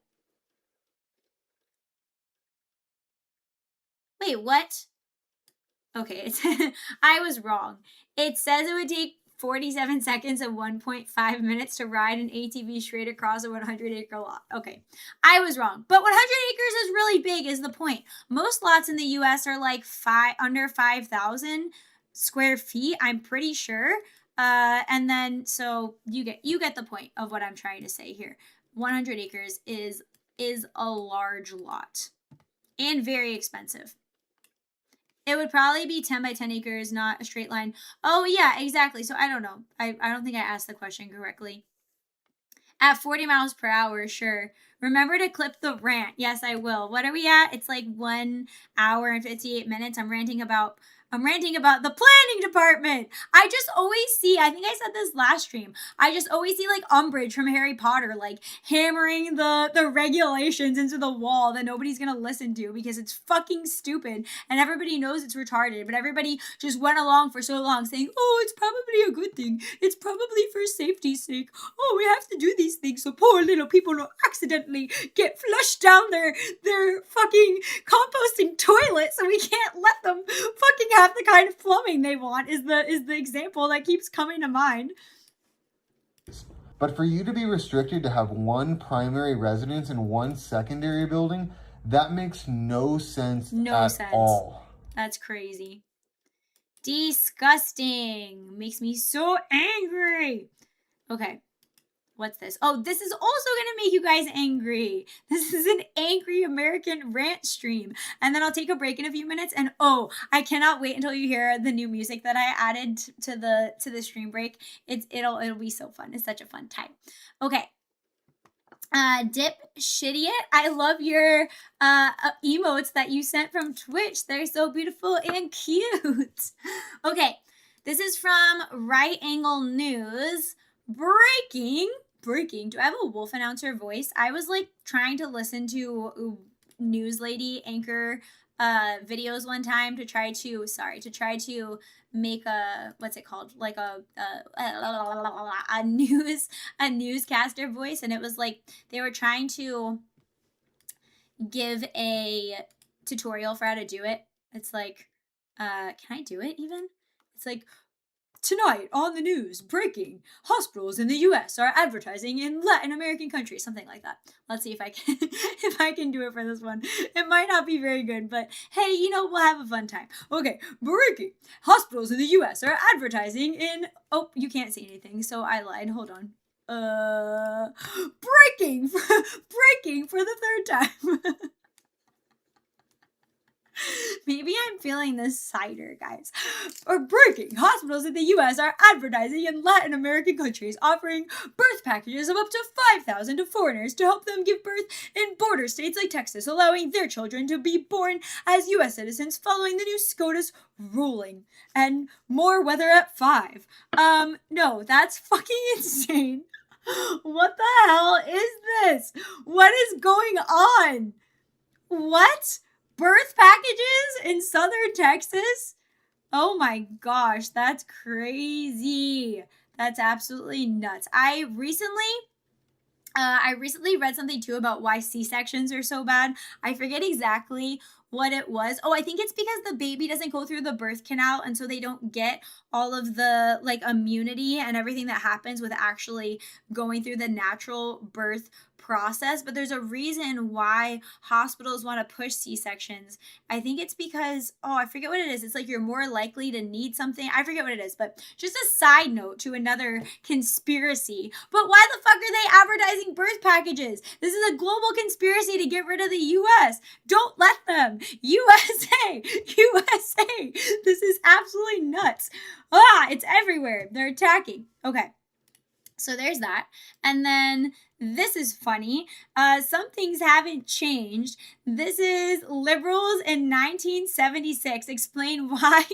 Wait, what? Okay, I was wrong. It says it would take 47 seconds and 1.5 minutes to ride an ATV straight across a 100-acre lot. Okay, I was wrong. But 100 acres is really big is the point. Most lots in the U.S. are like under 5,000 square feet, I'm pretty sure. And then, so you get the point of what I'm trying to say here. 100 acres is a large lot and very expensive. It would probably be 10 by 10 acres, not a straight line. Oh, yeah, exactly. So I don't know. I don't think I asked the question correctly. At 40 miles per hour, sure. Remember to clip the rant. Yes, I will. What are we at? It's like 1 hour and 58 minutes. I'm ranting about I'm ranting about the planning department. I just always see, I think I said this last stream, I just always see like Umbridge from Harry Potter, like hammering the regulations into the wall that nobody's gonna listen to because it's fucking stupid and everybody knows it's retarded, but everybody just went along for so long saying, oh, it's probably a good thing. It's probably for safety's sake. Oh, we have to do these things so poor little people don't accidentally get flushed down their fucking composting toilet, so we can't let them fucking have the kind of plumbing they want is the example that keeps coming to mind.
But for you to be restricted to have one primary residence and one secondary building, that makes no sense at all.
That's crazy. Disgusting. Makes me so angry. Okay. What's this? Oh, this is also going to make you guys angry. This is an angry American rant stream. And then I'll take a break in a few minutes. And oh, I cannot wait until you hear the new music that I added to the stream break. It'll be so fun. It's such a fun time. Okay. Dip Shittiot, I love your emotes that you sent from Twitch. They're so beautiful and cute. Okay. This is from Right Angle News. Breaking. Do I have a wolf announcer voice? I was like trying to listen to news lady anchor videos one time to try to make a, what's it called? Like a newscaster voice. And it was like, they were trying to give a tutorial for how to do it. It's like, can I do it even? It's like, tonight on the news, breaking, hospitals in the US are advertising in Latin American countries, something like that. Let's see if I can if I can do it for this one. It might not be very good, but hey, you know, we'll have a fun time. Okay, breaking, hospitals in the US are advertising in, oh, you can't see anything, so I lied. Hold on. Breaking for the third time. Maybe I'm feeling this cider, guys. Or breaking, hospitals in the US are advertising in Latin American countries, offering birth packages of up to $5,000 to foreigners to help them give birth in border states like Texas, allowing their children to be born as US citizens following the new SCOTUS ruling. And more weather at 5. No, that's fucking insane. What the hell is this? What is going on? What? Birth packages in southern Texas? Oh my gosh, that's crazy. That's absolutely nuts. I recently read something too about why C-sections are so bad. I forget exactly what it was. Oh, I think it's because the baby doesn't go through the birth canal, and so they don't get all of the like immunity and everything that happens with actually going through the natural birth process. But there's a reason why hospitals want to push C-sections. I think it's because, oh, I forget what it is. It's like you're more likely to need something. I forget what it is, but just a side note to another conspiracy. But why the fuck are they advertising birth packages? This is a global conspiracy to get rid of the US. Don't let them. USA. This is absolutely nuts. It's everywhere. They're attacking. Okay. So there's that. And then this is funny. Some things haven't changed. This is liberals in 1976 explain why.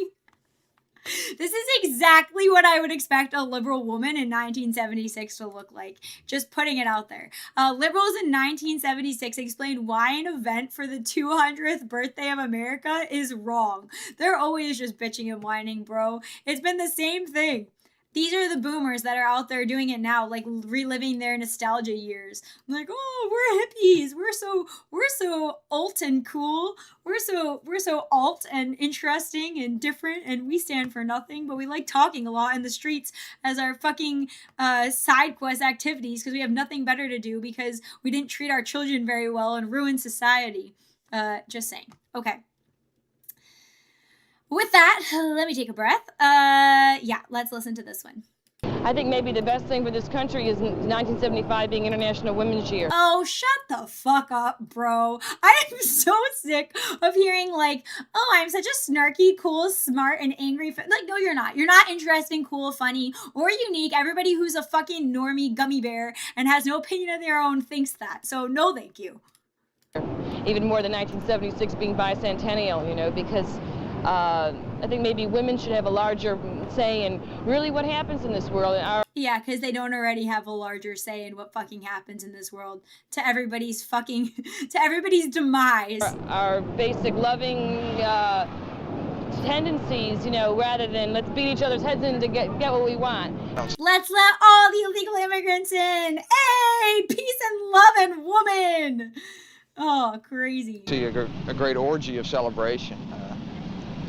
This is exactly what I would expect a liberal woman in 1976 to look like. Just putting it out there. Liberals in 1976 explained why an event for the 200th birthday of America is wrong. They're always just bitching and whining, bro. It's been the same thing. These are the boomers that are out there doing it now, like reliving their nostalgia years. Like, oh, we're hippies. We're so alt and cool. We're so alt and interesting and different, and we stand for nothing, but we like talking a lot in the streets as our fucking side quest activities because we have nothing better to do because we didn't treat our children very well and ruined society. Just saying. Okay. With that, let me take a breath. Yeah, let's listen to this one.
I think maybe the best thing for this country is 1975 being International Women's Year.
Oh, shut the fuck up, bro. I am so sick of hearing like, oh, I'm such a snarky, cool, smart, and angry. Like, no, you're not. You're not interesting, cool, funny, or unique. Everybody who's a fucking normie gummy bear and has no opinion of their own thinks that. So, no, thank you.
Even more than 1976 being bicentennial, you know, because I think maybe women should have a larger say in really what happens in this world.
Yeah, because they don't already have a larger say in what fucking happens in this world to everybody's demise.
Our basic loving tendencies, you know, rather than let's beat each other's heads in to get what we want.
Let's let all the illegal immigrants in. Hey, peace and love and woman. Oh, crazy.
See a great orgy of celebration.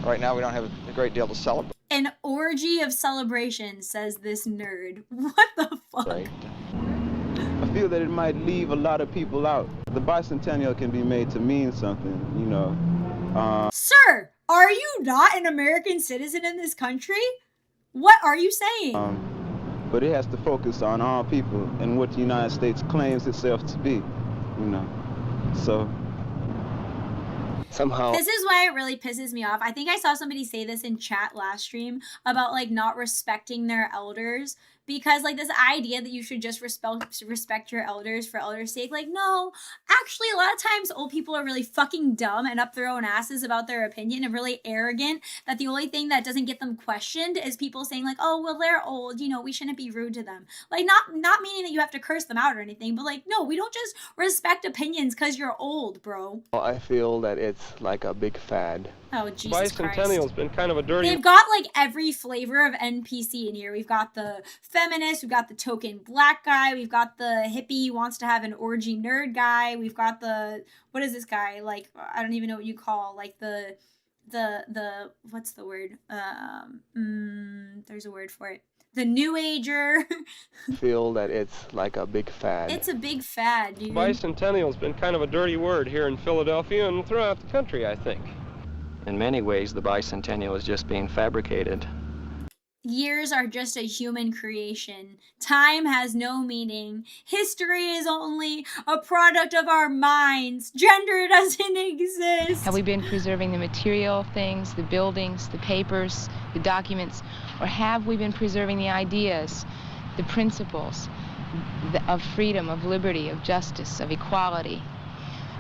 Right now we don't have a great deal to celebrate.
An orgy of celebration, says this nerd. What the fuck?
Right. I feel that it might leave a lot of people out. The bicentennial can be made to mean something, you know.
Sir, are you not an American citizen in this country? What are you saying?
But it has to focus on all people and what the United States claims itself to be, you know. So somehow
this is why it really pisses me off. I think I saw somebody say this in chat last stream about like not respecting their elders, because like this idea that you should just respect your elders for elders' sake. Like, no, actually a lot of times old people are really fucking dumb and up their own asses about their opinion and really arrogant, that the only thing that doesn't get them questioned is people saying like, oh, well, they're old, you know, we shouldn't be rude to them. Like, not meaning that you have to curse them out or anything, but like, no, we don't just respect opinions because you're old, bro.
Well, I feel that it's like a big fad.
Oh, Jesus Christ.
Bicentennial's been kind of a dirty...
They've got like every flavor of NPC in here. We've got the feminist, we've got the token black guy, we've got the hippie wants to have an orgy nerd guy, we've got the, what is this guy? Like, I don't even know what you call, like the what's the word? There's a word for it. The new ager.
I feel that it's like a big fad.
It's a big fad, dude.
Bicentennial's been kind of a dirty word here in Philadelphia and throughout the country, I think.
In many ways, the bicentennial is just being fabricated.
Years are just a human creation. Time has no meaning. History is only a product of our minds. Gender doesn't exist.
Have we been preserving the material things, the buildings, the papers, the documents, or have we been preserving the ideas, the principles of freedom, of liberty, of justice, of equality?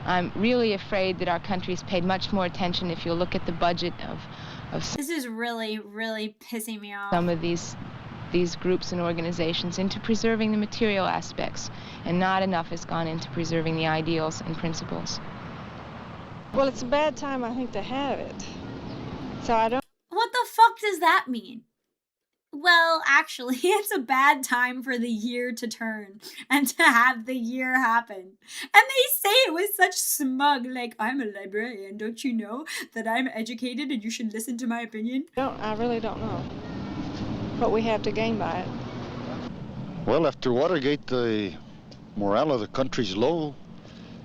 I'm really afraid that our country's paid much more attention, if you look at the budget of
this is really, really pissing me off.
Some of these groups and organizations into preserving the material aspects, and not enough has gone into preserving the ideals and principles.
Well, it's a bad time, I think, to have it. So I don't...
What the fuck does that mean? Well, actually, it's a bad time for the year to turn and to have the year happen. And they say it with such smug, like, I'm a librarian, don't you know that I'm educated and you should listen to my opinion?
I really don't know what we have to gain by it.
Well, after Watergate, the morale of the country's low.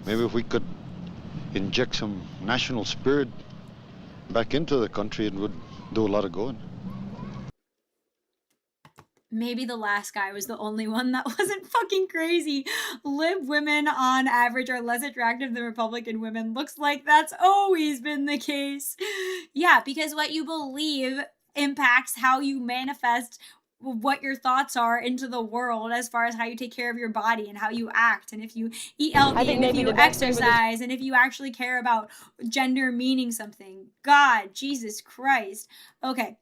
Maybe if we could inject some national spirit back into the country, it would do a lot of good.
Maybe the last guy was the only one that wasn't fucking crazy. Lib women on average are less attractive than Republican women. Looks like that's always been the case. Yeah, because what you believe impacts how you manifest what your thoughts are into the world, as far as how you take care of your body and how you act, and if you eat healthy, and if you exercise, and if you actually care about gender meaning something. God, Jesus Christ. Okay.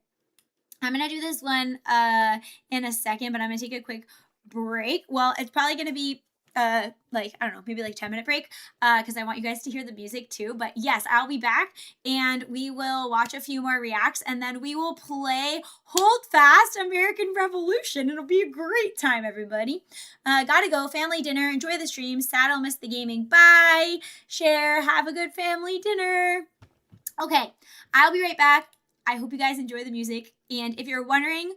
I'm going to do this one in a second, but I'm going to take a quick break. Well, it's probably going to be like, I don't know, maybe like 10-minute break because I want you guys to hear the music too. But yes, I'll be back and we will watch a few more reacts and then we will play Holdfast American Revolution. It'll be a great time, everybody. Gotta go. Family dinner. Enjoy the stream. Sad I'll miss the gaming. Bye. Share. Have a good family dinner. Okay, I'll be right back. I hope you guys enjoy the music. And if you're wondering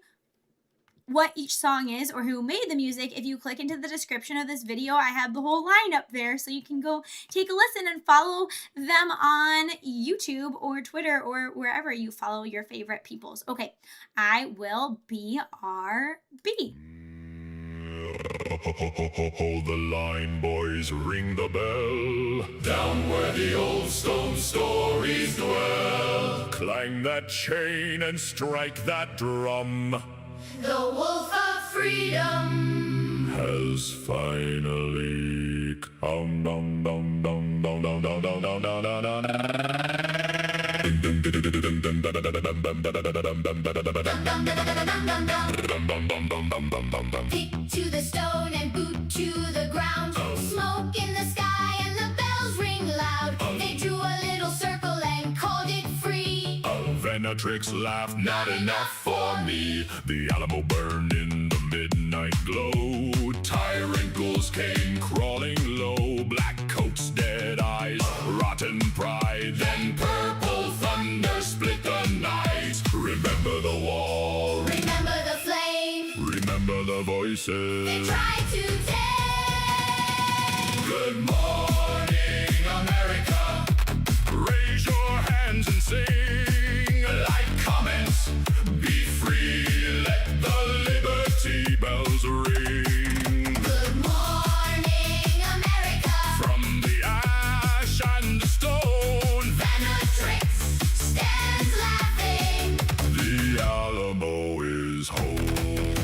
what each song is or who made the music, if you click into the description of this video, I have the whole line up there so you can go take a listen and follow them on YouTube or Twitter or wherever you follow your favorite peoples. Okay, I will BRB.
Hold the line, boys, ring the bell. Down where the old stone stories dwell. Clang that chain and strike that drum.
The wolf of freedom
has finally come. Dum dum dum dum dum dum dum dum dum dum dum.
Pick to the stone and boot to the ground. Smoke in the sky and the bells ring loud. They drew a little circle and called it free.
Venatrix laughed, not enough for me. The Alamo burned in the midnight glow. Tyrant ghouls came crawling low. Black coats, dead eyes, rotten pride. Then purple thunder split the night. Remember the wall,
Remember the flame
remember the voices.
they tried to take.
Good morning, America. Raise your hands and sing. Like, comment, be free. Let the liberty bells ring.
Good morning, America.
From the ash and the stone,
Venatrix stands laughing.
the Alamo is home.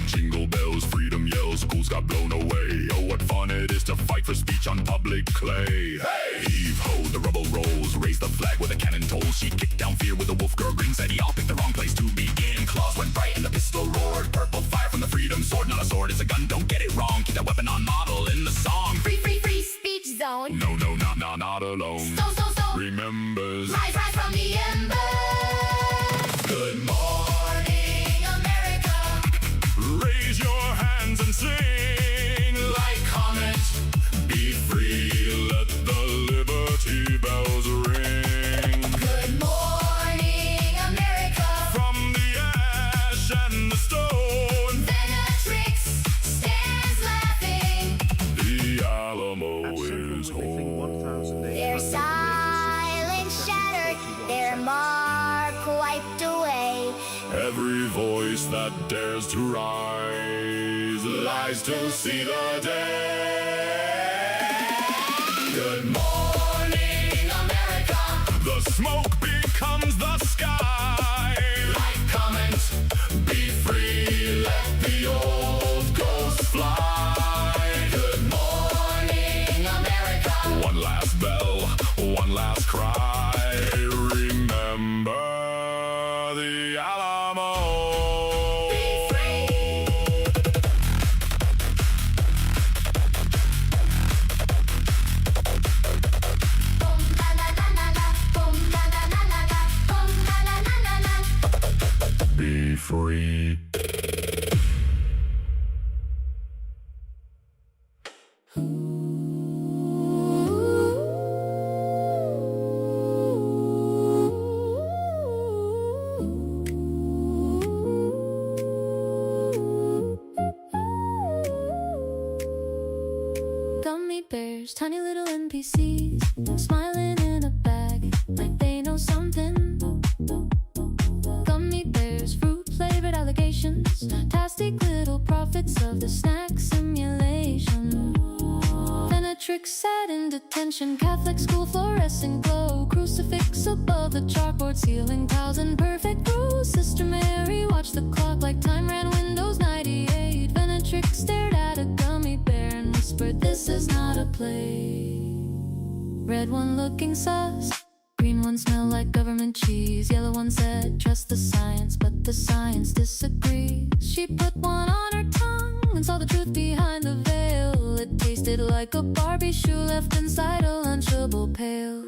Jingle bells, freedom yells, schools got blown away. Oh, what fun it is to fight for speech on public clay. Hey! Heave ho, the rubble rolls. Raise the flag with a cannon tolls. She kicked down fear with a wolf girl grin. Said y'all picked the wrong place to begin. Claws went bright and the pistol roared. Purple fire from the freedom sword. Not a sword, it's a gun, don't get it wrong. Keep that weapon on model in the song.
Free, free, free speech zone.
No, not alone.
So.
Remembers.
Rise from the embers.
Good morning,
America.
raise your hands and sing. Like, comment, be free. Let the liberty bells ring.
Good morning, America.
From the ash and the stone,
Venatrix stands laughing.
the Alamo is home.
Their silence shattered, their mark wiped away.
Every voice that dares to rise lies to see the day. Good morning, America. The smoke becomes the sky. Like, comment, be free. Let the old ghosts fly. Good morning, America. One last bell, one last cry. Remember the Alamo.
Be free. Boom la la la la la. Boom la la la la la. Boom la la la la la.
Be free.
Gummy bears, tiny little NPCs, smiling in a bag like they know something. Gummy bears, fruit flavored allegations, tastic little prophets of the snack simulation. Venatrix sat in detention, Catholic school fluorescent glow, crucifix above the chalkboard ceiling, tiles in perfect rows. Sister Mary watched the clock like time ran. Windows 98. Venatrix stared at a gummy bear and whispered, "This is not a play." Red one looking sus, green one smelled like government cheese, yellow one said, "Trust the science," but the science disagrees. She put one on her tongue and saw the truth behind the veil. It tasted like a Barbie shoe left inside a Lunchable pail.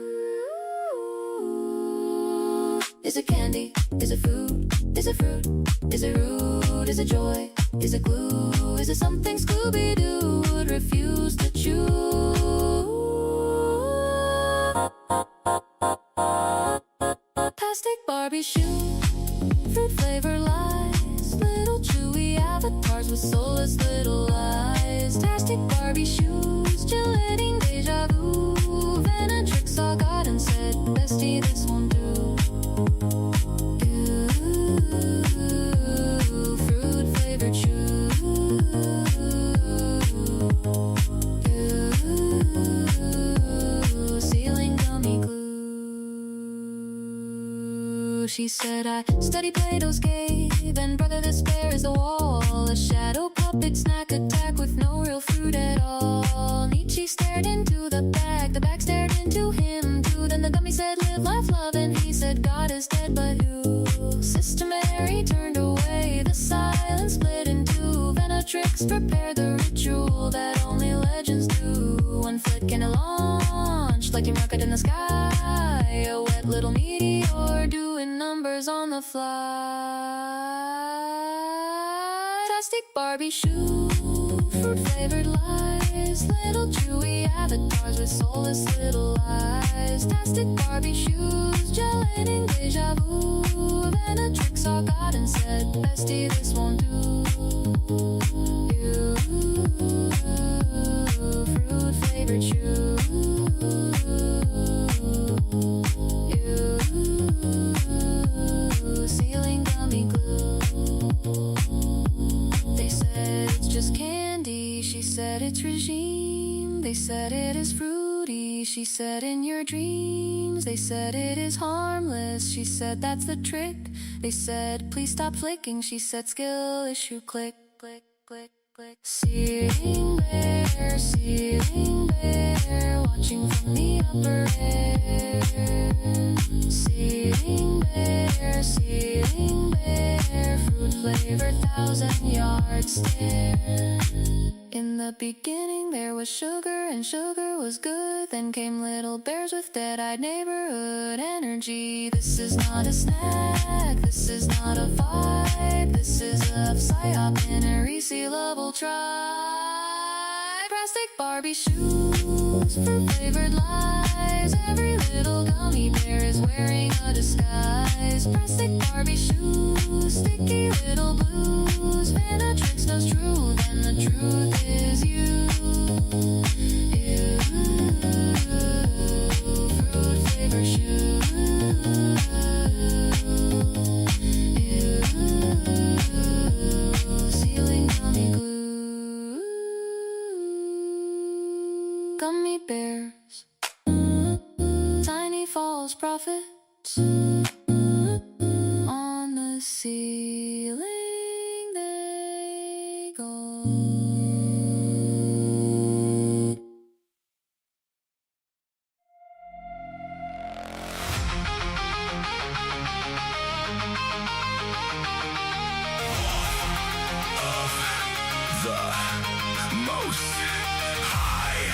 Is it candy? Is it food? Is it fruit? Is it rude? Is it joy? Is it glue? Is it something Scooby-Doo would refuse to chew? Plastic Barbie shoe, fruit flavor lies, little chewy avatars with soulless little eyes. Plastic Barbie shoes, gelating deja vu. Venatrix saw God and said, "Bestie, this won't do." Ooh, fruit flavored shoe. Ooh, ceiling gummy glue. She said, "I study Plato's cave, and brother, despair is the wall. A shadow puppet snack attack with no real fruit at all." Nietzsche stared into the bag stared into him too. Then the gummy said, "Live, laugh, love," and he said, "God is dead, but Prepare the ritual that only legends do. One flick and a launch, like a rocket in the sky. A wet little meteor doing numbers on the fly. Plastic Barbie shoe, fruit flavored lies. Little chewy avatars with soulless little eyes. Plastic Barbie shoes, gelating deja vu. Venatrix saw God and said, bestie, this won't do. You, fruit flavored shoe. You, sealing gummy glue. They said it's just candy. She said it's regime. They said it is fruity. She said in your dreams. They said it is harmless. She said that's the trick. They said please stop flicking. She said skill issue, click, click, click, click. Ceiling bear, watching from the upper air. Ceiling bear, fruit flavored 1,000-yard stare. In the beginning there was sugar and sugar was good. Then came little bears with dead-eyed neighborhood energy. This is not a snack, this is not a vibe. This is a psyop in a resealable tribe. Plastic Barbie shoes, fruit flavored lies. Every little gummy bear is wearing a disguise. Plastic Barbie shoes, sticky little blues. Venatrix knows truth, and the truth is you. You, fruit flavored shoe. You, sealing gummy glue. Gummy bears, tiny false prophets. On the ceiling they go.
The most high.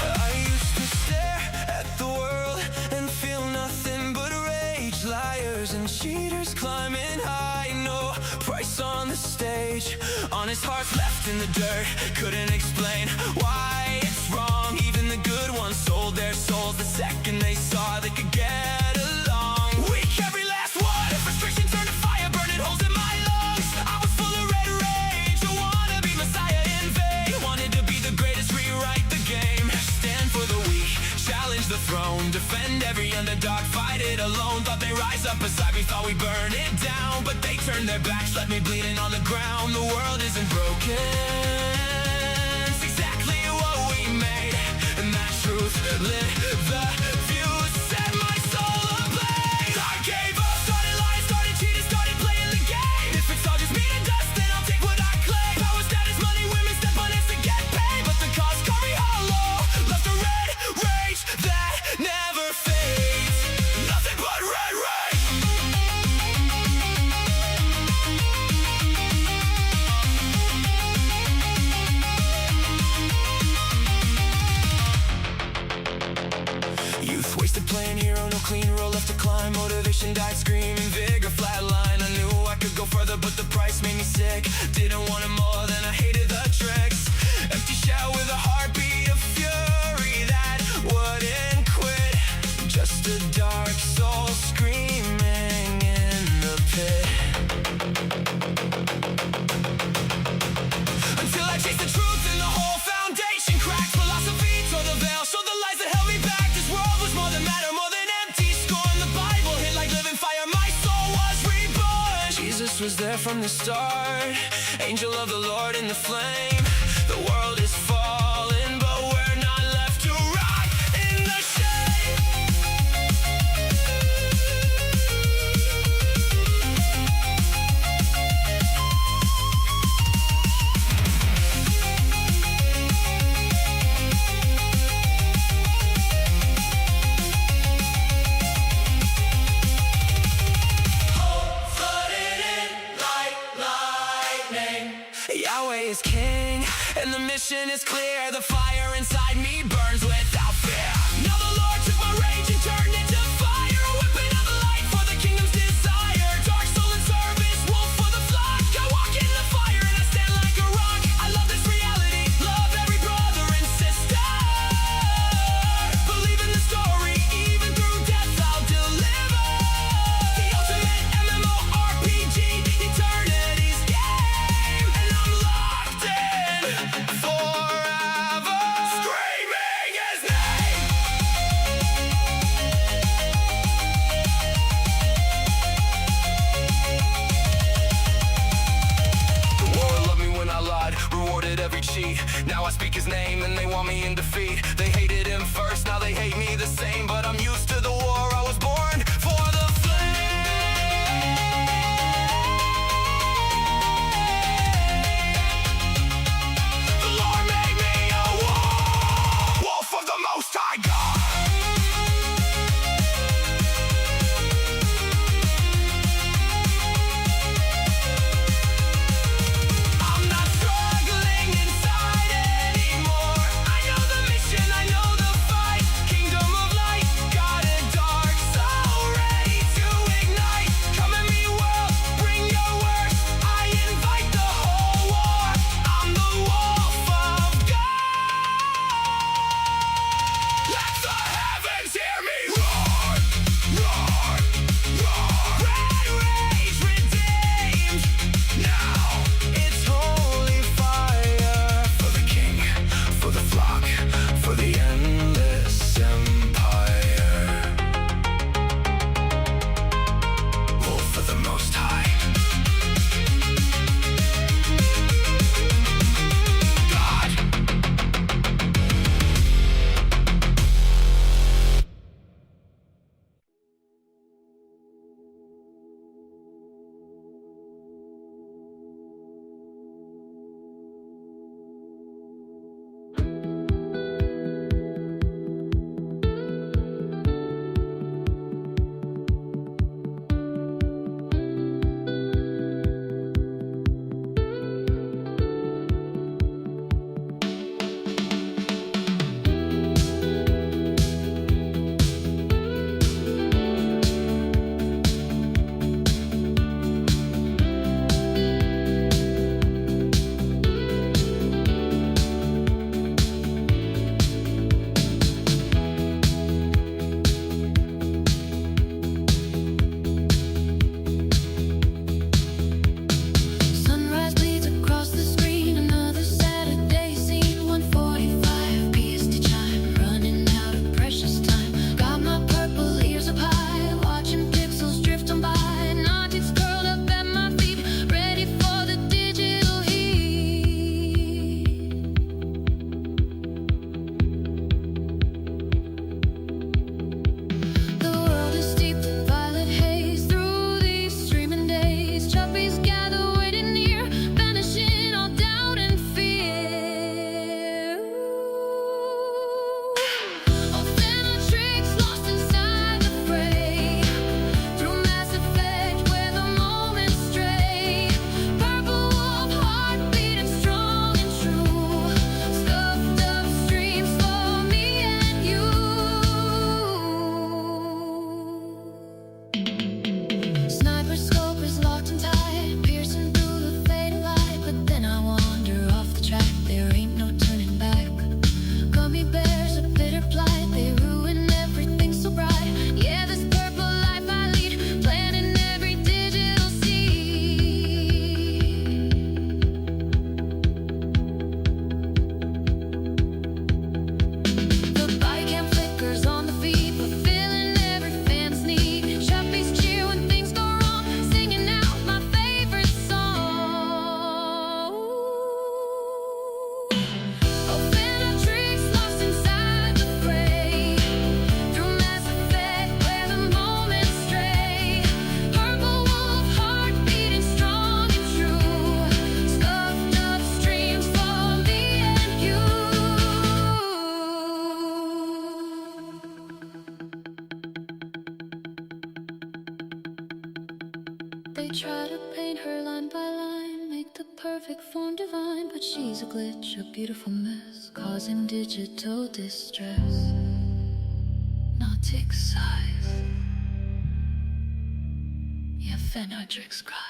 I used to stare at the world and feel nothing but rage. Liars and cheaters climbing high, no price on the stage. Honest hearts left in the dirt, couldn't explain why it's wrong. Even the good ones sold their souls the second they saw they could get along. Weak, every last one, frustration turned to fire, burning holes in my lungs. I was full of red rage, I wanna be Messiah in vain. Wanted to be the greatest, rewrite the game. Stand for the weak, challenge the throne. Defend every underdog, fight it alone. Thought they rise up beside me, thought we burn it down. But they turned their backs, left me bleeding on the ground. The world isn't broken, it's exactly what we made. And that truth lit the fuse, set my soul ablaze. I gave up, started lying, started cheating, started playing the game. If it's all just me and dust, then I'll take what I claim. Power, status, money, women, step on it to get paid. But the cause called me hollow, left a red rage that never fades. Nothing but red rage. Youth wasted playing hero, no clean road left to climb. Motivation died screaming, vigor flatline. I knew I could go further, but the price made me sick. Didn't want it more than I hated the tricks. Empty shell with a heartbeat of fury that wouldn't quit. Just a dark soul screaming in the pit. Until I chased the truth and the whole foundation cracked. Philosophy tore the veil, showed the lies that held me back. This world was more than matter, more than empty scorn. The Bible hit like living fire, my soul was reborn. Jesus was there from the start, angel of the Lord in the flame. The world is falling, but we're not left to rot in the shade. king, and the mission is clear. The fire inside me burns without fear. Now the Lord took my rage and turned it to fire, a weapon of the light for the kingdom's desire. Dark soul in service, wolf for the flock. I walk in the fire and I stand like a rock. I love this reality, love every brother and sister. Believe in the story, even through death I'll deliver. The ultimate MMORPG, eternity's game, and I'm locked in forever, screaming his name. The world loved me when I lied, rewarded every cheat. Now I speak his name and they want me in defeat. They hated him first, now they hate me the same. But I'm used to the war, I was born for the flame. The Lord made me a wolf of the Most High God. I'm not struggling inside anymore. I know the mission, I know the fight. Kingdom of light, God
body's a glitch, a beautiful mess, causing digital distress. Nautic size. Yeah, Venatrix cries.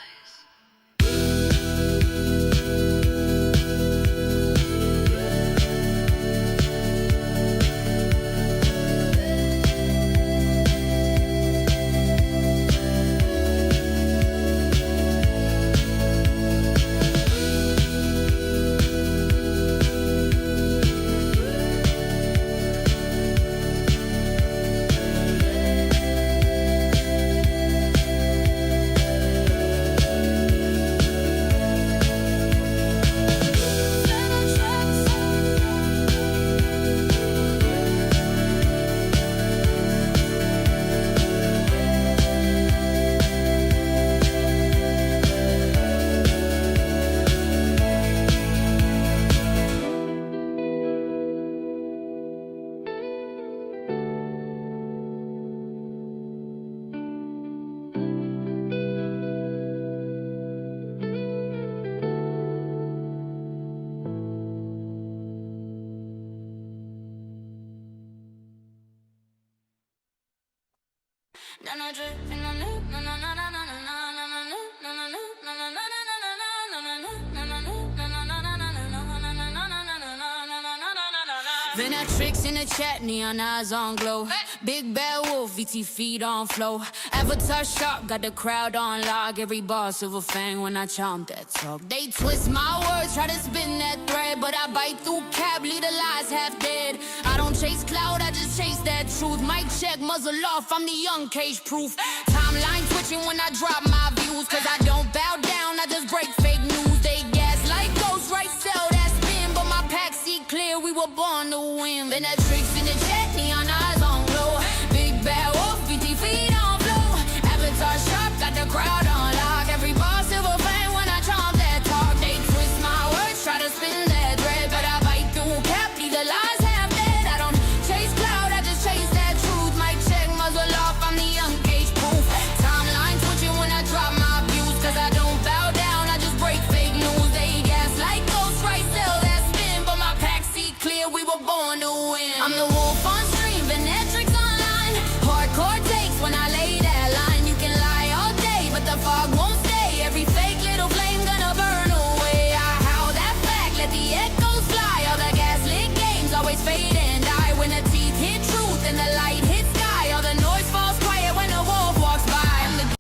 Venatrix in the chat, neon eyes on glow. Big bad wolf, VT feet on flow. Avatar sharp, got the crowd on lock. Every bar silver fang when I chomp that talk. They twist my words, try to spin that thread, but I bite through cap, lead the lies half dead. I don't chase cloud, I just chase that truth. Mic check, muzzle off, I'm the young cage proof. Timeline twitching when I drop my views, cause I don't bow down, I just break fake news. They gas like ghosts, right? Sell that spin, but my pack see clear, we were born to win. Venatrix in the chat, neon eyes on glow. Big bad wolf, VT feet on flow. Avatar sharp, got the crowd on lock. Every bar silver flame when I chomp that talk. They twist my words, try to spin that thread, but I bite through cap, leave the lies half dead. I don't chase cloud, I just chase that truth. Mic check, muzzle off, I'm the young gauge proof. Timeline twitching when I drop my views, cause I don't bow down, I just break fake news. They gas like ghosts, right? Sell that spin, but my pack see clear, we were born to win. I'm the wolf on stream, Venatrix online. Hardcore takes when I lay that line. You can lie all day, but the fog won't stay. Every fake little flame gonna burn away. I howl that fact, let the echoes fly. All the gaslit games always fade and die. When the teeth hit truth and the light hits sky, all the noise falls quiet when the wolf walks by.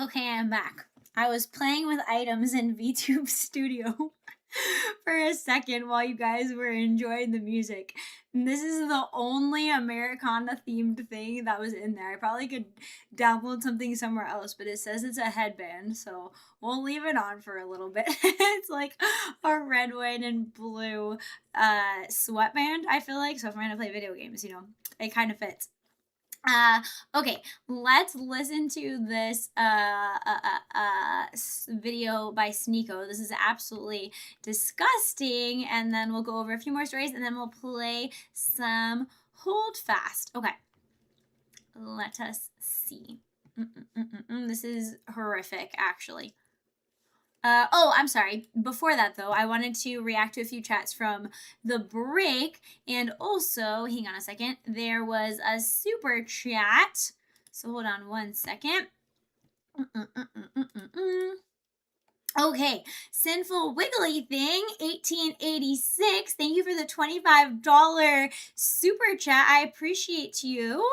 Okay, I'm back. I was playing with items in VTube Studio for a second while you guys were enjoying the music. And this is the only Americana themed thing that was in there. I probably could download something somewhere else, but it says it's a headband, so we'll leave it on for a little bit. It's like a red, white, and blue sweatband, I feel like. So if I'm gonna play video games, you know, it kind of fits. Okay, let's listen to this video by Sneeko. This is absolutely disgusting, and then we'll go over a few more stories, and then we'll play some Holdfast. Okay, let us see. This is horrific, actually. Oh, I'm sorry. Before that, though, I wanted to react to a few chats from the break. And also, hang on a second, there was a super chat. So hold on one second. Okay, Sinful Wiggly Thing, 1886. Thank you for the $25 super chat. I appreciate you.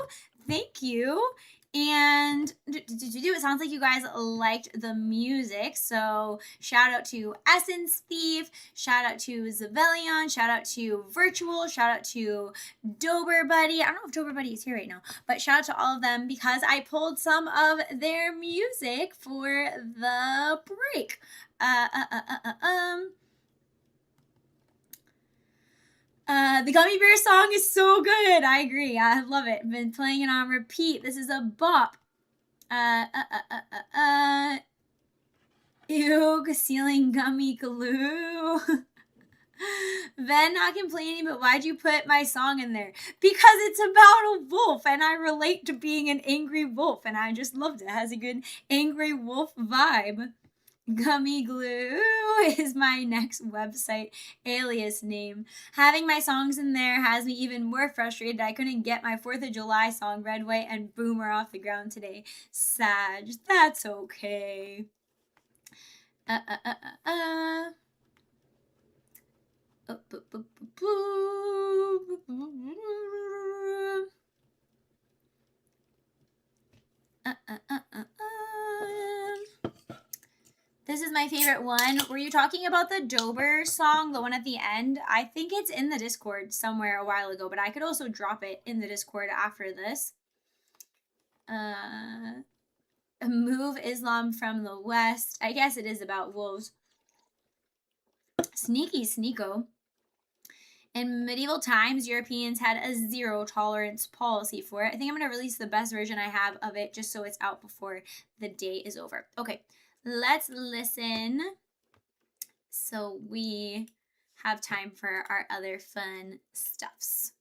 Thank you. And it sounds like you guys liked the music, so shout out to Essence Thief, shout out to Zevelyon, shout out to Virtual, shout out to Dober Buddy. I don't know if Dober Buddy is here right now, but shout out to all of them because I pulled some of their music for the break. The Gummy Bear song is so good. I agree. I love it. Been playing it on repeat. This is a bop. Ew, ceiling gummy glue. Ven, not complaining, but why'd you put my song in there? Because it's about a wolf, and I relate to being an angry wolf, and I just loved it. It has a good angry wolf vibe. Gummy Glue is my next website alias name. Having my songs in there has me even more frustrated. I couldn't get my 4th of July song, Red, White, and Boomer off the ground today. Sag, that's okay. This is my favorite one. Were you talking about the Dober song, the one at the end? I think it's in the Discord somewhere a while ago, but I could also drop it in the Discord after this. Move Islam from the West. I guess it is about wolves. Sneaky Sneeko. In medieval times, Europeans had a zero tolerance policy for it. I think I'm going to release the best version I have of it just so it's out before the day is over. Okay, let's listen so we have time for our other fun stuffs.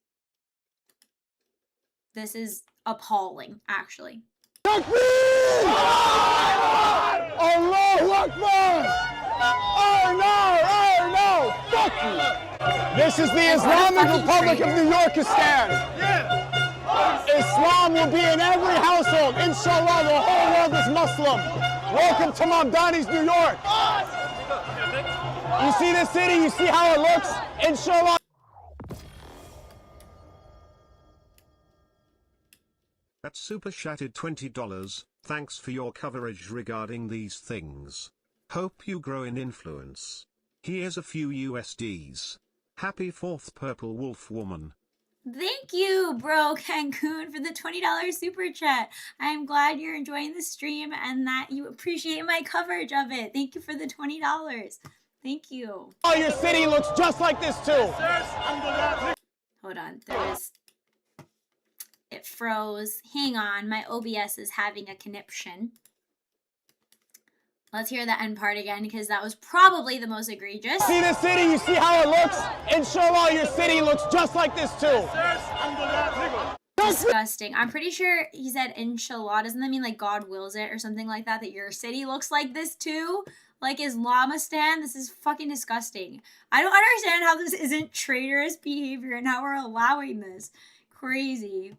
This is appalling, actually.
Allahu Akbar! Oh no! Fuck you! This is the Islamic Republic of New Yorkistan. Islam will be in every household. Inshallah, the whole world is Muslim. Welcome to Mamdani's New York. You see this city? You see how it looks? Inshallah.
That's super chatted $20. Thanks for your coverage regarding these things. Hope you grow in influence. Here's a few USDs. Happy 4th Purple Wolf Woman.
Thank you, bro Cancun, for the $20 super chat. I'm glad you're enjoying the stream and that you appreciate my coverage of it. Thank you for the $20. Thank you.
Oh, your city looks just like this too.
Hold on, it froze. Hang on, my OBS is having a conniption. Let's hear the end part again because that was probably the most egregious.
See this city? You see how it looks? Inshallah, your city looks just like this too.
Disgusting. I'm pretty sure he said inshallah. Doesn't that mean like God wills it or something like that? That your city looks like this too? Like Islamistan? This is fucking disgusting. I don't understand how this isn't traitorous behavior and how we're allowing this. Crazy.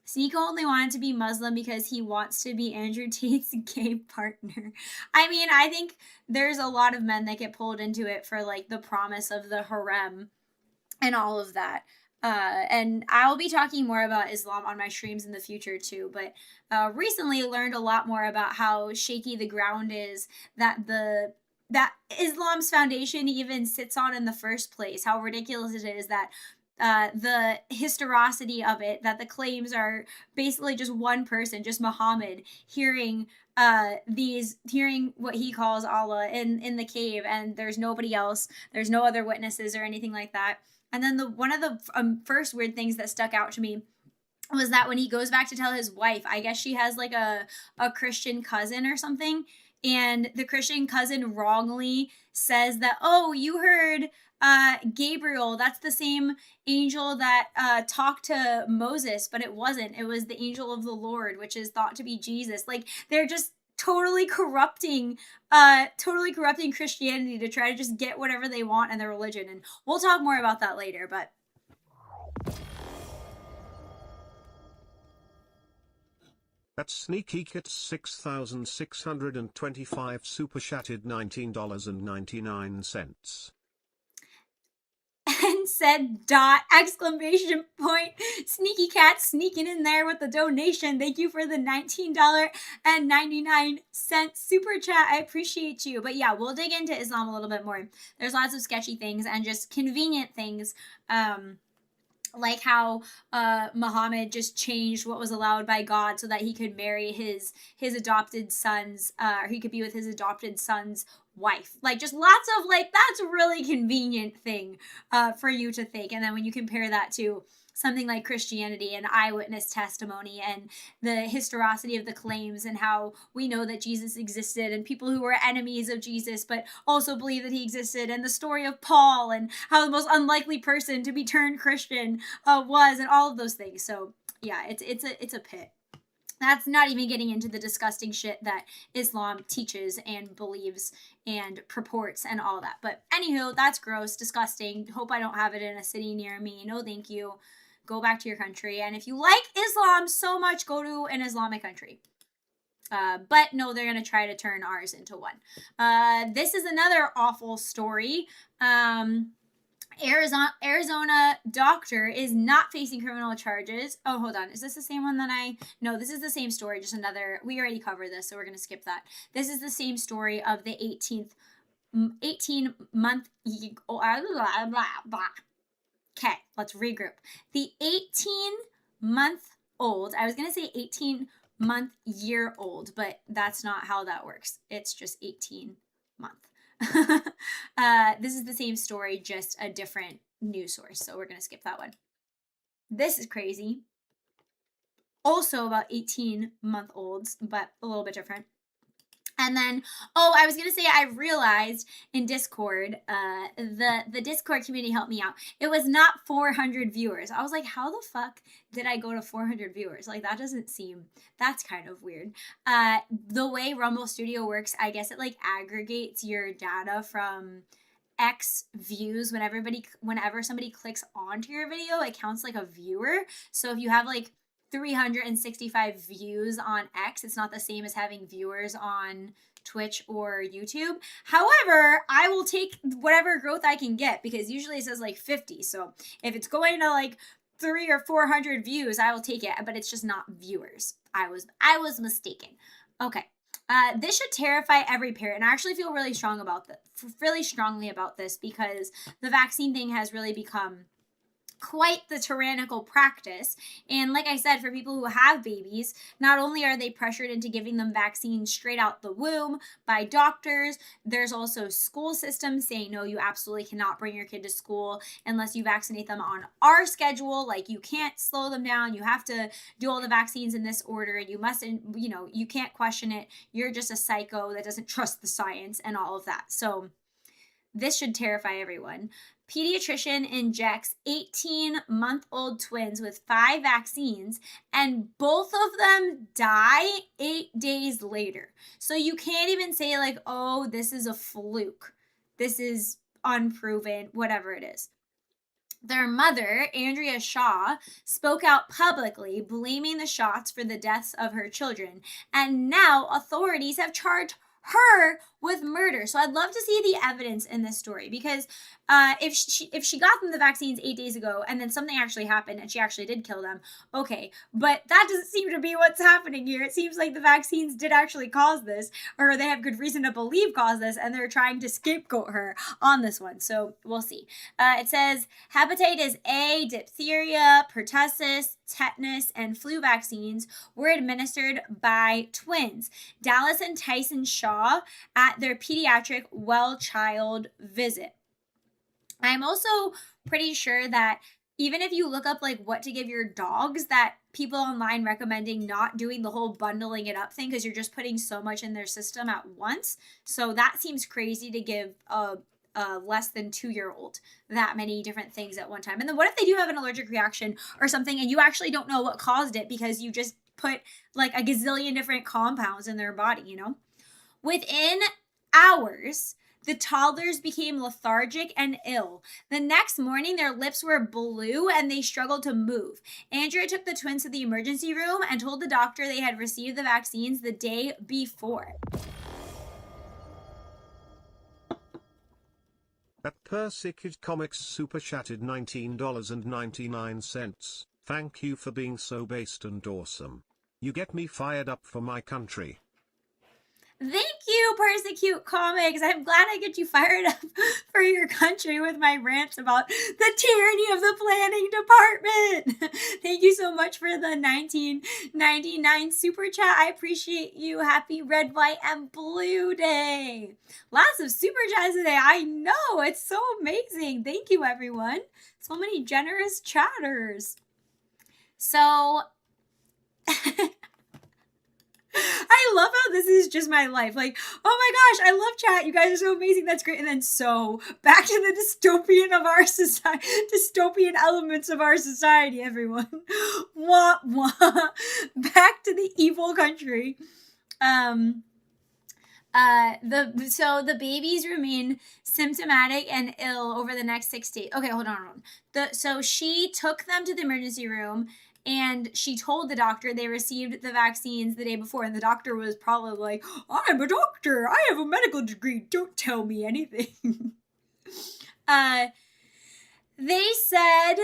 Sneeko only wanted to be Muslim because he wants to be Andrew Tate's gay partner. I mean, I think there's a lot of men that get pulled into it for like the promise of the harem and all of that. And I'll be talking more about Islam on my streams in the future too, but recently learned a lot more about how shaky the ground is that Islam's foundation even sits on in the first place. How ridiculous it is that the historicity of it, that the claims are basically just one person, just Muhammad, hearing what he calls Allah in the cave, and there's nobody else, there's no other witnesses or anything like that. And then one of the first weird things that stuck out to me was that when he goes back to tell his wife, I guess she has like a Christian cousin or something, and the Christian cousin wrongly says that, oh, you heard Gabriel, that's the same angel that talked to Moses, but it wasn't. It was the angel of the Lord, which is thought to be Jesus. Like, they're just totally corrupting Christianity to try to just get whatever they want in their religion. And we'll talk more about that later, but
That's Sneaky Kit's 6,625 super chatted $19.99.
and said dot exclamation point. Sneaky Cat sneaking in there with the donation. Thank you for the $19.99 super chat. I appreciate you. But yeah, we'll dig into Islam a little bit more. There's lots of sketchy things and just convenient things. Like how Muhammad just changed what was allowed by God so that he could marry his adopted son's, or he could be with his adopted son's wife. Like, just lots of, like, that's a really convenient thing for you to think. And then when you compare that to something like Christianity and eyewitness testimony and the historicity of the claims and how we know that Jesus existed and people who were enemies of Jesus but also believe that he existed, and the story of Paul and how the most unlikely person to be turned Christian was, and all of those things. So yeah, it's a pit. That's not even getting into the disgusting shit that Islam teaches and believes and purports and all that. But anywho, that's gross, disgusting. Hope I don't have it in a city near me. No, thank you. Go back to your country. And if you like Islam so much, go to an Islamic country. But no, they're going to try to turn ours into one. This is another awful story. Arizona doctor is not facing criminal charges. Oh, hold on. Is this the same one that No, this is the same story, just another. We already covered this, so we're going to skip that. This is the same story of the 18-month. Okay, let's regroup. The 18-month-old, I was going to say 18-month-year-old, but that's not how that works. It's just 18-month. This is the same story, just a different news source. So we're going to skip that one. This is crazy. Also about 18-month-olds, but a little bit different. And then, oh, I was going to say, I realized in Discord, the Discord community helped me out. It was not 400 viewers. I was like, how the fuck did I go to 400 viewers? Like, that doesn't seem, that's kind of weird. The way Rumble Studio works, I guess it like aggregates your data from X views. Whenever somebody clicks onto your video, it counts like a viewer. So if you have like 365 views on X, it's not the same as having viewers on Twitch or YouTube. However, I will take whatever growth I can get, because usually it says like 50. So if it's going to like 300 or 400 views, I will take it, but it's just not viewers. I was mistaken. Okay. This should terrify every parent, and I actually feel really strongly about this, because the vaccine thing has really become quite the tyrannical practice. And like I said, for people who have babies, not only are they pressured into giving them vaccines straight out the womb by doctors, there's also school systems saying, no, you absolutely cannot bring your kid to school unless you vaccinate them on our schedule. Like, you can't slow them down. You have to do all the vaccines in this order. You mustn't, you can't question it. You're just a psycho that doesn't trust the science and all of that. So this should terrify everyone. Pediatrician injects 18-month-old twins with 5 vaccines, and both of them die 8 days later. So you can't even say like, oh, this is a fluke. This is unproven, whatever it is. Their mother, Andrea Shaw, spoke out publicly, blaming the shots for the deaths of her children. And now authorities have charged her with murder. So I'd love to see the evidence in this story, because if she got them the vaccines 8 days ago and then something actually happened and she actually did kill them, okay, but that doesn't seem to be what's happening here. It seems like the vaccines did actually cause this, or they have good reason to believe caused this, and they're trying to scapegoat her on this one. So we'll see. It says hepatitis A, diphtheria, pertussis, tetanus, and flu vaccines were administered by twins, Dallas and Tyson Shaw, at their pediatric well child visit. I'm also pretty sure that even if you look up like what to give your dogs, that people online recommending not doing the whole bundling it up thing, because you're just putting so much in their system at once. So that seems crazy to give a less than 2-year-old that many different things at one time. And then what if they do have an allergic reaction or something and you actually don't know what caused it because you just put like a gazillion different compounds in their body, Within hours, the toddlers became lethargic and ill. The next morning, their lips were blue and they struggled to move. Andrea took the twins to the emergency room and told the doctor they had received the vaccines the day before.
At Persecuted Comics super chatted $19.99. Thank you for being so based and awesome. You get me fired up for my country.
Thank you, Persecute Comics. I'm glad I get you fired up for your country with my rants about the tyranny of the planning department. Thank you so much for the $19.99 super chat. I appreciate you. Happy Red, White, and Blue Day. Lots of super chats today. I know. It's so amazing. Thank you, everyone. So many generous chatters. So... I love how this is just my life. Like, oh my gosh, I love chat. You guys are so amazing. That's great. And then so back to the dystopian of our society, dystopian elements of our society, everyone. Wah, wah. Back to the evil country. So the babies remain symptomatic and ill over the next 6 days. Okay, hold on. So she took them to the emergency room and she told the doctor they received the vaccines the day before. And the doctor was probably like, I'm a doctor. I have a medical degree. Don't tell me anything. They said,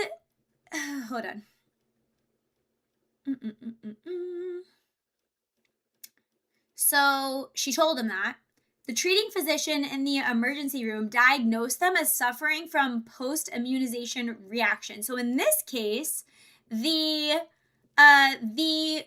hold on. So she told him that. The treating physician in the emergency room diagnosed them as suffering from post-immunization reaction. So in this case, the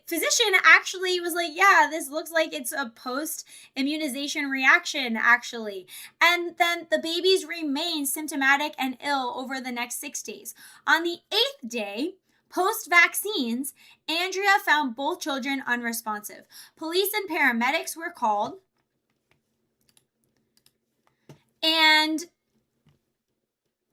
physician actually was like, yeah, this looks like it's a post-immunization reaction, actually. And then the babies remained symptomatic and ill over the next 6 days. On the 8th day, post-vaccines, Andrea found both children unresponsive. Police and paramedics were called. And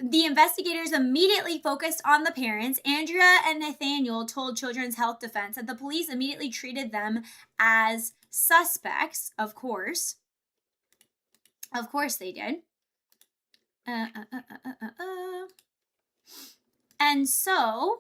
the investigators immediately focused on the parents. Andrea and Nathaniel told Children's Health Defense that the police immediately treated them as suspects, of course. Of course they did. And so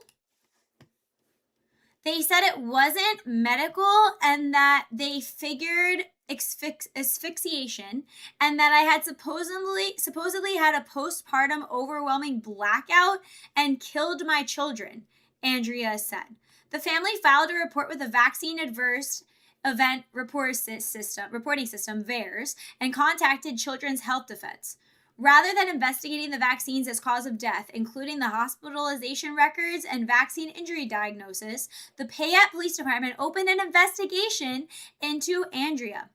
they said it wasn't medical and that they figured asphyxiation and that I had supposedly had a postpartum overwhelming blackout and killed my children, Andrea said. The family filed a report with the Vaccine Adverse Event Reporting System, VAERS, and contacted Children's Health Defense. Rather than investigating the vaccines as cause of death, including the hospitalization records and vaccine injury diagnosis, the Payette Police Department opened an investigation into Andrea.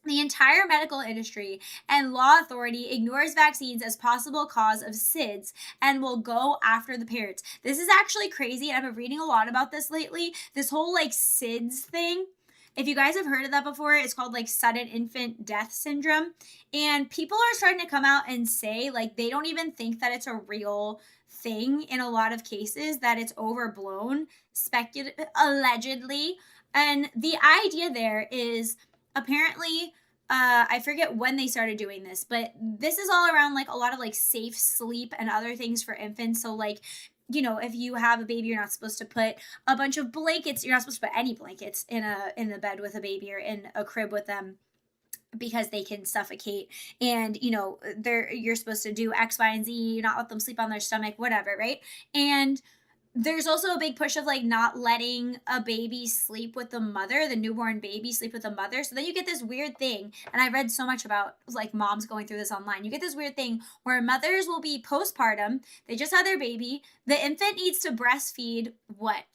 The entire medical industry and law authority ignores vaccines as possible cause of SIDS and will go after the parents. This is actually crazy, and I've been reading a lot about this lately. This whole like SIDS thing. If you guys have heard of that before, it's called like sudden infant death syndrome. And people are starting to come out and say like they don't even think that it's a real thing in a lot of cases, that it's overblown, allegedly. And the idea there is apparently, I forget when they started doing this, but this is all around like a lot of like safe sleep and other things for infants. So like, you know, if you have a baby, you're not supposed to put a bunch of blankets. You're not supposed to put any blankets in the bed with a baby or in a crib with them because they can suffocate. And, you know, you're supposed to do X, Y, and Z, not let them sleep on their stomach, whatever, right? And there's also a big push of like not letting a baby sleep with the mother, the newborn baby sleep with the mother. So then you get this weird thing, and I read so much about like moms going through this online. You get this weird thing where mothers will be postpartum, they just had their baby, the infant needs to breastfeed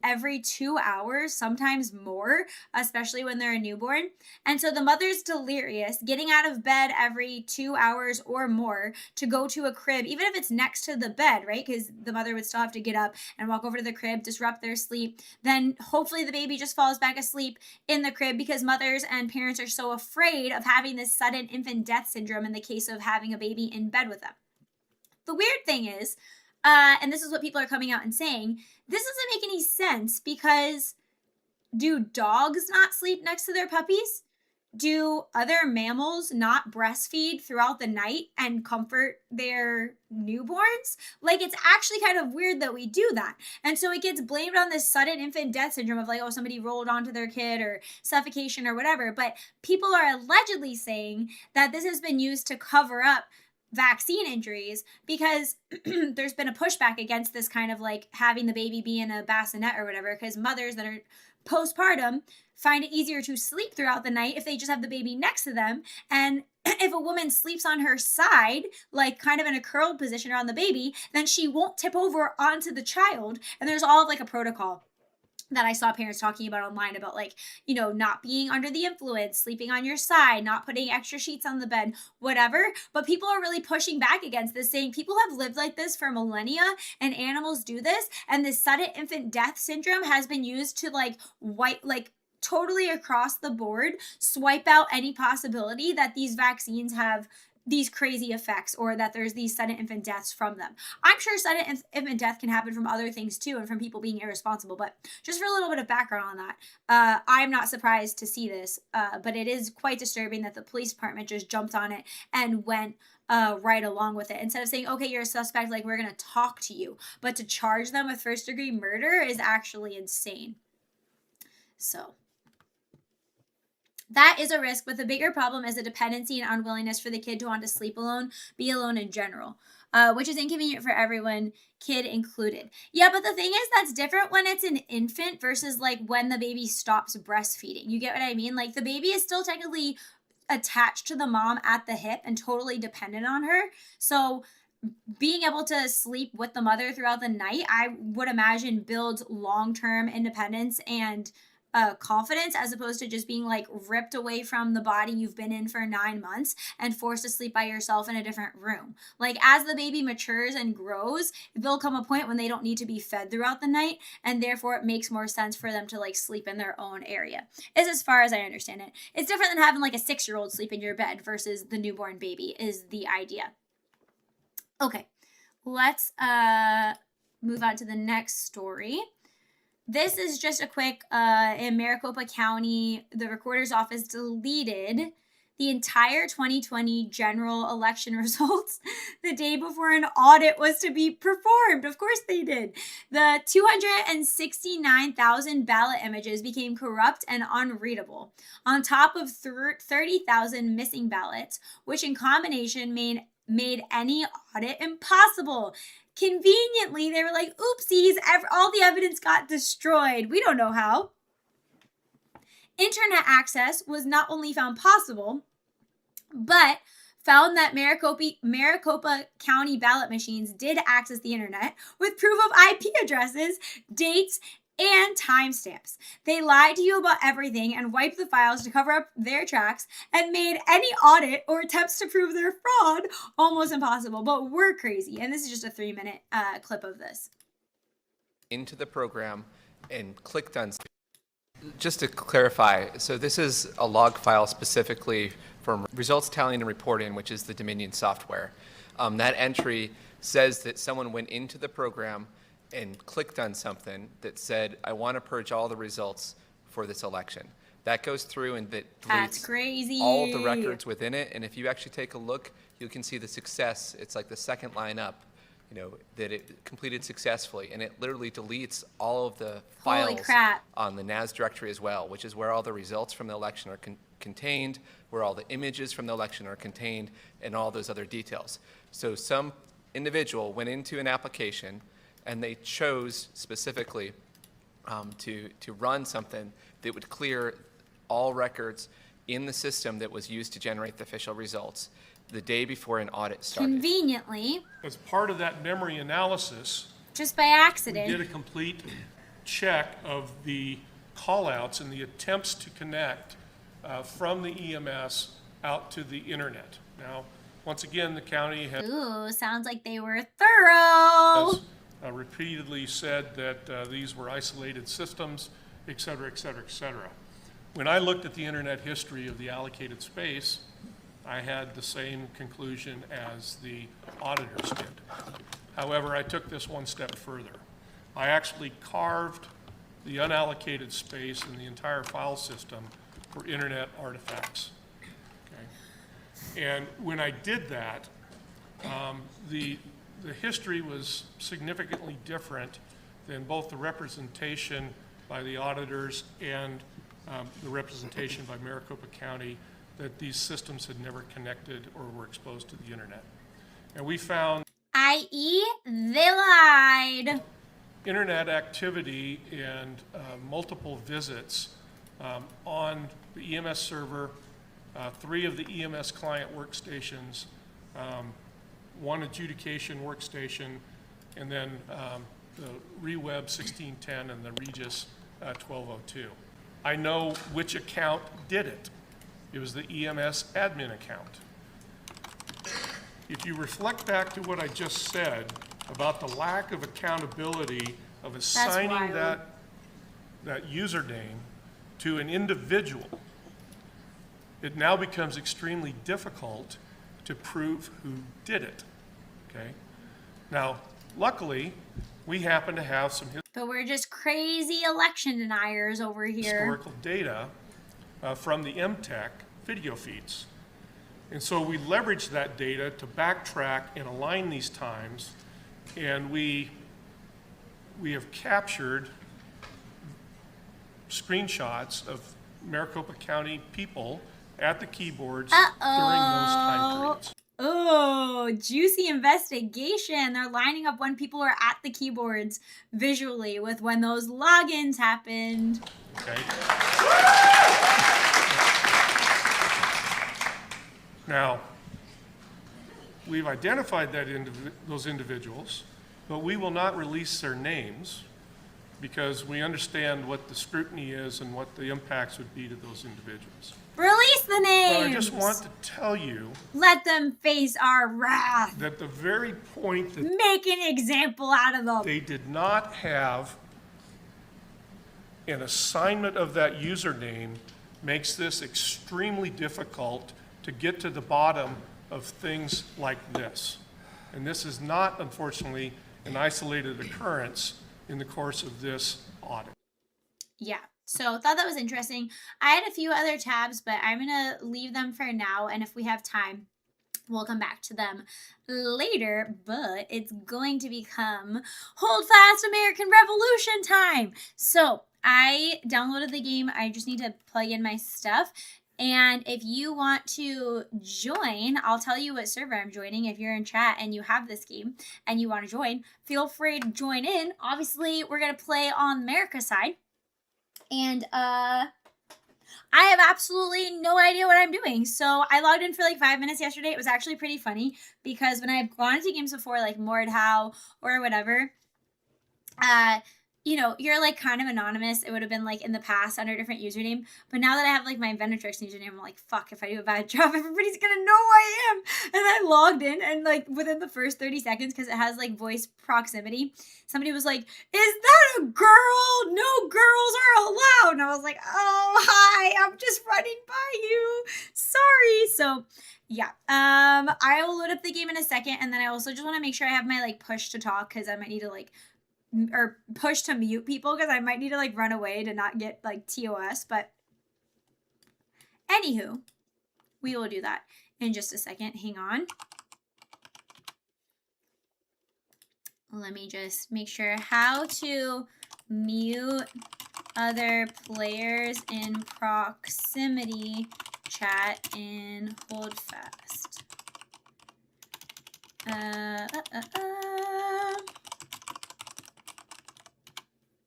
every 2 hours, sometimes more, especially when they're a newborn. And so the mother's delirious, getting out of bed every 2 hours or more to go to a crib, even if it's next to the bed, right? Because the mother would still have to get up and walk over to the crib, disrupt their sleep. Then hopefully the baby just falls back asleep in the crib because mothers and parents are so afraid of having this sudden infant death syndrome in the case of having a baby in bed with them. The weird thing is, and this is what people are coming out and saying, this doesn't make any sense because do dogs not sleep next to their puppies? Do other mammals not breastfeed throughout the night and comfort their newborns? Like, it's actually kind of weird that we do that. And so it gets blamed on this sudden infant death syndrome of like, oh, somebody rolled onto their kid or suffocation or whatever. But people are allegedly saying that this has been used to cover up vaccine injuries because there's been a pushback against this kind of like having the baby be in a bassinet or whatever, because mothers that are postpartum find it easier to sleep throughout the night if they just have the baby next to them. And if a woman sleeps on her side, like kind of in a curled position around the baby, then she won't tip over onto the child. And there's all of like a protocol that I saw parents talking about online about like, you know, not being under the influence, sleeping on your side, not putting extra sheets on the bed, whatever. But people are really pushing back against this, saying people have lived like this for millennia and animals do this. And this sudden infant death syndrome has been used to like totally across the board swipe out any possibility that these vaccines have these crazy effects or that there's these sudden infant deaths from them. I'm sure sudden infant death can happen from other things too and from people being irresponsible, but just for a little bit of background on that, I'm not surprised to see this, but it is quite disturbing that the police department just jumped on it and went right along with it. Instead of saying, okay, you're a suspect, like we're going to talk to you, but to charge them with first-degree murder is actually insane. So that is a risk, but the bigger problem is the dependency and unwillingness for the kid to want to sleep alone, be alone in general, which is inconvenient for everyone, kid included. Yeah, but the thing is that's different when it's an infant versus like when the baby stops breastfeeding. You get what I mean? Like the baby is still technically attached to the mom at the hip and totally dependent on her. So being able to sleep with the mother throughout the night, I would imagine builds long-term independence and confidence, as opposed to just being like ripped away from the body you've been in for 9 months and forced to sleep by yourself in a different room. Like as the baby matures and grows, there'll come a point when they don't need to be fed throughout the night, and therefore it makes more sense for them to like sleep in their own area, is as far as I understand it. It's different than having like a 6-year-old sleep in your bed versus the newborn baby is the idea. Okay, let's move on to the next story. This is just a quick, in Maricopa County, the recorder's office deleted the entire 2020 general election results the day before an audit was to be performed. Of course they did. The 269,000 ballot images became corrupt and unreadable, on top of 30,000 missing ballots, which in combination made any audit impossible. Conveniently, they were like, oopsies, all the evidence got destroyed. We don't know how. Internet access was not only found possible, but found that Maricopa County ballot machines did access the internet with proof of IP addresses, dates, and timestamps. They lied to you about everything and wiped the files to cover up their tracks and made any audit or attempts to prove their fraud almost impossible. But we're crazy. And this is just a 3-minute clip of this.
Into the program and clicked on. Just to clarify, so this is a log file specifically from results tallying and reporting, which is the Dominion software. That entry says that someone went into the program and clicked on something that said, I want to purge all the results for this election. That goes through and that deletes all the records within it. And if you actually take a look, you can see the success. It's like the second line up, that it completed successfully. And it literally deletes all of the files on the NAS directory as well, which is where all the results from the election are contained, where all the images from the election are contained, and all those other details. So some individual went into an application and they chose specifically to run something that would clear all records in the system that was used to generate the official results the day before an audit started.
Conveniently,
as part of that memory analysis,
just by accident,
we did a complete check of the call-outs and the attempts to connect from the EMS out to the internet. Now, once again, the county has
sounds like they were thorough.
Repeatedly said that these were isolated systems, et cetera, et cetera, et cetera. When I looked at the internet history of the allocated space, I had the same conclusion as the auditors did. However, I took this one step further. I actually carved the unallocated space in the entire file system for internet artifacts. Okay? And when I did that, the history was significantly different than both the representation by the auditors and the representation by Maricopa County that these systems had never connected or were exposed to the internet. And we found,
i.e., they lied.
Internet activity and multiple visits on the EMS server, 3 of the EMS client workstations, 1 adjudication workstation, and then the ReWeb 1610 and the Regis 1202. I know which account did it. It was the EMS admin account. If you reflect back to what I just said about the lack of accountability of assigning that username to an individual, it now becomes extremely difficult to prove who did it, okay? Now, luckily, we happen to have some
But we're just crazy election deniers over here.
historical data from the MTech video feeds. And so we leverage that data to backtrack and align these times, and we have captured screenshots of Maricopa County people at the keyboards during those time periods.
Oh, juicy investigation. They're lining up when people are at the keyboards visually with when those logins happened.
Okay. Now, we've identified that those individuals, but we will not release their names because we understand what the scrutiny is and what the impacts would be to those individuals.
Release the names!
But I just want to tell you,
let them face our wrath.
That the very point that
make an example out of them.
They did not have an assignment of that username makes this extremely difficult to get to the bottom of things like this. And this is not, unfortunately, an isolated occurrence in the course of this audit.
Yeah. So thought that was interesting. I had a few other tabs, but I'm going to leave them for now. And if we have time, we'll come back to them later. But it's going to become Holdfast American Revolution time. So I downloaded the game. I just need to plug in my stuff. And if you want to join, I'll tell you what server I'm joining. If you're in chat and you have this game and you want to join, feel free to join in. Obviously, we're going to play on America's side. And I have absolutely no idea what I'm doing. So I logged in for like 5 minutes yesterday. It was actually pretty funny because when I've gone into games before, like Mordhau or whatever, you know, you're like kind of anonymous. It would have been like in the past under a different username. But now that I have like my Venatrix username, I'm like, fuck, if I do a bad job, everybody's gonna know who I am. And I logged in and like within the first 30 seconds, because it has like voice proximity, somebody was like, is that a girl? No girls are allowed. And I was like, oh, hi, I'm just running by you. Sorry. So yeah, I will load up the game in a second. And then I also just want to make sure I have my like push to talk because I might need to like or push to mute people because I might need to like run away to not get like TOS. But anywho, we will do that in just a second. Hang on. Let me just make sure how to mute other players in proximity chat in Holdfast.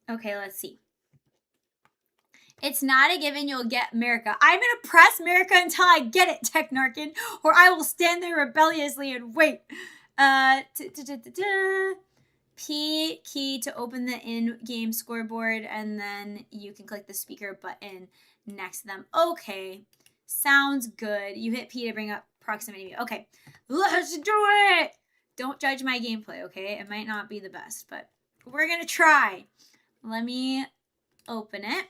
Okay, let's see. It's not a given you'll get America. I'm going to press America until I get it, Technarkin, or I will stand there rebelliously and wait. P key to open the in-game scoreboard, and then you can click the speaker button next to them. Okay, sounds good. You hit P to bring up proximity. Okay, let's do it. Don't judge my gameplay, okay? It might not be the best, but we're going to try. Let me open it.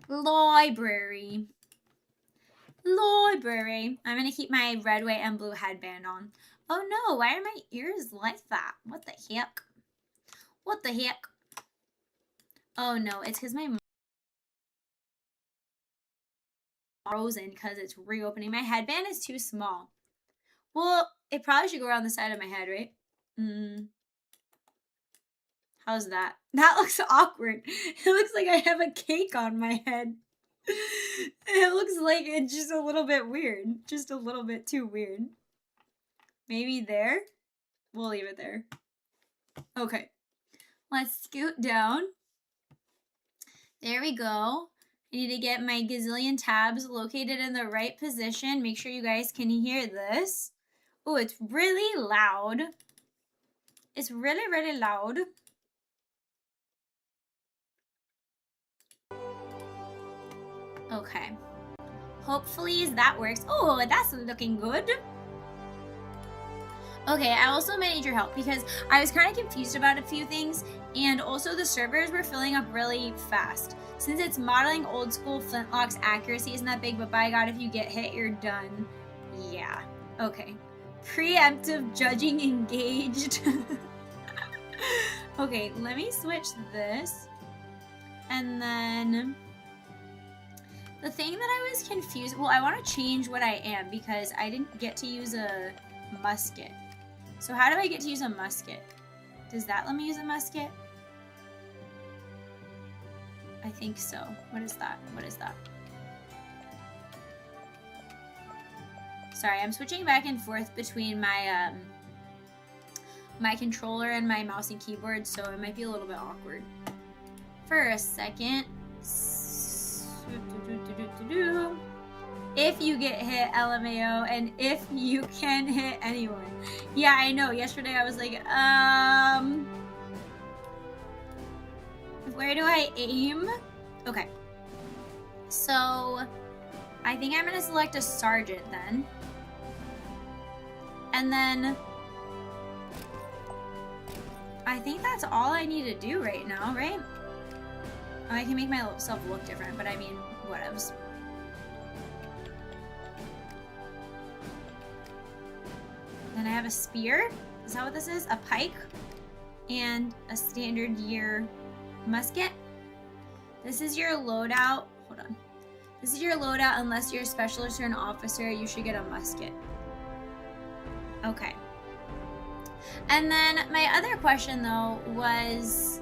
Library. Library. I'm going to keep my red, white, and blue headband on. Oh no, why are my ears like that? What the heck? What the heck? Oh no, it's because my frozen because it's reopening. My headband is too small. Well, it probably should go around the side of my head, right? How's that? That looks awkward. It looks like I have a cake on my head. It looks like it's just a little bit weird. Just a little bit too weird. Maybe there? We'll leave it there. Okay. Let's scoot down. There we go. I need to get my gazillion tabs located in the right position. Make sure you guys can hear this. Oh, it's really loud. It's really, really loud. Okay. Hopefully that works. Oh, that's looking good. Okay, I also might need your help because I was kind of confused about a few things, and also the servers were filling up really fast. Since it's modeling old school Flintlock's accuracy isn't that big, but by God, if you get hit, you're done. Yeah. Okay. Preemptive judging engaged. Okay, let me switch this. And then the thing that I was confused, well, I want to change what I am because I didn't get to use a musket. So how do I get to use a musket? Does that let me use a musket? I think so. What is that? What is that? Sorry, I'm switching back and forth between my my controller and my mouse and keyboard, so it might be a little bit awkward. For a second. If you get hit, LMAO, and if you can hit anyone. Yeah, I know. Yesterday I was like, where do I aim? Okay. So, I think I'm gonna select a sergeant then. And then, I think that's all I need to do right now, right? I can make myself look different, but I mean, whatevs. Then I have a spear. Is that what this is? A pike. And a standard year musket. This is your loadout. Hold on. This is your loadout unless you're a specialist or an officer. You should get a musket. Okay. And then my other question though was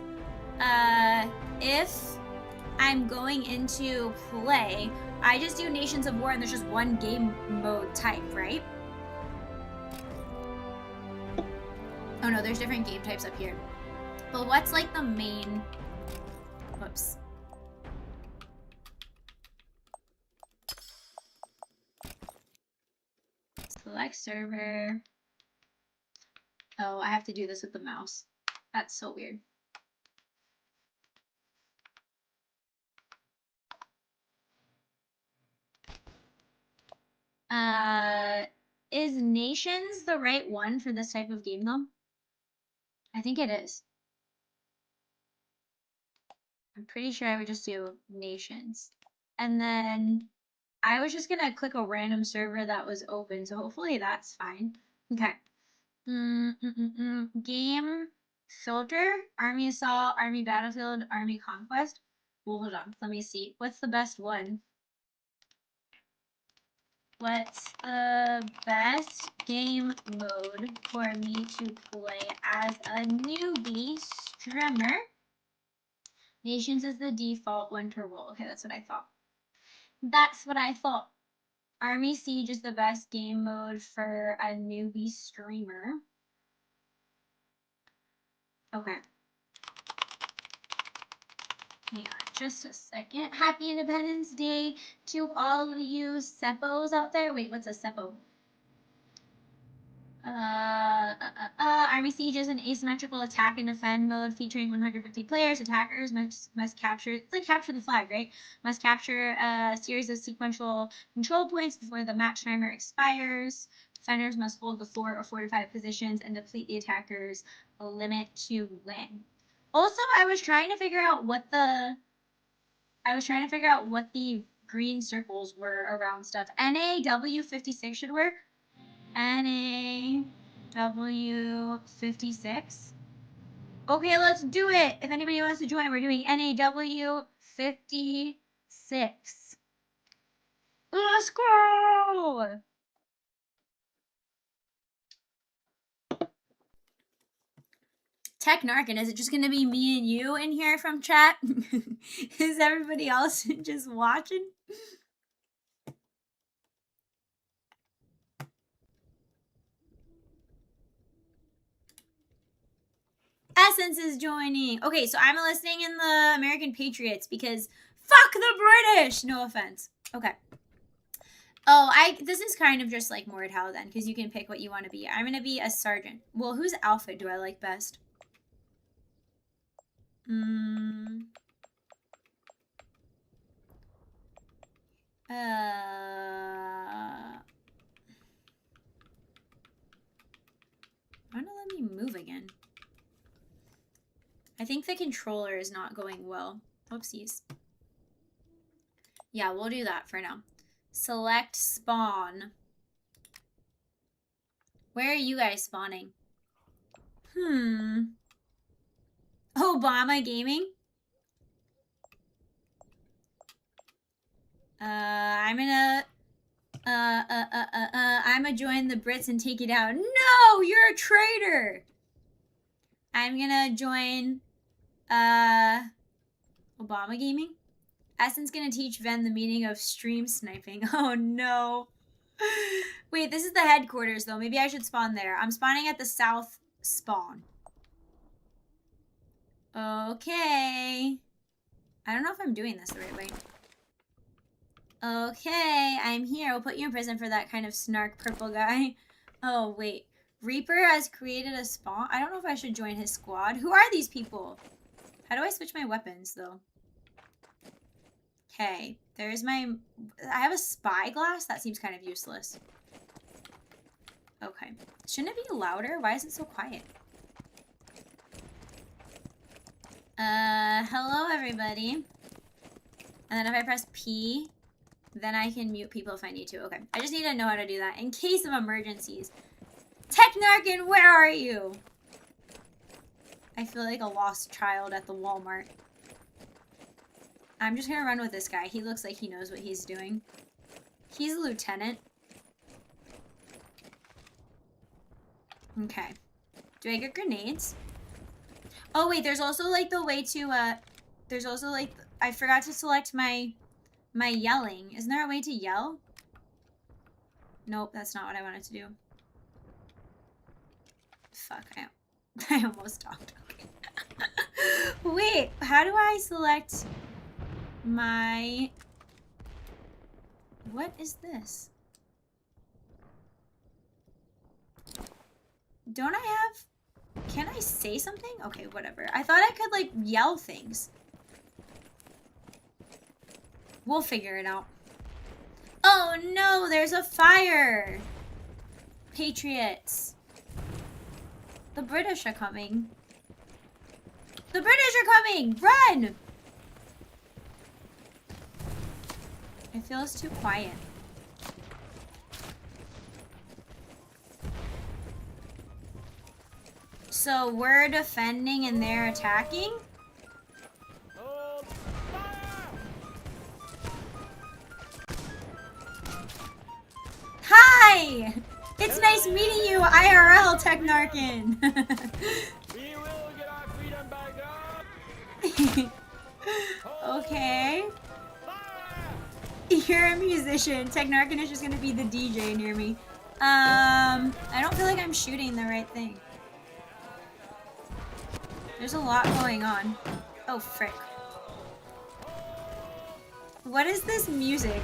if I'm going into play, I just do Nations of War and there's just one game mode type, right? Oh no, there's different game types up here. But what's like the main... Whoops. Select server. Oh, I have to do this with the mouse. That's so weird. Is Nations the right one for this type of game though? I think it is. I'm pretty sure I would just do Nations. And then I was just gonna click a random server that was open, so hopefully that's fine. Okay. Game Soldier, Army Assault, Army Battlefield, Army Conquest. Well, hold on, let me see. What's the best one? What's the best game mode for me to play as a newbie streamer? Nations is the default winter role. Okay, that's what I thought. That's what I thought. Army Siege is the best game mode for a newbie streamer. Okay. Hang on just a second. Happy Independence Day to all of you Seppos out there. Wait, what's a Seppo? Army Siege is an asymmetrical attack and defend mode featuring 150 players. Attackers must capture, it's like capture the flag, right? Must capture a series of sequential control points before the match timer expires. Defenders must hold the 4 or fortified positions and deplete the attackers a limit to win. Also, I was trying to figure out what the green circles were around stuff. NAW56 should work. NAW56. Okay, let's do it. If anybody wants to join, we're doing NAW56. Let's go! Tech Narkin, is it just gonna be me and you in here from chat? Is everybody else just watching? Essence is joining. Okay, so I'm enlisting in the American Patriots because fuck the British. No offense. Okay. Oh, this is kind of just like Mordhau then, because you can pick what you want to be. I'm gonna be a sergeant. Well, whose outfit do I like best? I think the controller is not going well. Whoopsies. Yeah, we'll do that for now. Select spawn. Where are you guys spawning? Obama Gaming? I'm gonna join the Brits and take it out. No, you're a traitor! I'm gonna join, Obama Gaming? Essen's gonna teach Ven the meaning of stream sniping. Oh no. Wait, this is the headquarters though. Maybe I should spawn there. I'm spawning at the south spawn. Okay. I don't know if I'm doing this the right way. Okay, I'm here. We'll put you in prison for that kind of snark purple guy. Oh, wait. Reaper has created a spawn. I don't know if I should join his squad. Who are these people? How do I switch my weapons, though? Okay, there's my... I have a spyglass? That seems kind of useless. Okay. Shouldn't it be louder? Why is it so quiet? Hello, everybody. And then if I press P, then I can mute people if I need to. Okay, I just need to know how to do that in case of emergencies. Technarkin, where are you? I feel like a lost child at the Walmart. I'm just gonna run with this guy. He looks like he knows what he's doing. He's a lieutenant. Okay. Do I get grenades? Oh wait, there's also like the way to, there's also like, I forgot to select my yelling. Isn't there a way to yell? Nope, that's not what I wanted to do. Fuck, I almost talked. Okay. Wait, how do I select my... What is this? Don't I have... Can I say something? Okay, whatever. I thought I could, like, yell things. We'll figure it out. Oh, no! There's a fire! Patriots. The British are coming. The British are coming! Run! It feels too quiet. So we're defending and they're attacking? Hi! It's nice meeting you, IRL, Technarkin.
We will get our freedom back up.
Okay. You're a musician. Technarkin is just gonna be the DJ near me. I don't feel like I'm shooting the right thing. There's a lot going on. Oh, frick. What is this music?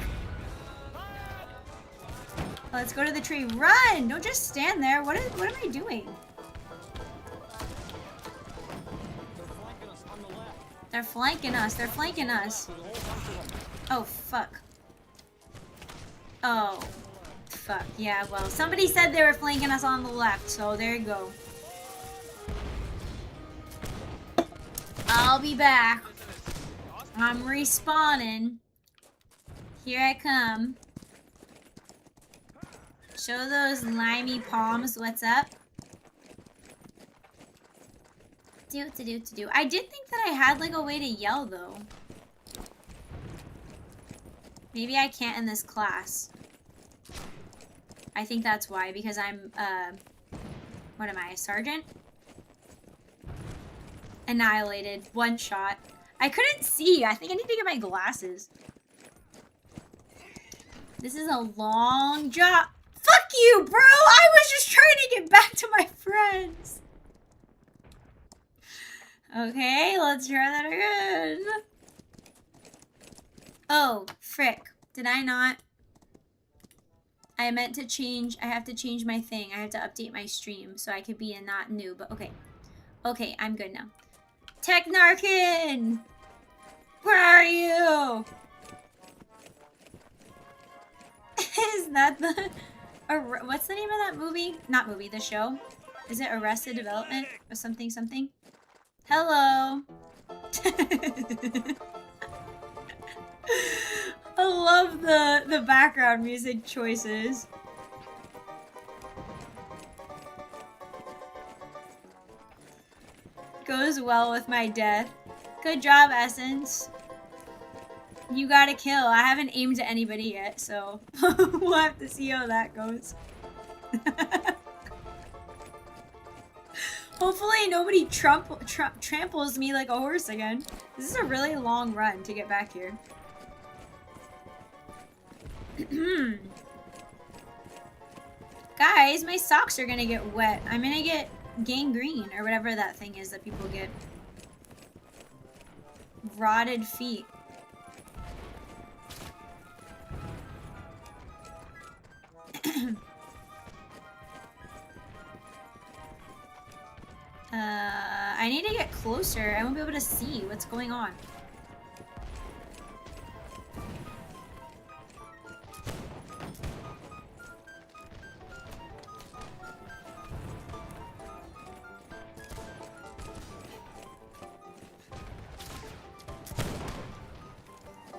Let's go to the tree. Run! Don't just stand there. What am I doing? They're flanking us. They're flanking us. Oh, fuck. Oh, fuck. Yeah, well, somebody said they were flanking us on the left, so there you go. I'll be back. I'm respawning. Here I come. Show those limey palms what's up. Do. I did think that I had like a way to yell though. Maybe I can't in this class. I think that's why, because I'm, what am I, a sergeant? Annihilated. One shot. I couldn't see. I think I need to get my glasses. This is a long job. Fuck you, bro! I was just trying to get back to my friends. Okay, let's try that again. Oh, frick. Did I not? I meant to change. I have to change my thing. I have to update my stream so I could be a not new, but okay. Okay, I'm good now. Technarkin! Where are you? Is that the... what's the name of that movie? Not movie, the show. Is it Arrested Development or something? Hello. I love the background music choices. Goes well with my death. Good job, Essence. You got a kill. I haven't aimed at anybody yet, so we'll have to see how that goes. Hopefully nobody tramples me like a horse again. This is a really long run to get back here. Guys, my socks are gonna get wet. I'm gonna get gangrene or whatever that thing is that people get. Rotted feet. I need to get closer. I won't be able to see what's going on.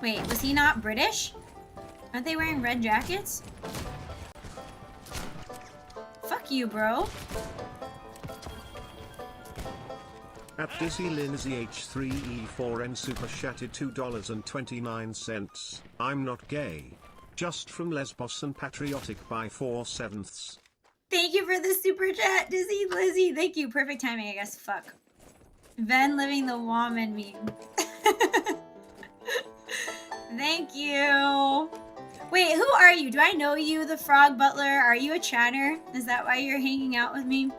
Wait, was he not British? Aren't they wearing red jackets? Fuck you, bro.
At Dizzy Lindsay H3E4N super chatted $2.29. I'm not gay. Just from Lesbos and patriotic by 4/7.
Thank you for the super chat, Dizzy Lizzy. Thank you. Perfect timing, I guess. Fuck. Ven living the woman meme. Thank you. Wait, who are you? Do I know you, the Frog Butler? Are you a chatter? Is that why you're hanging out with me?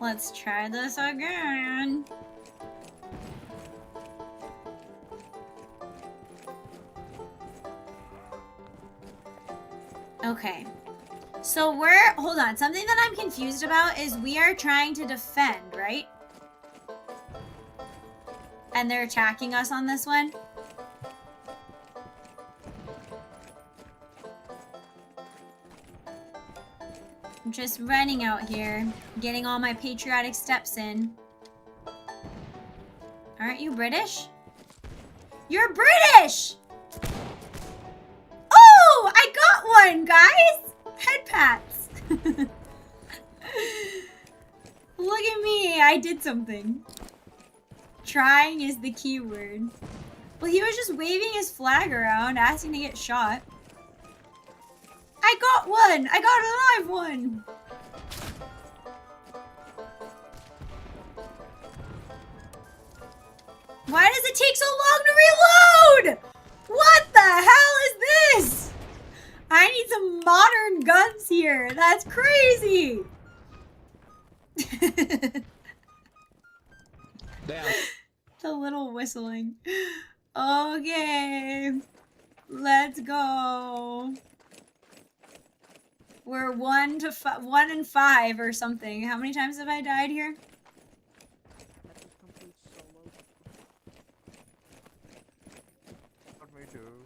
Let's try this again. Okay. So hold on. Something that I'm confused about is we are trying to defend, right? And they're attacking us on this one. I'm just running out here, getting all my patriotic steps in. Aren't you British? You're British! Oh, I got one, guys! Head pats. Look at me, I did something. Trying is the key word. Well, he was just waving his flag around, asking to get shot. I got one! I got a live one! Why does it take so long to reload? What the hell is this? I need some modern guns here. That's crazy. The little whistling. Okay. Let's go. We're 1 and 5 or something. How many times have I died here?
Me too.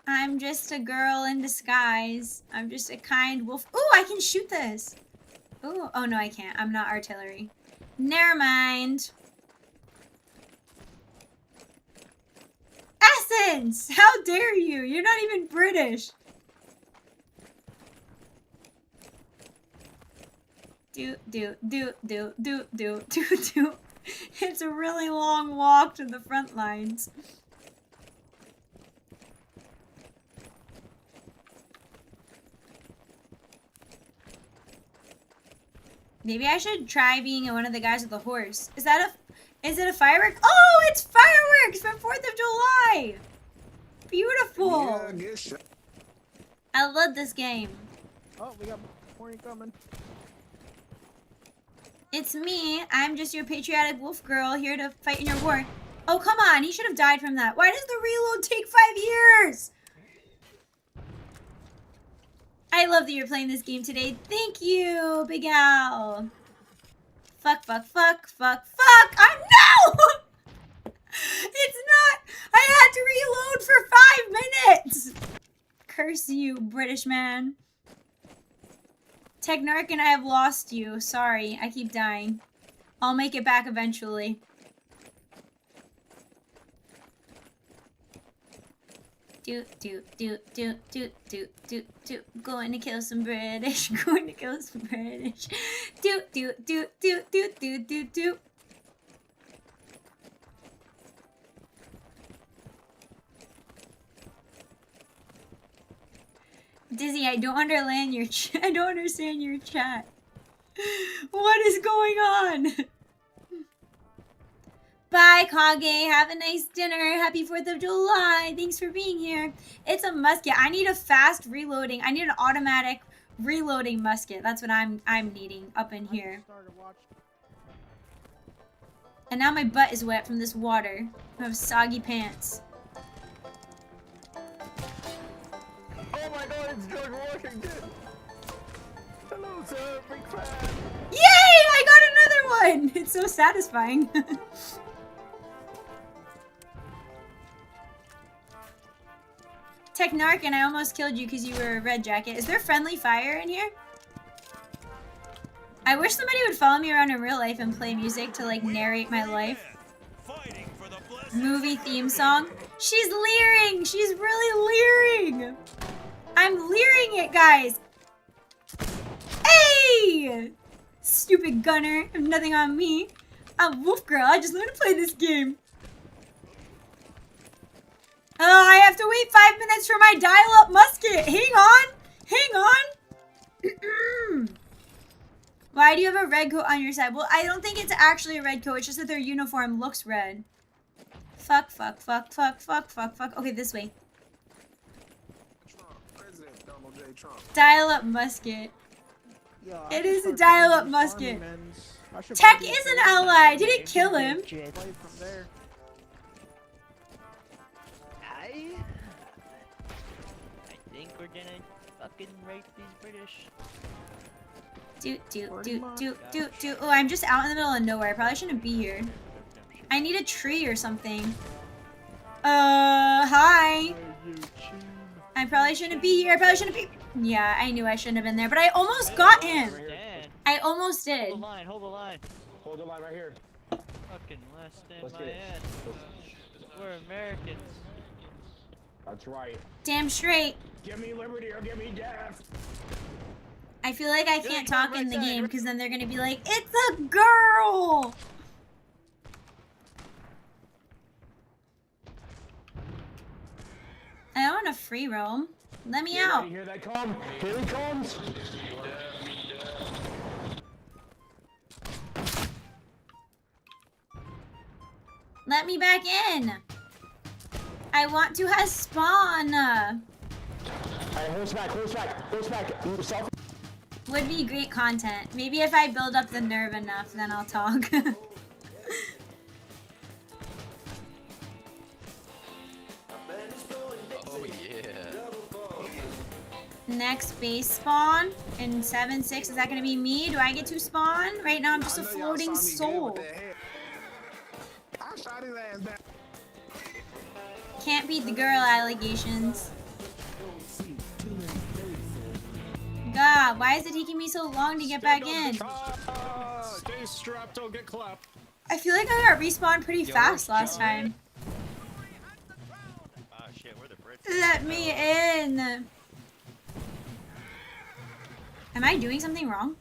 I'm just a girl in disguise. I'm just a kind wolf. Ooh, I can shoot this. Ooh, oh no, I can't. I'm not artillery. Never mind. Essence! How dare you? You're not even British. Do. It's a really long walk to the front lines. Maybe I should try being one of the guys with the horse. Is it a firework? Oh, it's fireworks for 4th of July! Beautiful!
Yeah, I guess so.
I love this game.
Oh, we got more coming.
It's me. I'm just your patriotic wolf girl here to fight in your war. Oh, come on. He should have died from that. Why does the reload take 5 years? I love that you're playing this game today. Thank you, Big Al. Fuck. No! It's not. I had to reload for 5 minutes. Curse you, British man. Technarch and I have lost you. Sorry, I keep dying. I'll make it back eventually. Do. Going to kill some British. Going to kill some British. Do. Dizzy, I don't understand your chat. What is going on? Bye, Kage. Have a nice dinner. Happy 4th of July. Thanks for being here. It's a musket. I need a fast reloading. I need an automatic reloading musket. That's what I'm needing up in here. And now my butt is wet from this water. I have soggy pants.
Oh my god, it's George Washington! Hello, sir, big fan!
Yay! I got another one! It's so satisfying. Technarch, and I almost killed you because you were a red jacket. Is there friendly fire in here? I wish somebody would follow me around in real life and play music to, like, narrate my life. Movie theme song. She's leering! She's really leering! I'm leering it, guys! Hey! Stupid gunner. Have nothing on me. I'm Wolf Girl. I just want to play this game. Oh, I have to wait 5 minutes for my dial-up musket. Hang on. Hang on. Why do you have a red coat on your side? Well, I don't think it's actually a red coat. It's just that their uniform looks red. Fuck. Okay, this way. Dial-up musket. It is a dial-up musket. Tech is an ally. I didn't kill him.
Hi. I think we're gonna fucking rape these British.
Do. Oh, I'm just out in the middle of nowhere. I probably shouldn't be here. I need a tree or something. Hi. I probably shouldn't be here. I probably shouldn't be. Yeah, I knew I shouldn't have been there, but I almost got him. I almost did.
Hold the line. Hold the line.
Hold the line right here.
Fucking less than my head. We're Americans.
That's right.
Damn straight.
Give me liberty or give me death.
I feel like I can't talk in the game because then they're gonna be like, it's a girl. I want a free roam. Let me out.
Here they come. Here he comes.
Let me back in. I want to have spawn.
Alright, horseback. Yourself.
Would be great content. Maybe if I build up the nerve enough, then I'll talk.
Oh yeah.
Next base spawn in 7-6. Is that gonna be me? Do I get to spawn? Right now I'm just a floating soul. Can't beat the girl allegations. God, why is it taking me so long to get back in?
Stay strapped, don't get clapped.
I feel like I got respawned pretty fast last time.
Oh shit, we're the Brits.
Let me in. Am I doing something wrong?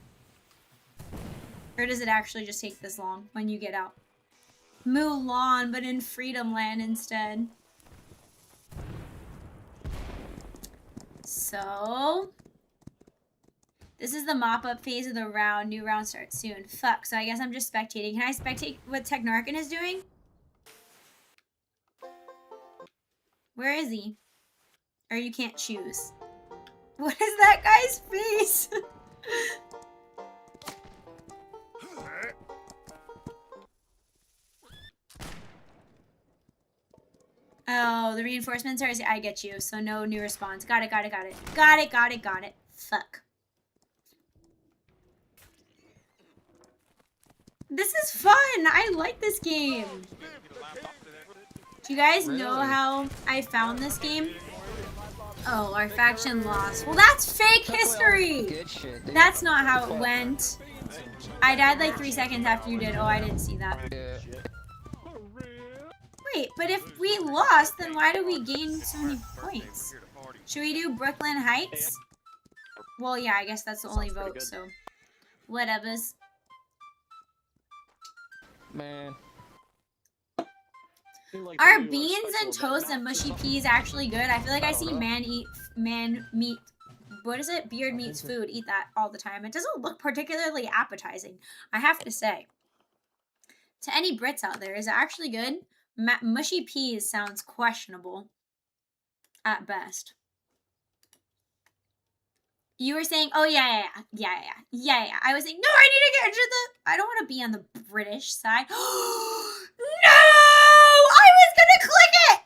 Or does it actually just take this long when you get out? Mulan, but in Freedom Land instead. So, this is the mop-up phase of the round. New round starts soon. Fuck, so I guess I'm just spectating. Can I spectate what Technarchan is doing? Where is he? Or you can't choose. What is that guy's face? Oh, the reinforcements are... I get you. So no new response. Got it. Fuck. This is fun. I like this game. Do you guys know how I found this game? Oh, our faction lost. Well, that's fake history! That's not how it went. I died like 3 seconds after you did. Oh, I didn't see that. Wait, but if we lost, then why do we gain so many points? Should we do Brooklyn Heights? Well, yeah, I guess that's the only vote, so whatevers.
Man.
Are beans and toast and mushy peas actually good? I feel like I see man meat. What is it? Beard meats food. Eat that all the time. It doesn't look particularly appetizing, I have to say. To any Brits out there, is it actually good? Mushy peas sounds questionable at best. You were saying, oh yeah. I was saying, no, I need to get into the, I don't want to be on the British side. No! I was gonna click it!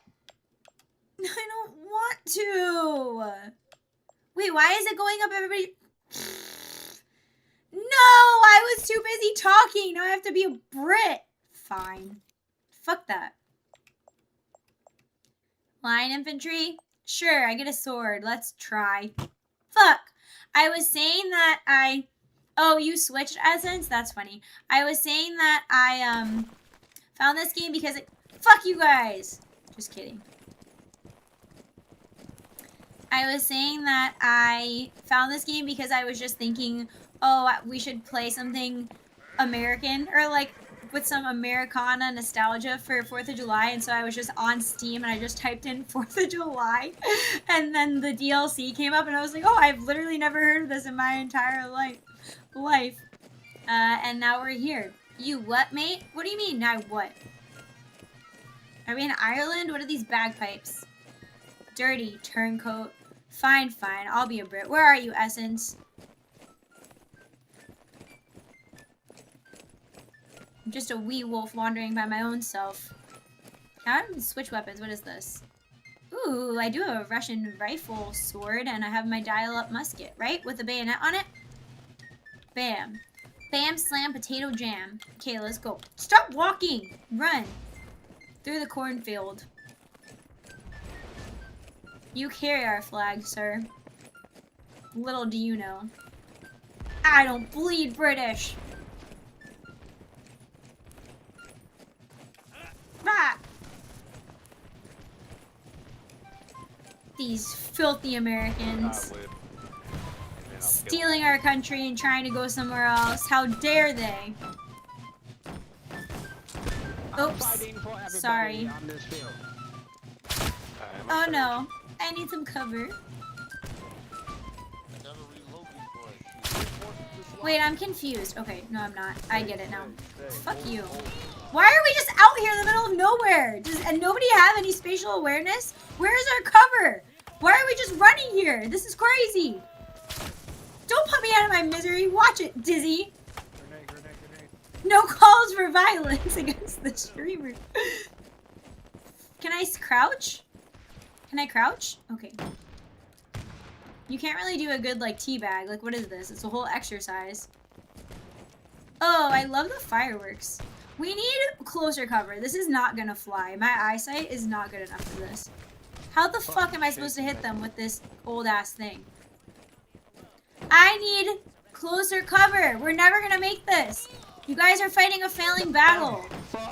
I don't want to. Wait, why is it going up everybody? No, I was too busy talking. Now I have to be a Brit. Fine. Fuck that. Line infantry? Sure, I get a sword. Let's try. Fuck. I was saying that I... Oh, you switched Essence? That's funny. I was saying that I, found this game because it... Fuck you guys! Just kidding. I was saying that I found this game because I was just thinking, oh, we should play something American, or like with some Americana nostalgia for 4th of July, and so I was just on Steam and I just typed in 4th of July, and then the DLC came up and I was like, oh, I've literally never heard of this in my entire life. And now we're here. You what, mate? What do you mean, now what? Are we in Ireland? What are these bagpipes? Dirty turncoat. Fine, I'll be a Brit. Where are you, Essence? I'm just a wee wolf wandering by my own self. How do I switch weapons? What is this? Ooh, I do have a Russian rifle sword, and I have my dial-up musket, right? With a bayonet on it? Bam. Bam, slam, potato jam. Okay, let's go. Stop walking! Run! Through the cornfield. You carry our flag, sir. Little do you know. I don't bleed British! Ah! These filthy Americans. Stealing our country and trying to go somewhere else. How dare they? Oops. Sorry. Oh no. I need some cover. Wait, I'm confused. Okay, no I'm not. I get it now. Fuck you. Why are we just out here in the middle of nowhere? And nobody have any spatial awareness? Where's our cover? Why are we just running here? This is crazy. Don't put me out of my misery. Watch it, Dizzy. No calls for violence against the streamer. Can I crouch? Can I crouch? Okay. You can't really do a good, like, teabag. Like, what is this? It's a whole exercise. Oh, I love the fireworks. We need closer cover. This is not gonna fly. My eyesight is not good enough for this. How the fuck am I supposed to hit them with this old-ass thing? I need closer cover. We're never gonna make this. You guys are fighting a failing battle.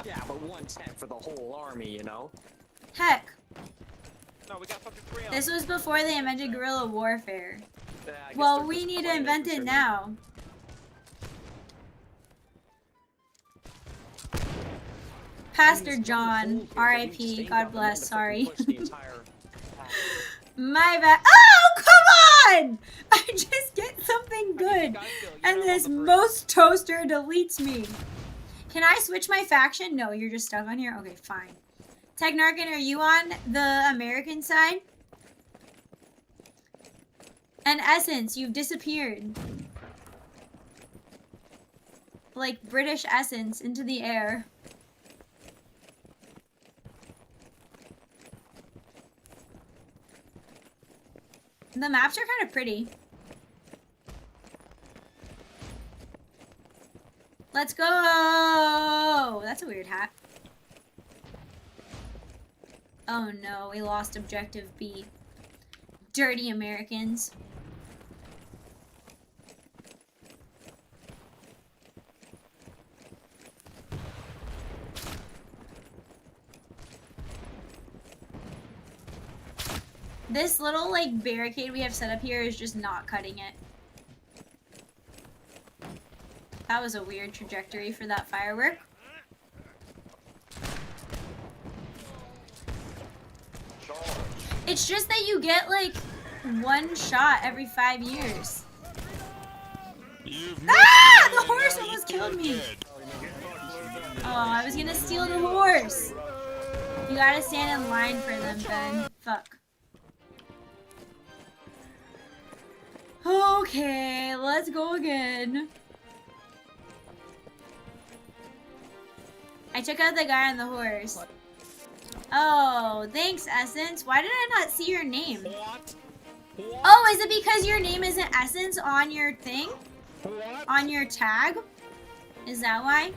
Yeah, but 110 for the whole army, you know?
Heck.
No, we got fucking 3
This was before they invented guerrilla warfare.
Yeah,
Well, we need to invent it now. Pastor John, R.I.P. God bless. Sorry. My bad. Oh, come on! I just get something good, and this most toaster deletes me. Can I switch my faction? No, you're just stuck on here? Okay, fine. Technarkin, are you on the American side? And Essence, you've disappeared. Like British Essence into the air. The maps are kind of pretty. Let's go! That's a weird hat. Oh no, we lost objective B. Dirty Americans. This little like barricade we have set up here is just not cutting it. That was a weird trajectory for that firework. It's just that you get like one shot every 5 years. Ah! The horse almost killed me. Oh, I was gonna steal the horse. You gotta stand in line for them, Ben. Fuck. Okay, let's go again. I took out the guy on the horse. Oh, thanks, Essence. Why did I not see your name? Oh, is it because your name isn't Essence on your thing? On your tag? Is that why?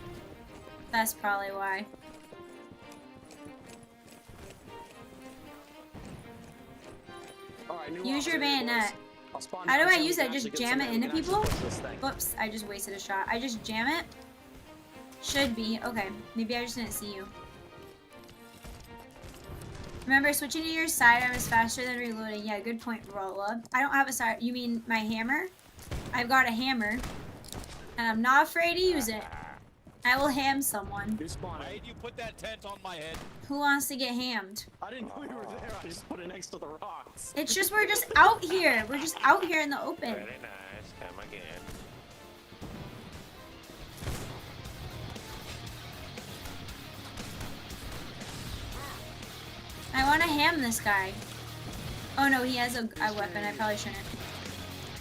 That's probably why. Use your bayonet. How do I use it? Just jam it into people? Whoops, I just wasted a shot. I just jam it? Should be. Okay, maybe I just didn't see you. Remember, switching to your sidearm is faster than reloading. Yeah, good point, Rolla. I don't have a side. You mean my hammer? I've got a hammer, and I'm not afraid to use it. I will ham someone.
Why did you put that tent on my head?
Who wants to get hammed?
I didn't know you were there. I just put it next to the rocks.
It's just we're just out here. We're just out here in the open.
Very nice. Come again.
I want to ham this guy. Oh no, he has a weapon. I probably shouldn't.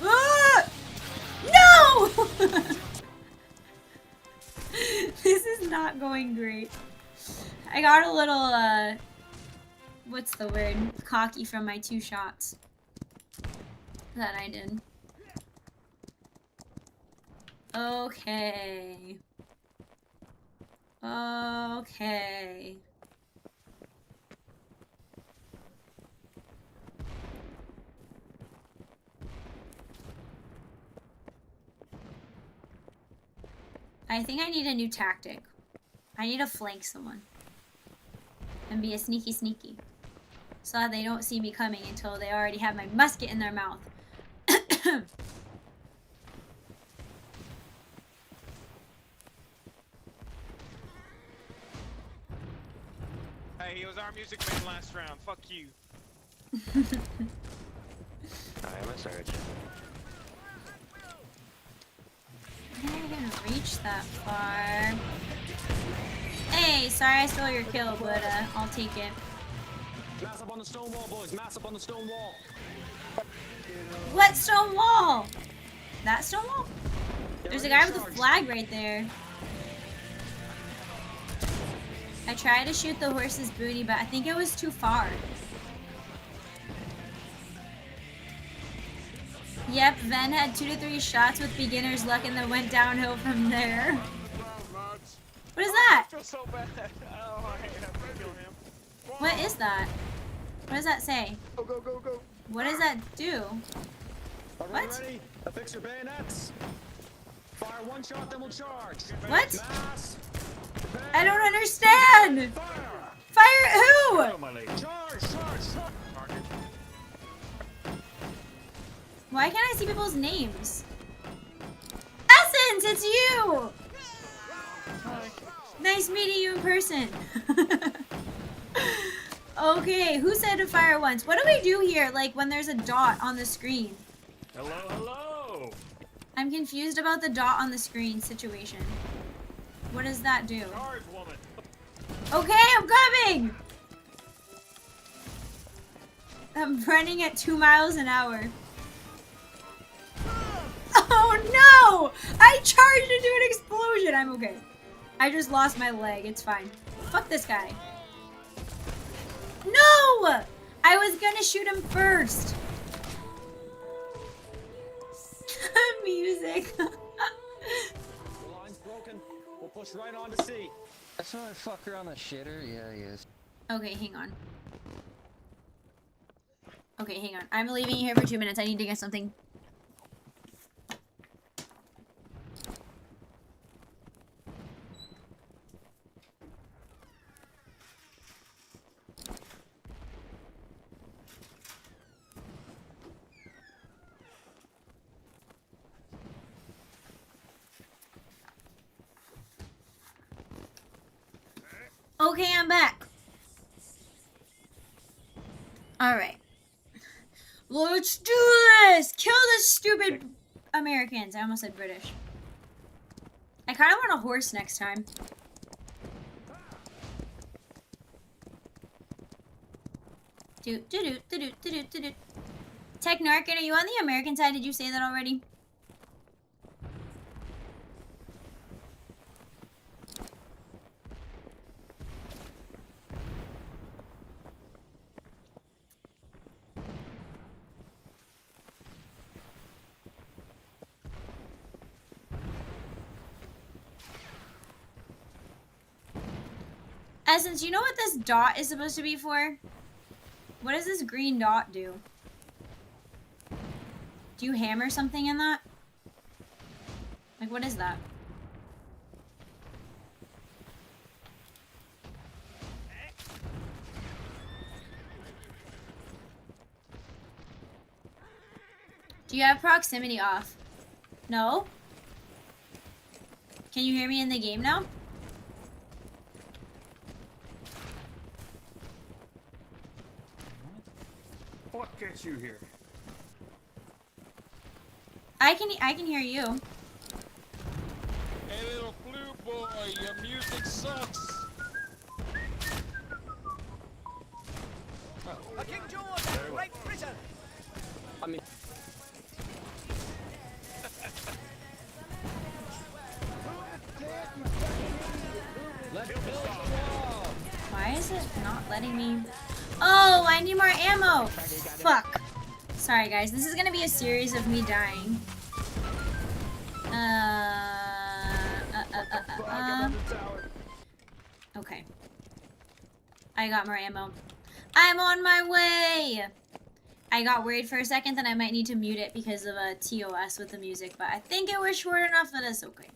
Ah! No! This is not going great. I got a little, what's the word? Cocky from my 2 shots that I did. Okay. Okay. I think I need a new tactic. I need to flank someone. And be a sneaky sneaky. So that they don't see me coming until they already have my musket in their mouth.
Hey, he was our music man last round. Fuck you. I am a surgeon.
I think I can reach that far. Hey, sorry I stole your kill, but I'll take it.
Mass up on the stone wall, boys. Mass up on the stone wall.
What stone wall? That stone wall? There's a guy with a flag right there. I tried to shoot the horse's booty, but I think it was too far. Yep, Ven had 2 to 3 shots with beginner's luck and then went downhill from there. What is that?
I feel so bad. Oh, I have to kill him.
What is that? What does that say?
Go, go, go, go.
What does that do? What?
Ready? Affix your bayonets. Fire 1 shot, then we'll charge.
What?
Mass.
I don't understand! Fire who?
Charge, charge, charge.
Why can't I see people's names? Essence, it's you! Nice meeting you in person. Okay, who said to fire once? What do we do here, like, when there's a dot on the screen?
Hello, hello.
I'm confused about the dot on the screen situation. What does that do?
Charge, woman.
Okay, I'm coming! I'm running at 2 miles an hour. Oh no! I charged into an explosion! I'm okay. I just lost my leg. It's fine. Fuck this guy. No! I was gonna shoot him first. Music.
The line's broken. We'll push right on to C.
That's not a fucker on the shitter. Yeah, he is.
Okay, hang on. Okay, hang on. I'm leaving you here for 2 minutes. I need to get something. Okay, I'm back. Alright. Let's do this! Kill the stupid Americans. I almost said British. I kind of want a horse next time. Technarkin, are you on the American side? Did you say that already? Essence, you know what this dot is supposed to be for? What does this green dot do? Do you hammer something in that? Like, what is that? Do you have proximity off? No? Can you hear me in the game now?
What gets you here?
I can hear you.
Hey, little blue boy, your music sucks.
A King George, Great Britain. I mean.
Why is it not letting me? Oh, I need more ammo. Fuck. Sorry, guys. This is gonna be a series of me dying. Okay. I got more ammo. I'm on my way! I got worried for a second that I might need to mute it because of a TOS with the music, but I think it was short enough that it's okay.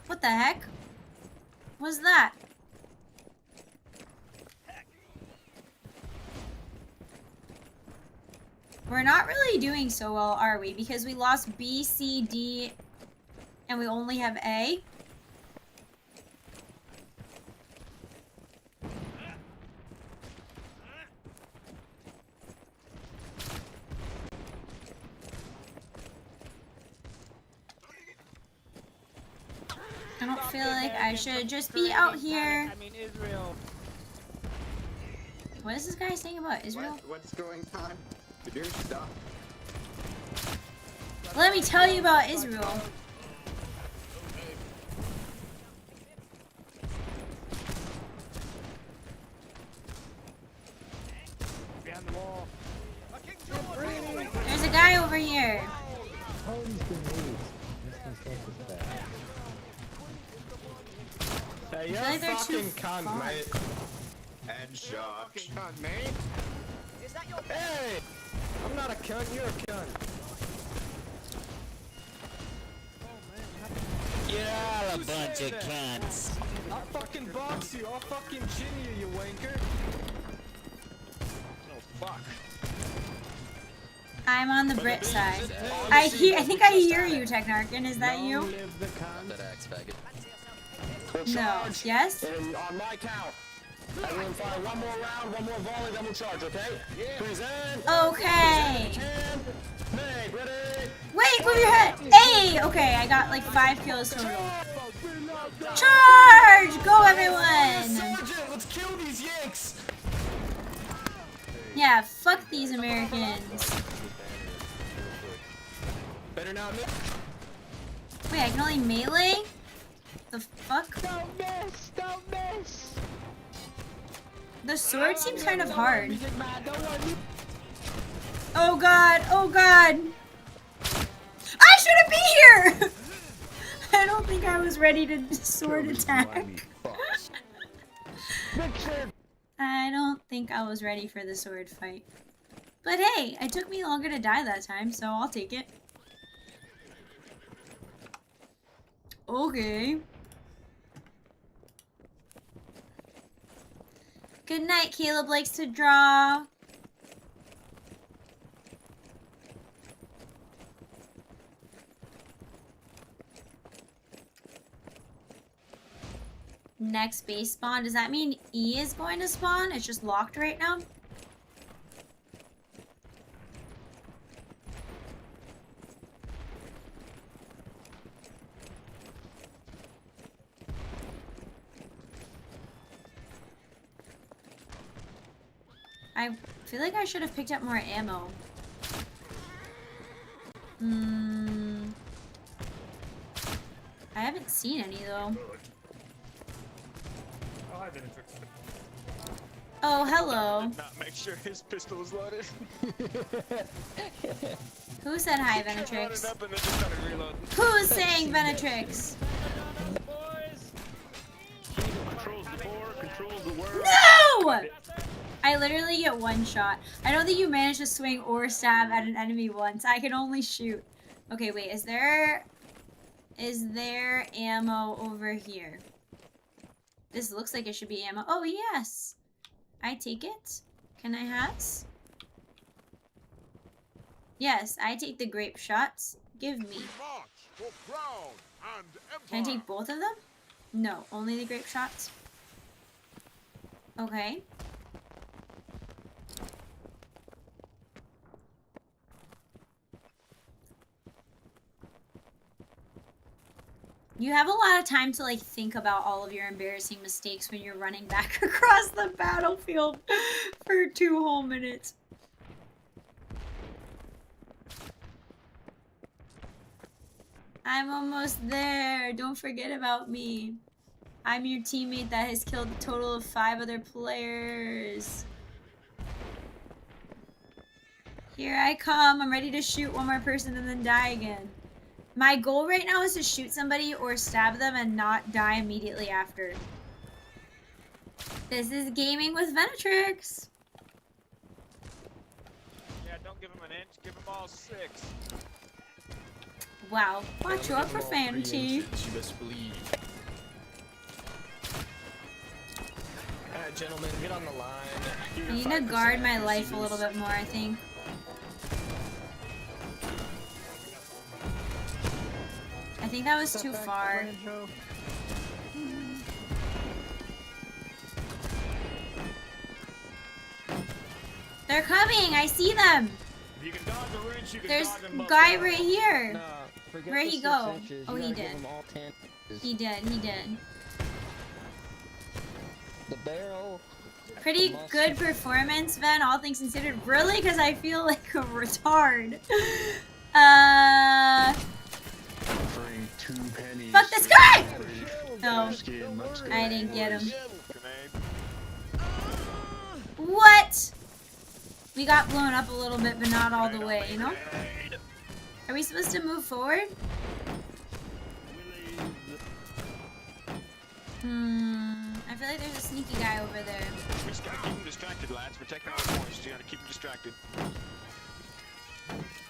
What the heck? What's that? We're not really doing so well, are we? Because we lost B, C, D, and we only have A. I don't feel like I should just be out here.
I mean, Israel.
What is this guy saying about Israel?
What's going on? Dude, stop.
Let me tell you about Israel.
Behind the wall.
There's a guy over here.
Hey,
I
you're
feel like they're too
fucking cunt,
far.
mate.
Headshot.
Cunt, mate. Hey! I'm not a cunt, you're a cunt.
You're all a bunch of cunts.
I'll fucking box you, I'll fucking chin you, you wanker. Oh, fuck.
I'm on the Brit side. I think I hear you, Technarkin. Is that you? No. Yes?
And on my count, everyone fire one more round, one more volley, then we'll charge, okay? Yeah. Present.
Okay.
Nay, ready?
Wait, move your head. Hey, okay, I got like 5 kills total. Charge! Go, everyone!
Sergeant, let's kill these Yanks!
Yeah, fuck these Americans.
Better not miss.
Wait, I can only melee? The fuck?
Don't miss! Don't miss!
The sword seems kind of hard. Oh god, oh god! I shouldn't be here! I don't think I was ready to sword attack. I don't think I was ready for the sword fight. But hey, it took me longer to die that time, so I'll take it. Okay. Good night, Caleb likes to draw. Next base spawn. Does that mean E is going to spawn? It's just locked right now? I feel like I should have picked up more ammo. I haven't seen any though. Oh, hello.
Did not make sure his pistol was loaded.
Who said hi, Venatrix? Who's saying Venatrix? No! I literally get one shot. I don't think you managed to swing or stab at an enemy once. I can only shoot. Okay, wait. Is there ammo over here? This looks like it should be ammo. Oh, yes. I take it. Can I has? Yes, I take the grape shots. Give me. Can I take both of them? No, only the grape shots. Okay. You have a lot of time to like think about all of your embarrassing mistakes when you're running back across the battlefield for 2 whole minutes. I'm almost there. Don't forget about me. I'm your teammate that has killed a total of 5 other players. Here I come. I'm ready to shoot one more person and then die again. My goal right now is to shoot somebody or stab them and not die immediately after. This is gaming with Venatrix.
Yeah, don't give him an inch, give him all 6.
Wow, watch your profanity.
You best believe. Alright, gentlemen, get on the line.
I need to guard my life a little bit more, I think. I think that was too far. They're coming! I see them! There's a guy right here! Where'd he go? Oh, he did. He did, he did.
The barrel.
Pretty good performance, Ven, all things considered. Really? Because I feel like a retard. Fuck this guy! No, I didn't get him. What? We got blown up a little bit, but not all the way, you know? Are we supposed to move forward? I feel like there's a sneaky guy over there.
We just gotta keep him distracted, lads. We're taking our points. You gotta keep him distracted.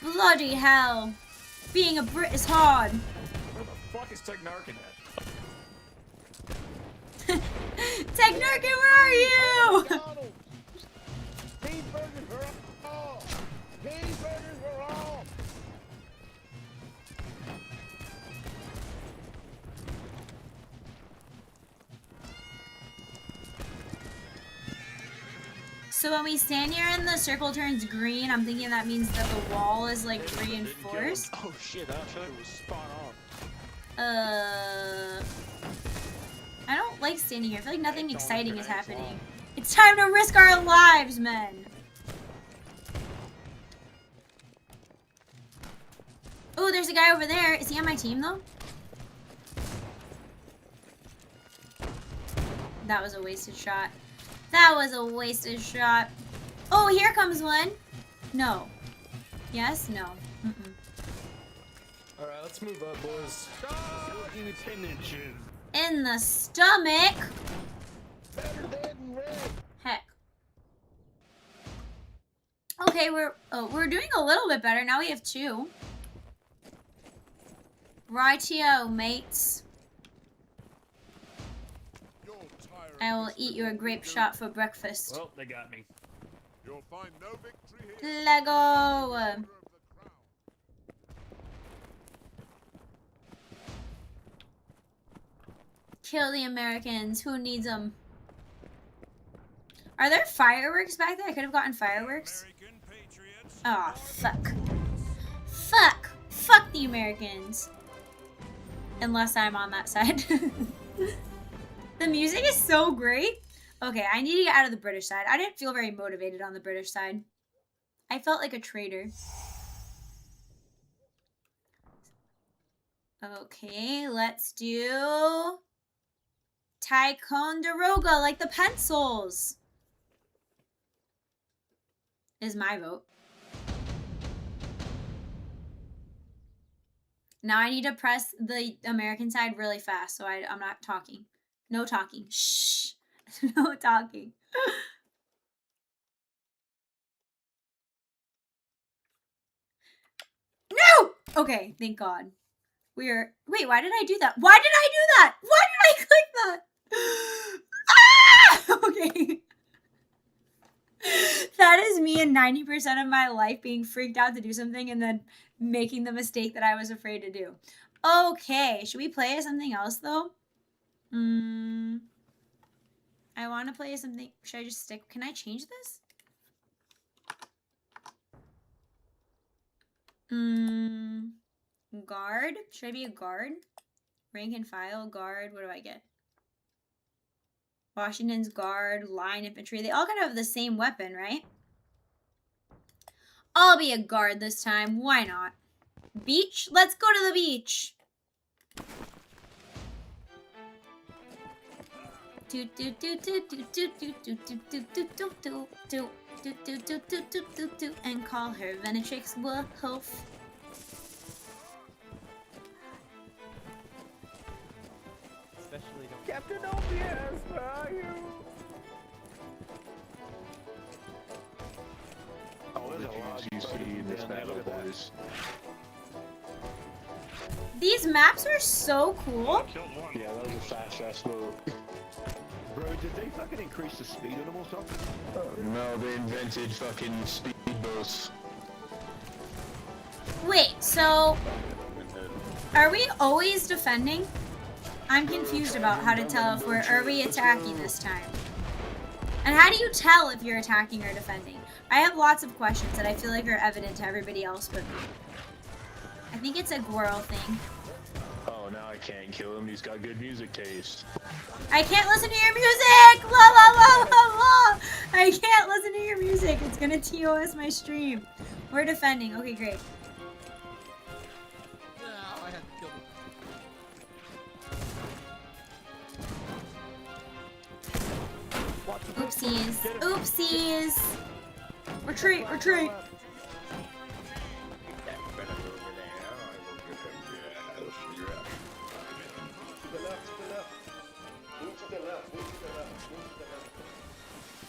Bloody hell. Being a Brit is hard.
Where the fuck is Technarkin at?
Technarkin, where are you?
Cheeseburgers for all! Cheeseburgers for all!
So when we stand here and the circle turns green, I'm thinking that means that the wall is like reinforced.
Oh shit, I feel like it was spot on.
I don't like standing here. I feel like nothing exciting is happening. It's time to risk our lives, men. Oh, there's a guy over there. Is he on my team though? That was a wasted shot. That was a wasted shot. Oh, here comes one. No. Yes? No.
Alright, let's move up, boys.
In the stomach. Heck. Okay, we're doing a little bit better. Now we have 2. Rightio, mates. I will eat you a grape shot for breakfast.
Well, they got me. You'll find no victory here.
Lego. Kill the Americans. Who needs them? Are there fireworks back there? I could have gotten fireworks. Oh, fuck. Fuck. Fuck the Americans. Unless I'm on that side. The music is so great. Okay, I need to get out of the British side. I didn't feel very motivated on the British side. I felt like a traitor. Okay, let's do Ticonderoga, like the pencils. Is my vote. Now I need to press the American side really fast, so I'm not talking. No talking. Shh. No talking. No! Okay, thank God. Wait, why did I do that? Why did I do that? Why did I click that? Ah! Okay. That is me in 90% of my life being freaked out to do something and then making the mistake that I was afraid to do. Okay, should we play something else though? I want to play something. Should I just stick? Can I change this? Guard? Should I be a guard? Rank and file, guard. What do I get? Washington's guard, line infantry. They all kind of have the same weapon, right? I'll be a guard this time. Why not? Beach? Let's go to the beach. And call her Venatrix Wolf.
Especially don't.
Captain OBS, where are you?
Oh, there's a lot you see in this battle, boys.
These maps are so cool.
Yeah, that was a fast move.
Bro, did they fucking increase the speed of them or something?
No, they invented fucking speedboats.
Wait, so are we always defending? I'm confused about how to tell if are we attacking this time. And how do you tell if you're attacking or defending? I have lots of questions that I feel like are evident to everybody else but me. I think it's a Goro thing.
Oh, now I can't kill him. He's got good music taste.
I can't listen to your music! La la la la la! I can't listen to your music. It's gonna TOS my stream. We're defending. Okay, great.
I had to kill them.
Oopsies. Oopsies. Retreat, retreat.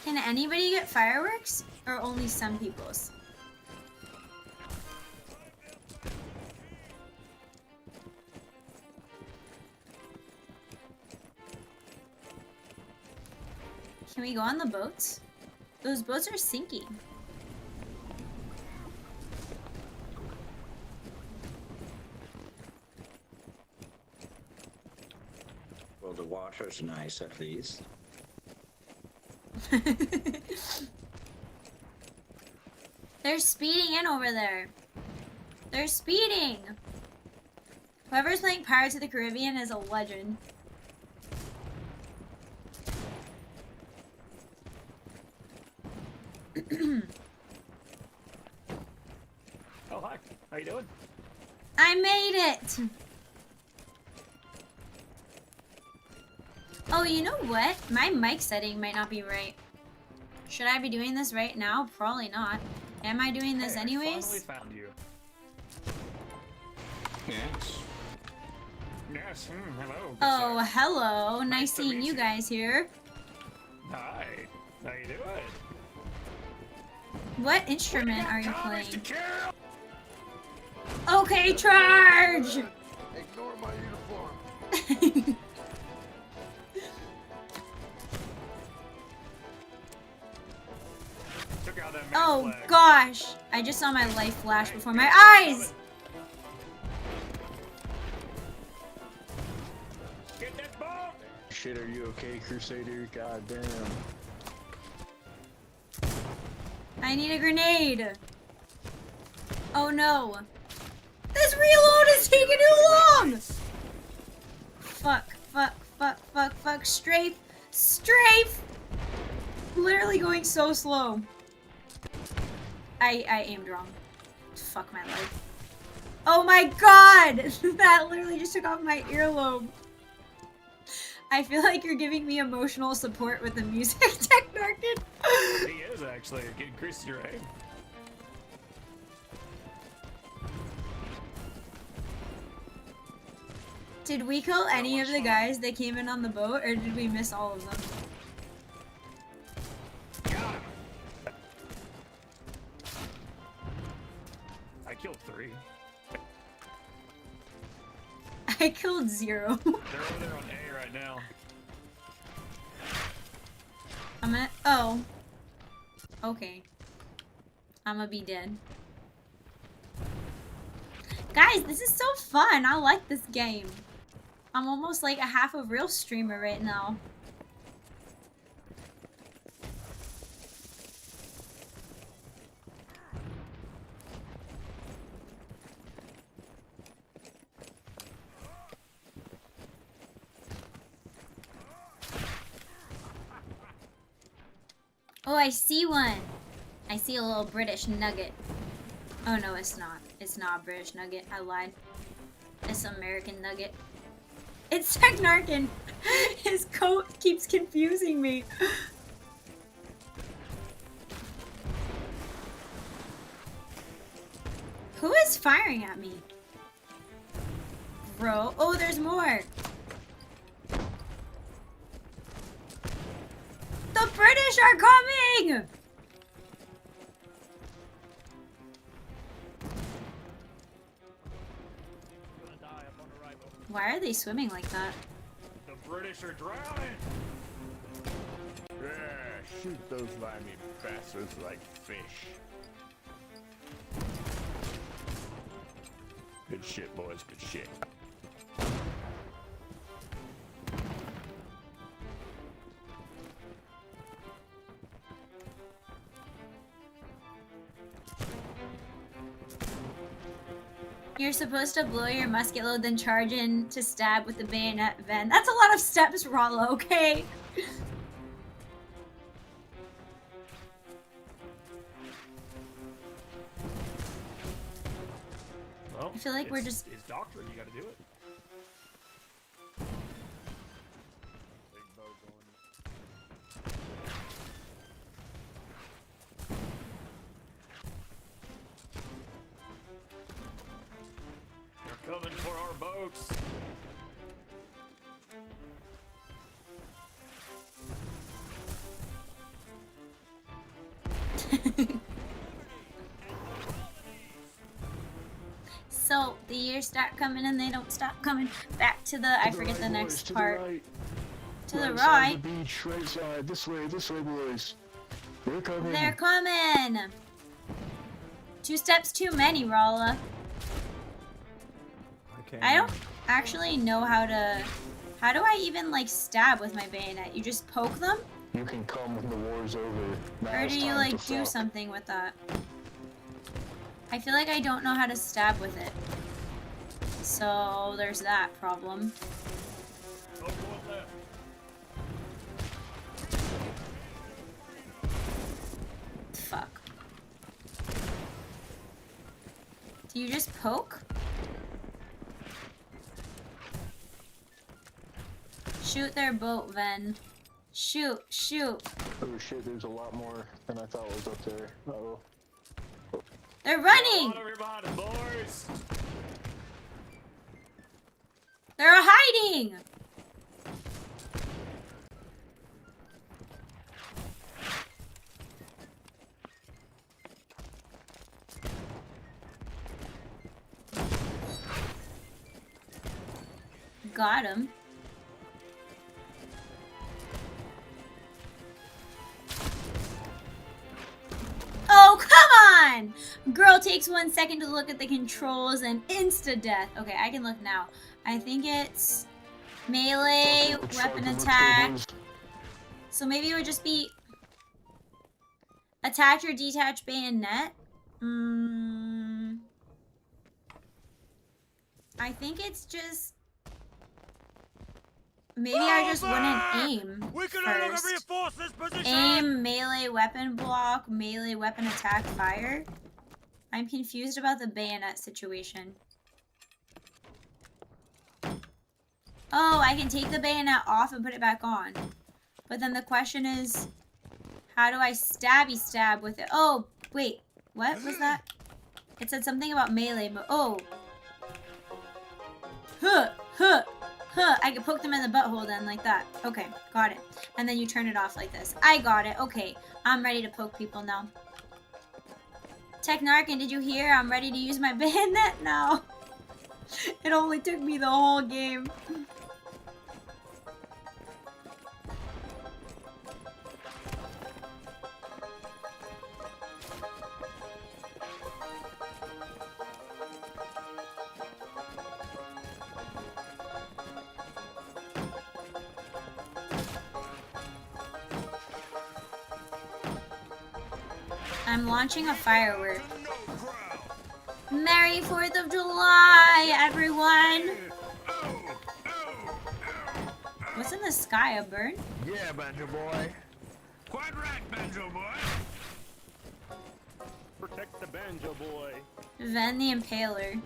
Can anybody get fireworks? Or only some people's? Can we go on the boats? Those boats are sinking.
Well, the water's nice at least.
They're speeding in over there. They're speeding. Whoever's playing Pirates of the Caribbean is a legend.
Oh, hi. How you doing?
I made it. Oh, you know what? My mic setting might not be right. Should I be doing this right now? Probably not. Am I doing this anyways?
I finally found you.
Yes.
Yes, hello.
Oh, hello. Nice seeing you guys here.
Hi. How you doing?
What instrument are you playing? Okay, charge!
Ignore my uniform.
Oh gosh! I just saw my life flash before my eyes!
Shit, are you okay, Crusader? God damn.
I need a grenade! Oh no! This reload is taking too long! Fuck, fuck, fuck, fuck, fuck. Strafe! Strafe! Literally going so slow. I aimed wrong. Fuck my life. Oh my god! That literally just took off my earlobe. I feel like you're giving me emotional support with the music, Technarkin.
He is actually. It increases your aim.
Did we kill any of the guys that came in on the boat, or did we miss all of them?
I killed 3.
I killed 0.
They're over there on A right now.
I'm at. Oh. Okay. I'ma be dead. Guys, this is so fun. I like this game. I'm almost like a half a real streamer right now. Oh, I see one. I see a little British nugget. Oh no, it's not. It's not a British nugget. I lied. It's an American nugget. It's Technarkin. His coat keeps confusing me. Who is firing at me? Bro. Oh, there's more. The British are coming! Why are they swimming like that?
The British are drowning! Yeah, shoot those limey bastards like fish. Good shit, boys, good shit.
You're supposed to blow your musket load, then charge in to stab with the bayonet Ven. That's a lot of steps, Rollo, okay?
Well,
I feel like we're just...
It's doctrine, you gotta do it. They're coming for our boats.
So, the years start coming and they don't stop coming. Back to the, I forget the next part. To the right.
The beach, right side. This way, boys. They're coming.
They're coming! 2 steps too many, Rolla. I don't actually know how to... How do I even, like, stab with my bayonet? You just poke them?
You can come when the war's over.
Or do you, like, do something with that? I feel like I don't know how to stab with it. So, there's that problem. Fuck. Do you just poke? Shoot their boat, Ven. Shoot, shoot.
Oh shit, there's a lot more than I thought was up there. Uh-oh.
They're running!
Come on, everybody, boys!
They're hiding! Got him. Oh, come on! Girl takes 1 second to look at the controls and insta-death. Okay, I can look now. I think it's melee, weapon attack. So maybe it would just be attach or detach bayonet. I think it's just... Maybe I just wouldn't aim first. Aim, melee, weapon block, melee, weapon attack, fire. I'm confused about the bayonet situation. Oh, I can take the bayonet off and put it back on. But then the question is, how do I stabby stab with it? Oh, wait, what was that? It said something about melee. Oh. Huh, huh. Huh, I could poke them in the butthole then, like that. Okay, got it. And then you turn it off like this. I got it. Okay, I'm ready to poke people now. Technarkin, did you hear? I'm ready to use my bayonet now. It only took me the whole game. I'm launching a firework. Merry 4th of July, everyone! What's in the sky, a bird?
Yeah, Banjo Boy. Quite right, Banjo Boy. Protect the Banjo Boy.
Ven the Impaler.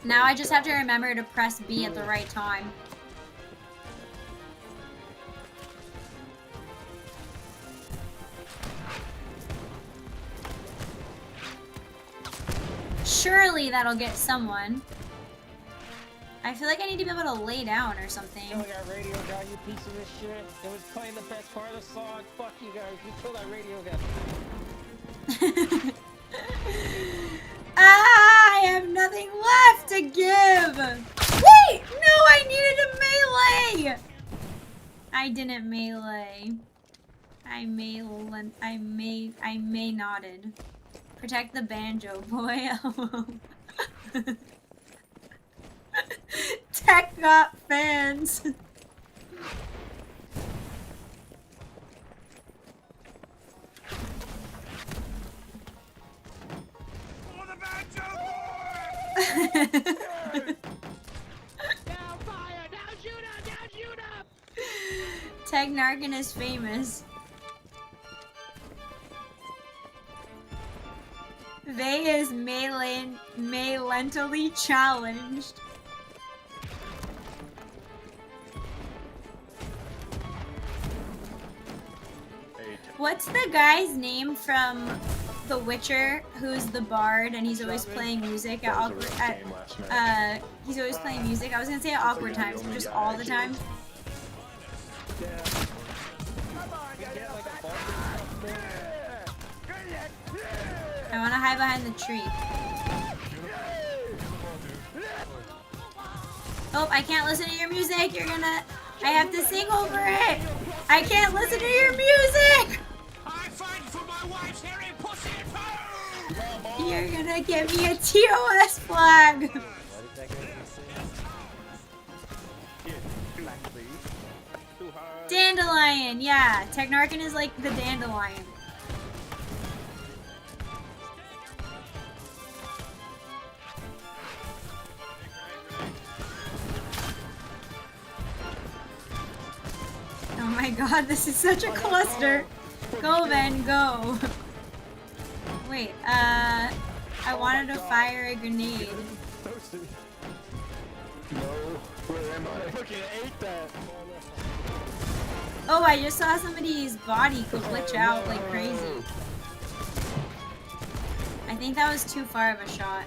Now I just have to remember to press B at the right time. Surely that'll get someone. I feel like I need to be able to lay down or something.
Kill that radio guy, you piece of this shit. It was playing the best part of the song. Fuck you guys. You kill that radio guy.
I have nothing left to give. Wait, no, I needed a melee. I didn't melee. I may nodded. Protect the Banjo Boy. Tech got fans. Technarkin is famous. They is lentally challenged. What's the guy's name from The Witcher who's the bard and he's always playing music at awkward he's always playing music. I was gonna say at awkward times, but just all the time. I wanna hide behind the tree. Oh, I can't listen to your music. You're gonna... I have to sing over it. I can't listen to your music.
I fight for my wife's hairy pussy at home.
You're gonna give me a TOS flag. Dandelion, yeah. Technarkin is like the dandelion. Oh my god, this is such a cluster. Go, Ven, go. Wait, I wanted to fire a grenade.
No, where am I? Fucking ate that.
Oh, I just saw somebody's body go glitch out like crazy. I think that was too far of a shot.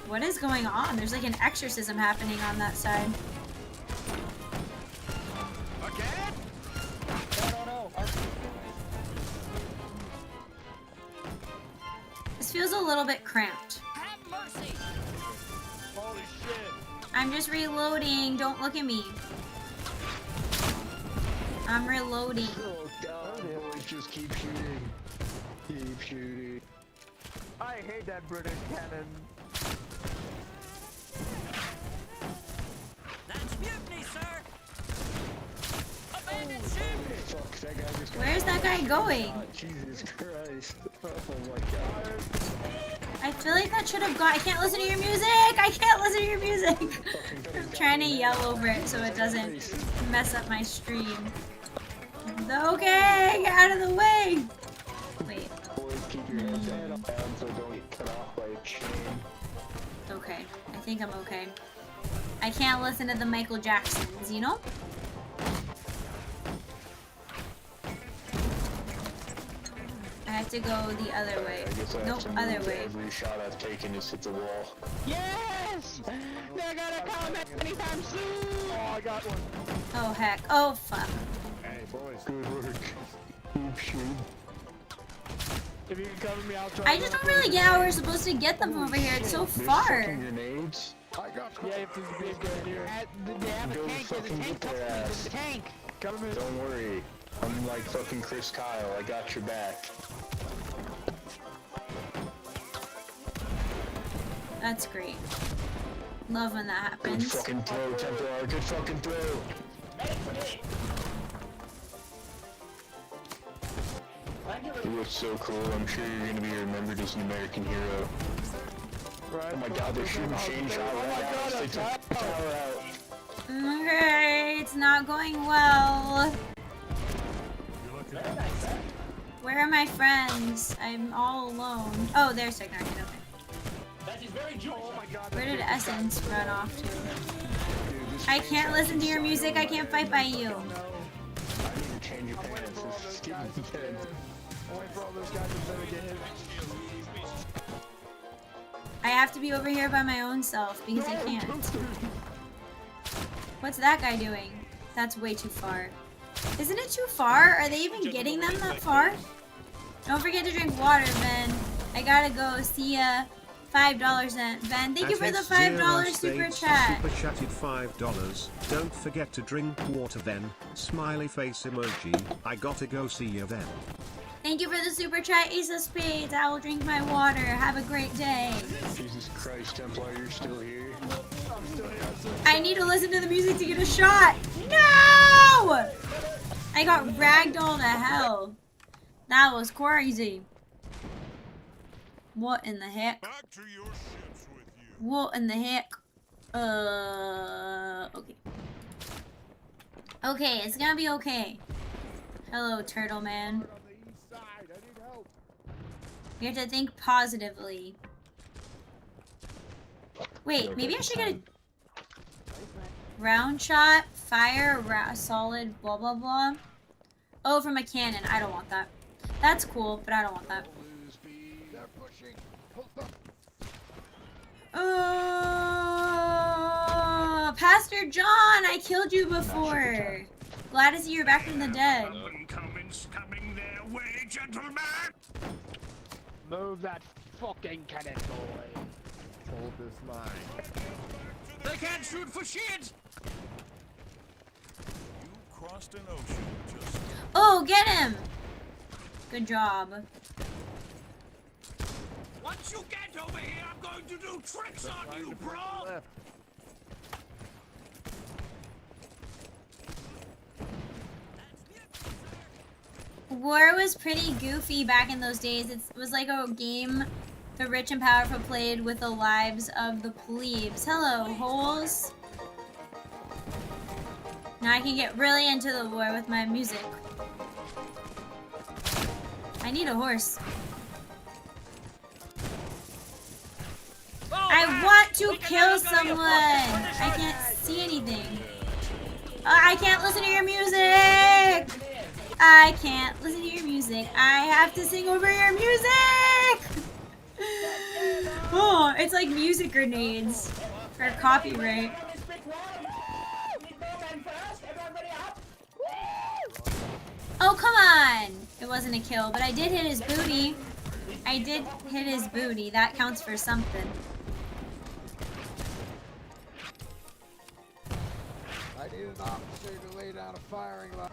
What is going on? There's like an exorcism happening on that side. This feels a little bit cramped.
Holy shit.
I'm just reloading. Don't look at me. I'm reloading.
Oh god, boys, just keep shooting. Keep shooting.
I hate that British cannon.
That's mutiny, sir! Abandon ship!
Fuck, that guy just got
Where's that guy going?
Jesus Christ. Oh my god.
I feel like that should have gone. I can't listen to your music! I can't listen to your music! I'm trying to yell over it so it doesn't mess up my stream. Okay, get out of the way! Wait.
Boys, keep your heads down so don't get cut off by a chain.
Okay, I think I'm okay. I can't listen to the Michael Jacksons, you know? I have to go the other way. Nope, other way.
Every shot I've taken is hit the wall.
Yes! They're gonna come anytime soon!
Oh, I got one.
Oh heck. Oh fuck.
Hey boys, good work. Keep shooting.
If you can cover me, I'll try.
I just don't really get how we're supposed to get them from over here. It's so far.
Grenades.
I got. Yeah, if this is a big good here.
They have a
Go
tank. There's a
fucking
tank
get their
coming.
ass.
There's a tank.
Cover me.
Don't worry. I'm like fucking Chris Kyle. I got your back.
That's great. Love when that
Good
happens.
fucking throw, Templar. Good fucking throw. You look so cool. I'm sure you're gonna be remembered as an American hero.
Right.
Oh my god, they're shooting chain shot right at us. They took the tower out.
Okay, it's not going well. Where are my friends? I'm all alone. Oh, there's Signar. Okay. Where did Essence run off to? I can't listen to your music. I can't fight by you.
I need to change your pants. This is getting dead.
Wait for all those guys to get hit.
I have to be over here by my own self because I can't. What's that guy doing? That's way too far. Isn't it too far? Are they even getting them that far? Don't forget to drink water, Ben. I gotta go. See ya. $5 then. Ben, thank you for the $5 super chat.
Super chatted $5. Don't forget to drink water then. Smiley face emoji. I gotta go, see you then.
Thank you for the super chat, Ace of Spades. I will drink my water. Have a great day.
Jesus Christ, Templar, you're still here.
I need to listen to the music to get a shot. No! I got ragdolled to hell. That was crazy. What in the heck?
Back to your ships with you.
What in the heck? Okay. Okay, it's gonna be okay. Hello, Turtle Man. We have to think positively. Wait, maybe I should get a round shot, fire, solid, blah blah blah. Oh, from a cannon. I don't want that. That's cool, but I don't want that. Oh, Pastor John, I killed you before. Glad to see you're back from the dead.
Coming's coming their way, gentlemen.
Move that fucking cannon, boy. Hold this line.
They can't shoot for shit. You crossed an ocean just.
Oh, get him! Good job.
Once you get over here, I'm going to do tricks on you, bro.
War was pretty goofy back in those days. It was like a game the rich and powerful played with the lives of the plebes. Hello, holes. Now I can get really into the war with my music. I need a horse. I want to kill someone. I can't see anything. I can't listen to your music. I can't listen to your music. I have to sing over your music. Oh, it's like music grenades for copyright. Oh, come on. It wasn't a kill, but I did hit his booty. I did hit his booty. That counts for something.
I need an officer to lay down a firing line.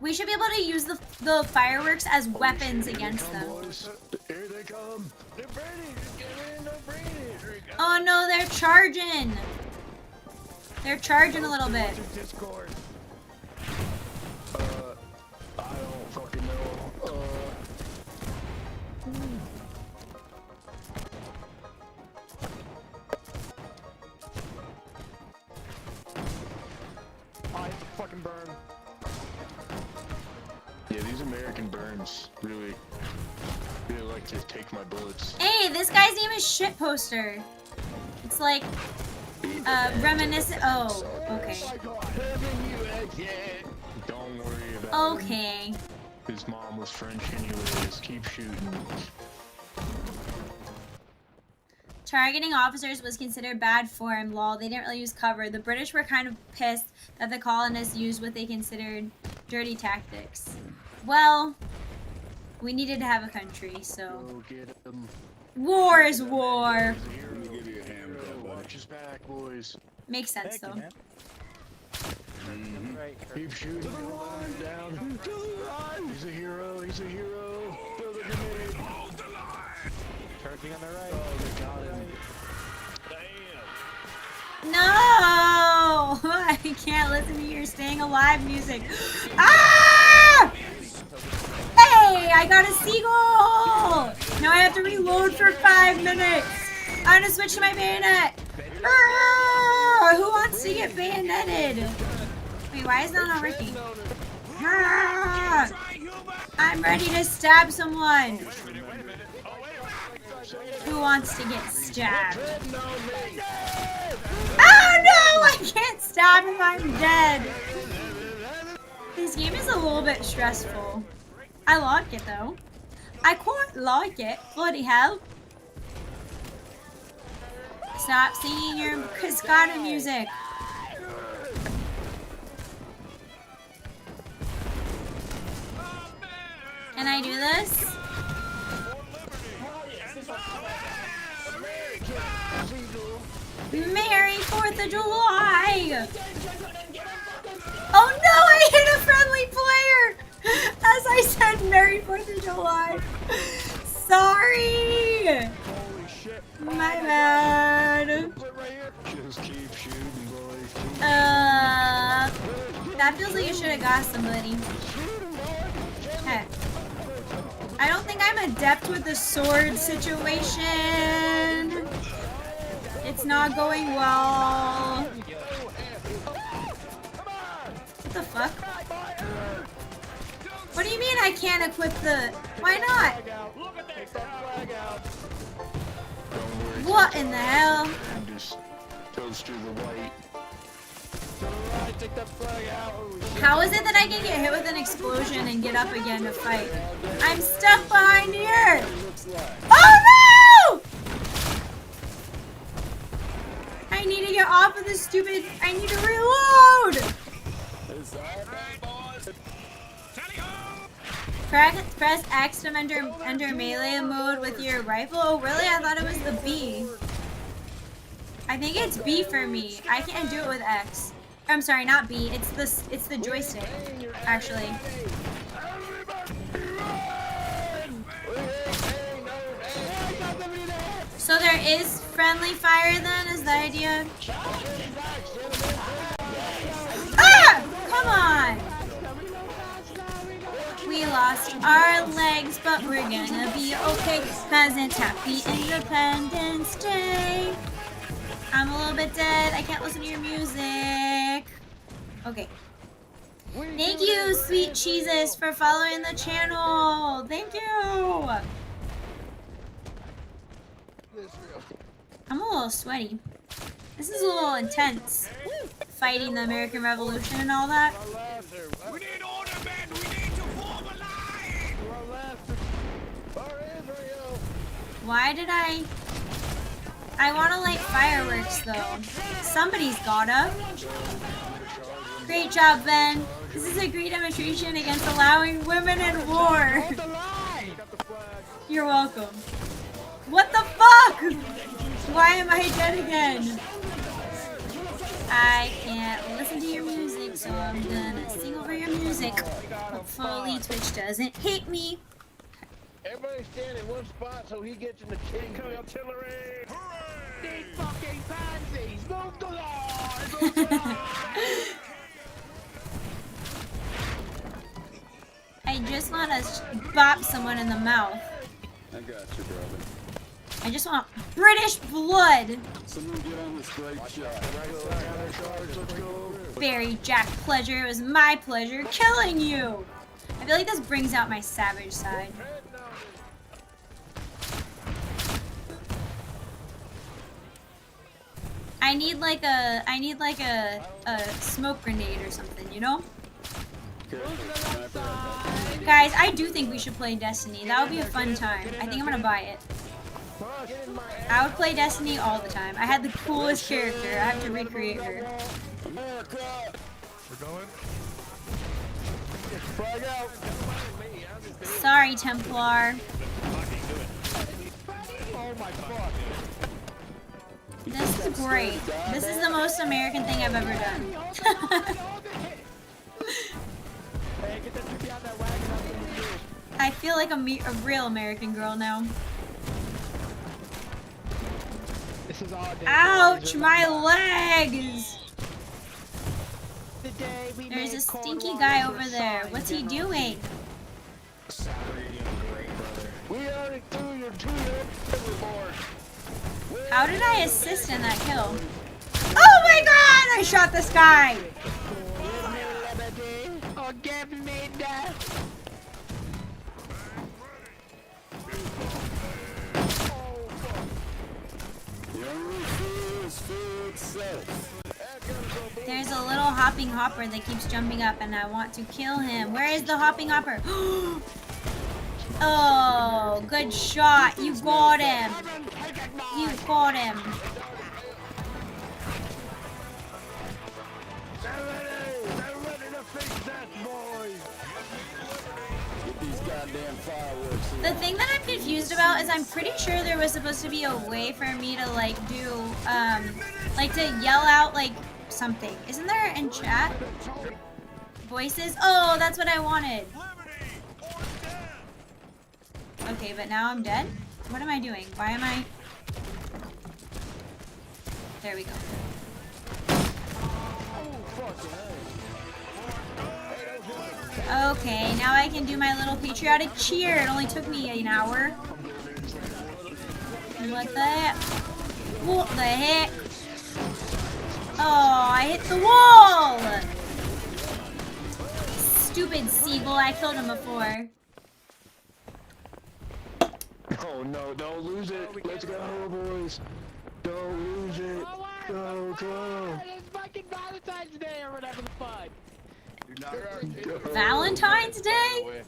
We should be able to use the fireworks as weapons against them.
Here they come. They're burning. Get in, they're burning.
Oh no, they're charging. They're charging a little bit.
Discord. I don't fucking know. I fucking burn. Yeah, these American burns really like to take my bullets.
Hey, this guy's name is Shitposter. It's like reminiscent. Oh, okay.
Don't worry about it.
Okay.
His mom was French anyways. Keep shooting.
Targeting officers was considered bad form, lol. They didn't really use cover. The British were kind of pissed that the colonists used what they considered dirty tactics. Well, we needed to have a country, so... War is war.
Watch his back, boys.
Makes sense, though.
Keep shooting. Down. He's a hero. He's a hero. Throw the grenade. Hold the line. Turkey on the right. Oh, they got him. Damn.
No! I can't listen to your staying alive music. Ah! Hey, I got a seagull! Now I have to reload for 5 minutes. I'm gonna switch to my bayonet. Ah! Who wants to get bayoneted? Wait, why is that not working? Ah! I'm ready to stab someone. Who wants to get stabbed? Oh no! I can't stab if I'm dead. This game is a little bit stressful. I like it though. I quite like it. Bloody hell. Stop singing your Crusade music. Can I do this? Merry 4th of July! Oh no, I hit a friendly player! As I said, Merry 4th of July. Sorry! My bad.
Just keep shooting, boys.
That feels like you should have got somebody. Hey. I don't think I'm adept with the sword situation. It's not going well. What the fuck? What do you mean I can't equip the... Why not? What in the hell? How is it that I can get hit with an explosion and get up again to fight? I'm stuck behind here! Oh no! I need to get off of this stupid... I need to reload! Press X to enter melee mode with your rifle. Oh really? I thought it was the B. I think it's B for me. I can't do it with X. I'm sorry, not B. It's the joystick, actually. So there is friendly fire then, is the idea? Ah! Come on! We lost our legs, but we're gonna be okay, cause it's Happy Independence Day. I'm a little bit dead. I can't listen to your music. Okay. Thank you, Sweet Cheeses, for following the channel. Thank you. I'm a little sweaty. This is a little intense. Fighting the American Revolution and all that.
We need order, men! We need to form a line!
Why did I want to light fireworks though. Somebody's gotta. Great job, Ben. This is a great demonstration against allowing women in war. You're welcome. What the fuck? Why am I dead again? I can't listen to your music, so I'm gonna sing over your music. Hopefully Twitch doesn't hate me.
Everybody stand in one spot so he gets in the king artillery. These fucking pansies, move the line! Move the line!
I just want to bop someone in the mouth.
I got you, brother.
I just want British blood.
Someone get on this great shot.
Very Jack pleasure. It was my pleasure killing you. I feel like this brings out my savage side. I need like a smoke grenade or something, you know? Guys, I do think we should play Destiny. That would be a fun time. I think I'm gonna buy it. I would play Destiny all the time. I had the coolest character. I have to recreate her.
We're going.
Sorry, Templar. This is great. This is the most American thing I've ever done. I feel like a real American girl now. Ouch, my legs! There's a stinky guy over there. What's he doing? How did I assist in that kill? Oh my god! I shot this guy!
Oh, give me that!
There's a little hopping hopper that keeps jumping up and I want to kill him. Where is the hopping hopper? Oh, good shot. You got him. You got him. The thing that I'm confused about is I'm pretty sure there was supposed to be a way for me to like do, like to yell out like something. Isn't there in chat? Voices? Oh, that's what I wanted. Okay, but now I'm dead? What am I doing? Why am I... There we go. Okay, now I can do my little patriotic cheer. It only took me an hour. What the heck? What the heck? Oh, I hit the wall! Stupid Siegel, I killed him before.
Oh no, don't lose it. Let's go, boys. Don't lose it. Go, go.
It's fucking Valentine's Day or whatever the fuck.
Valentine's Day?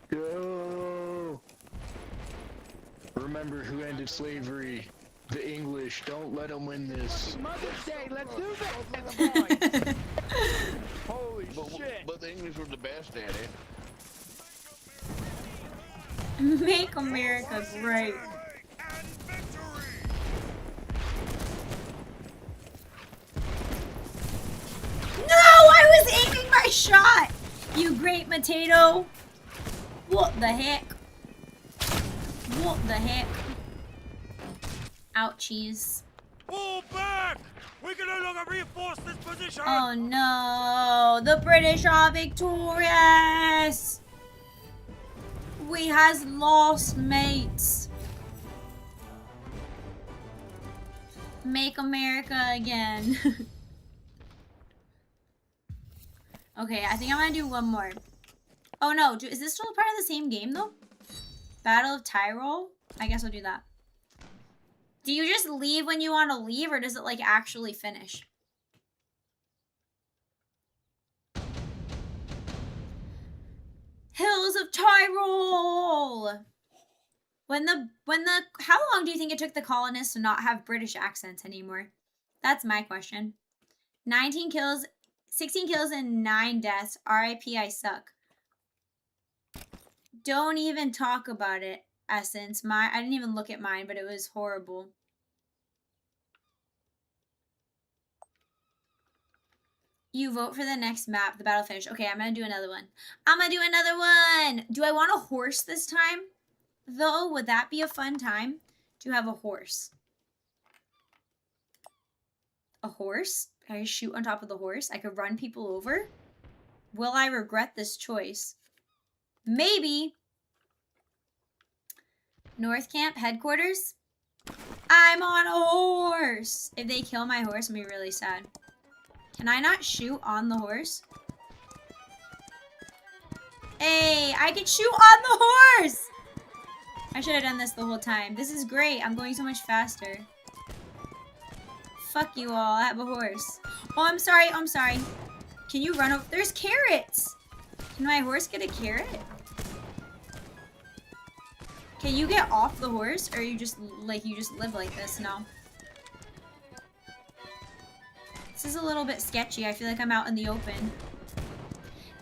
Go. Remember who ended slavery. The English. Don't let them win this.
Mother's Day, let's do this.
Holy shit. But the English were the best at it.
Make America great. No, I was aiming my shot. You great potato. What the heck? What the heck? Ouchies.
Fall back! We can no longer reinforce this position!
Oh no, the British are victorious! We has lost, mates. Make America again. Okay, I think I'm gonna do one more. Oh no, is this still part of the same game though? Battle of Tyrol? I guess I'll do that. Do you just leave when you want to leave, or does it like actually finish? Hills of Tyrol! How long do you think it took the colonists to not have British accents anymore? That's my question. 19 kills, 16 kills and 9 deaths. RIP, I suck. Don't even talk about it, Essence. I didn't even look at mine, but it was horrible. You vote for the next map, the battle finish. Okay, I'm gonna do another one. I'm gonna do another one! Do I want a horse this time? Though, would that be a fun time to have a horse? A horse? Can I shoot on top of the horse? I could run people over? Will I regret this choice? Maybe. North Camp headquarters? I'm on a horse! If they kill my horse, I'm gonna be really sad. Can I not shoot on the horse? Hey, I can shoot on the horse! I should have done this the whole time. This is great. I'm going so much faster. Fuck you all. I have a horse. Oh, I'm sorry. I'm sorry. Can you run over? There's carrots. Can my horse get a carrot? Can you get off the horse, or you just live like this? No. This is a little bit sketchy. I feel like I'm out in the open.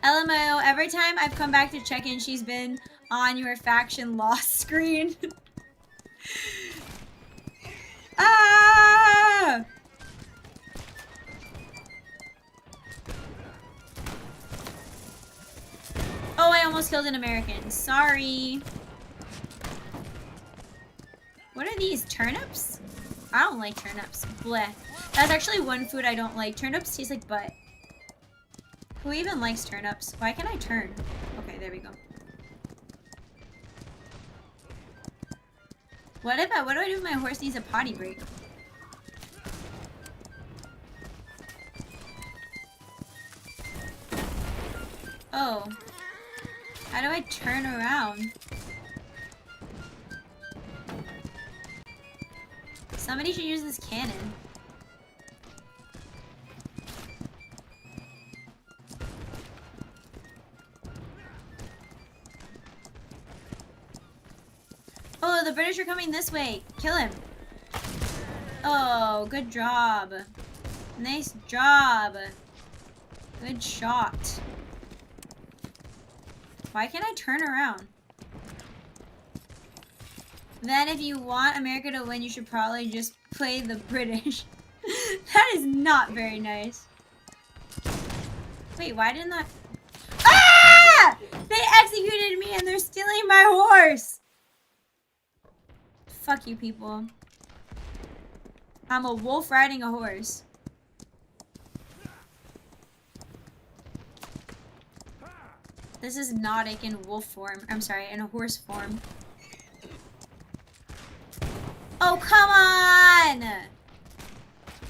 LMAO, every time I've come back to check in, she's been on your faction lost screen. Ah! Oh, I almost killed an American. Sorry. What are these? Turnips? I don't like turnips. Bleh. That's actually one food I don't like. Turnips taste like butt. Who even likes turnips? Why can't I turn? Okay, there we go. What do I do if my horse needs a potty break? Oh. How do I turn around? Somebody should use this cannon. Oh, the British are coming this way. Kill him. Oh, good job. Nice job. Good shot. Why can't I turn around? Then if you want America to win, you should probably just play the British. That is not very nice. Wait, why didn't that... Ah! They executed me and they're stealing my horse! Fuck you people. I'm a wolf riding a horse. This is Nautic in wolf form. I'm sorry, in a horse form. Oh, come on!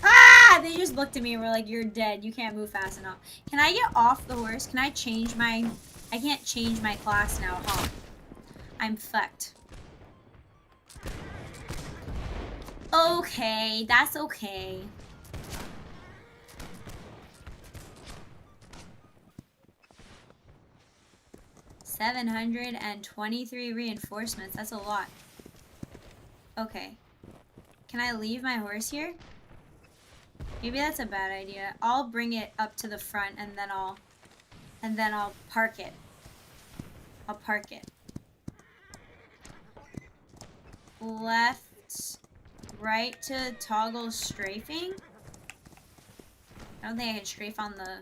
Ah! They just looked at me and were like, you're dead. You can't move fast enough. Can I get off the horse? Can I change my... I can't change my class now, huh? I'm fucked. Okay, that's okay. $723 reinforcements. That's a lot. Okay. Can I leave my horse here? Maybe that's a bad idea. I'll bring it up to the front and then I'll park it. I'll park it. Left, right to toggle strafing. I don't think I can strafe on the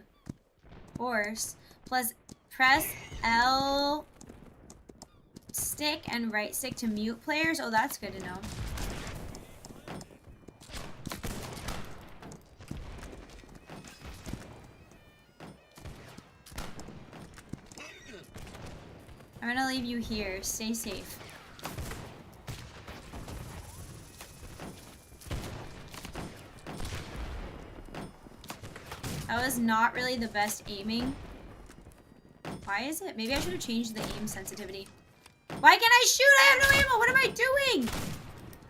horse. Plus, press L stick and right stick to mute players. Oh, that's good to know. I'm gonna leave you here. Stay safe. That was not really the best aiming. Why is it? Maybe I should have changed the aim sensitivity. Why can't I shoot? I have no ammo. What am I doing?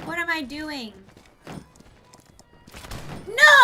What am I doing?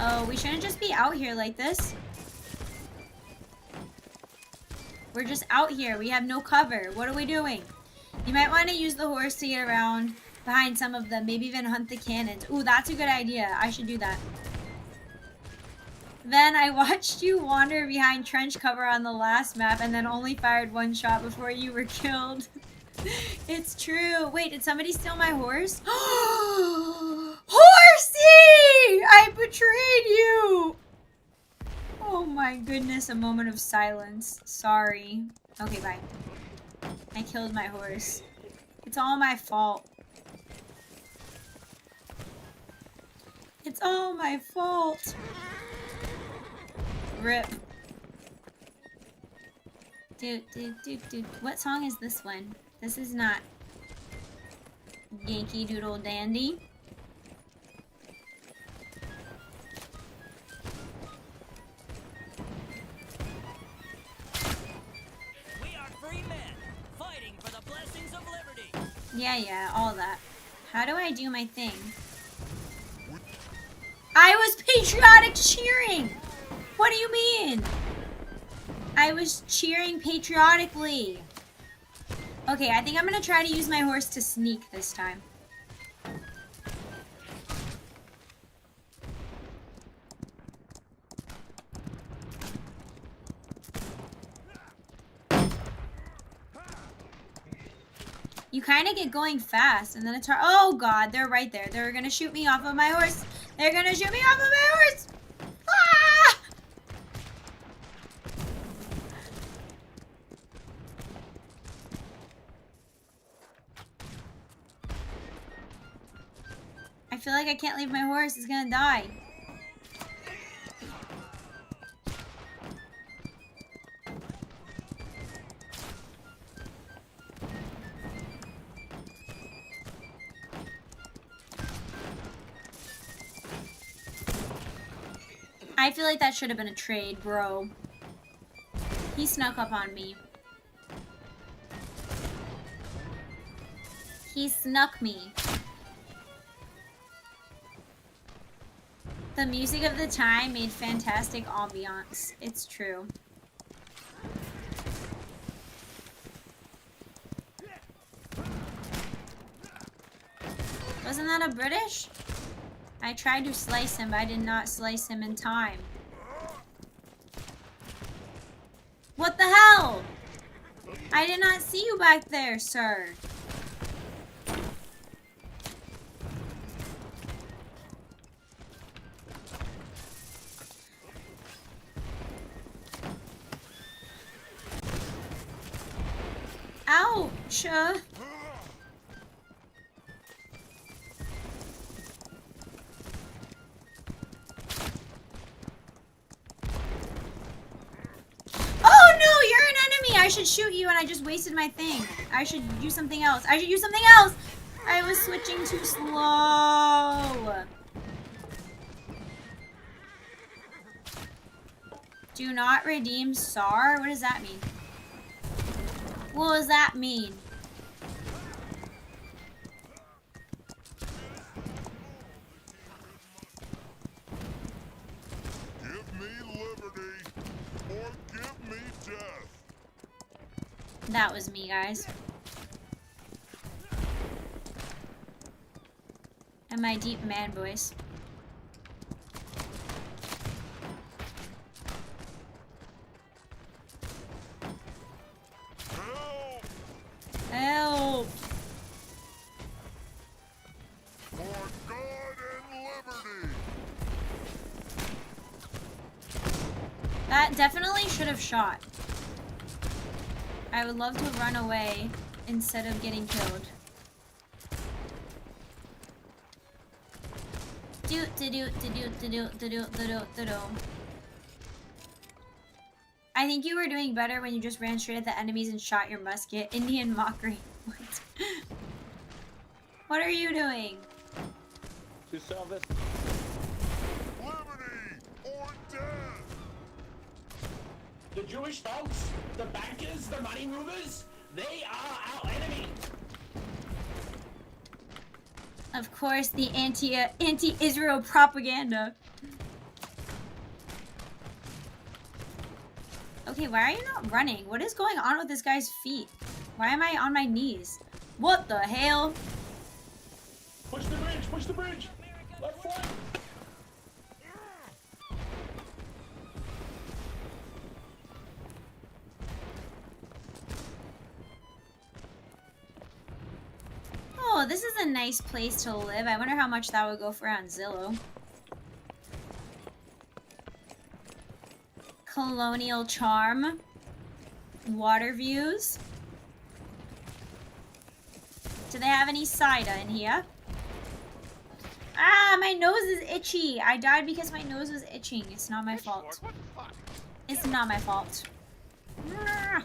Oh, we shouldn't just be out here like this. We're just out here. We have no cover. What are we doing? You might want to use the horse to get around behind some of them. Maybe even hunt the cannons. Ooh, that's a good idea. I should do that. Then I watched you wander behind trench cover on the last map and then only fired one shot before you were killed. It's true. Wait, did somebody steal my horse? Horsey! I betrayed you! Oh my goodness, a moment of silence. Sorry. Okay, bye. I killed my horse. It's all my fault. It's all my fault. Rip. Dude. What song is this one? This is not Yankee Doodle Dandy.
We are free men, fighting for the blessings of liberty.
Yeah, all that. How do I do my thing? I was patriotic cheering! What do you mean? I was cheering patriotically. Okay, I think I'm gonna try to use my horse to sneak this time. You kind of get going fast, and then it's hard. Oh god, they're right there. They're gonna shoot me off of my horse. They're gonna shoot me off of my horse! Ah! I feel like I can't leave my horse. It's gonna die. I feel like that should have been a trade, bro. He snuck up on me. He snuck me. The music of the time made fantastic ambiance. It's true. Wasn't that a British? I tried to slice him, but I did not slice him in time. What the hell? I did not see you back there, sir. Ouch! I should shoot you and I just wasted my thing. I should do something else. I was switching too slow. Do not redeem SAR? What does that mean? What does that mean?
Give me liberty or give me death.
That was me, guys. And my deep man voice.
Help!
Help!
For God and liberty!
That definitely should have shot. I would love to run away instead of getting killed. I think you were doing better when you just ran straight at the enemies and shot your musket. Indian mockery. What? What are you doing?
To solve this.
Liberty or death!
The Jewish folks, the bankers, the money movers, they are our enemy.
Of course, the anti-Israel propaganda. Okay, why are you not running? What is going on with this guy's feet? Why am I on my knees? What the hell?
Push the bridge, push the bridge. Left flank.
Oh, this is a nice place to live. I wonder how much that would go for on Zillow. Colonial charm. Water views. Do they have any cider in here? Ah, my nose is itchy. I died because my nose was itching. It's not my fault. It's not my fault. Ah.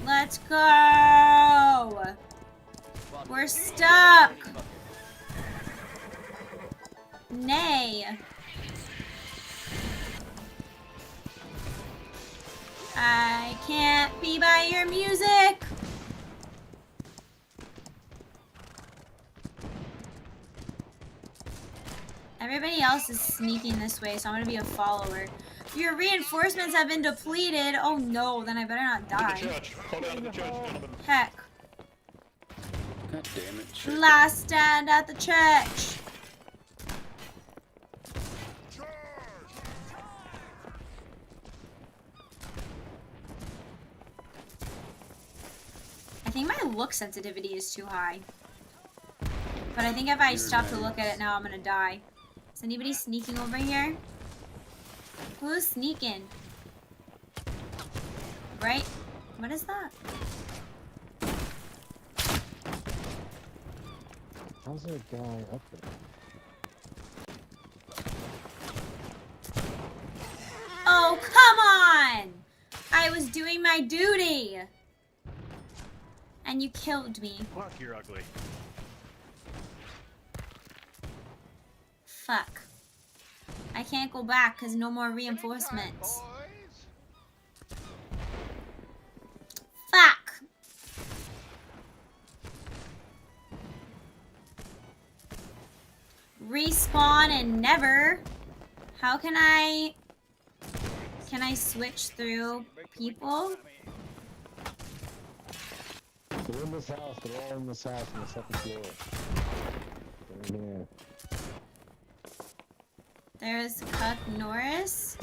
Let's go. We're stuck. Nay. I can't be by your music. Everybody else is sneaking this way, so I'm gonna be a follower. Your reinforcements have been depleted. Oh no, then I better not die. Heck.
God damn it. Church.
Last stand at the church. I think my look sensitivity is too high. But I think if I stop to look at it now, I'm gonna die. Is anybody sneaking over here? Who's sneaking? Right? What is that?
How's there a guy up there?
Oh, come on! I was doing my duty! And you killed me.
Fuck, you're ugly.
Fuck. I can't go back because no more reinforcements. Fuck! Respawn and never. How can I... Can I switch through people?
They're in this house. They're all in this house on the second floor. They're in here.
There's Cuck Norris.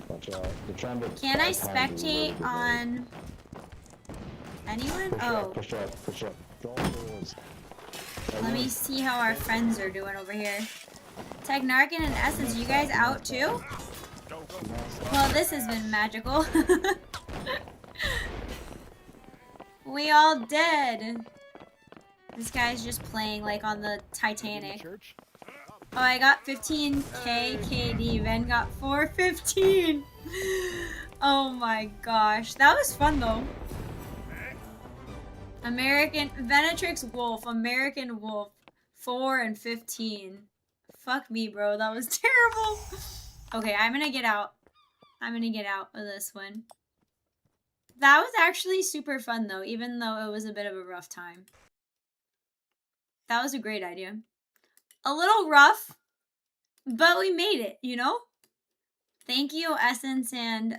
Watch out. They're trying to...
Can I spectate on anyone? Oh.
Push up, push up. Draw doors.
Let me see how our friends are doing over here. Technarkin and Essence, you guys out too? Well, this has been magical. We all dead. This guy's just playing like on the Titanic. Oh, I got 15k KD. Ven got 415. Oh my gosh. That was fun though. American Venatrix Wolf. American Wolf. 4 and 15. Fuck me, bro. That was terrible. Okay, I'm gonna get out. I'm gonna get out of this one. That was actually super fun though, even though it was a bit of a rough time. That was a great idea. A little rough, but we made it, you know? Thank you, Essence and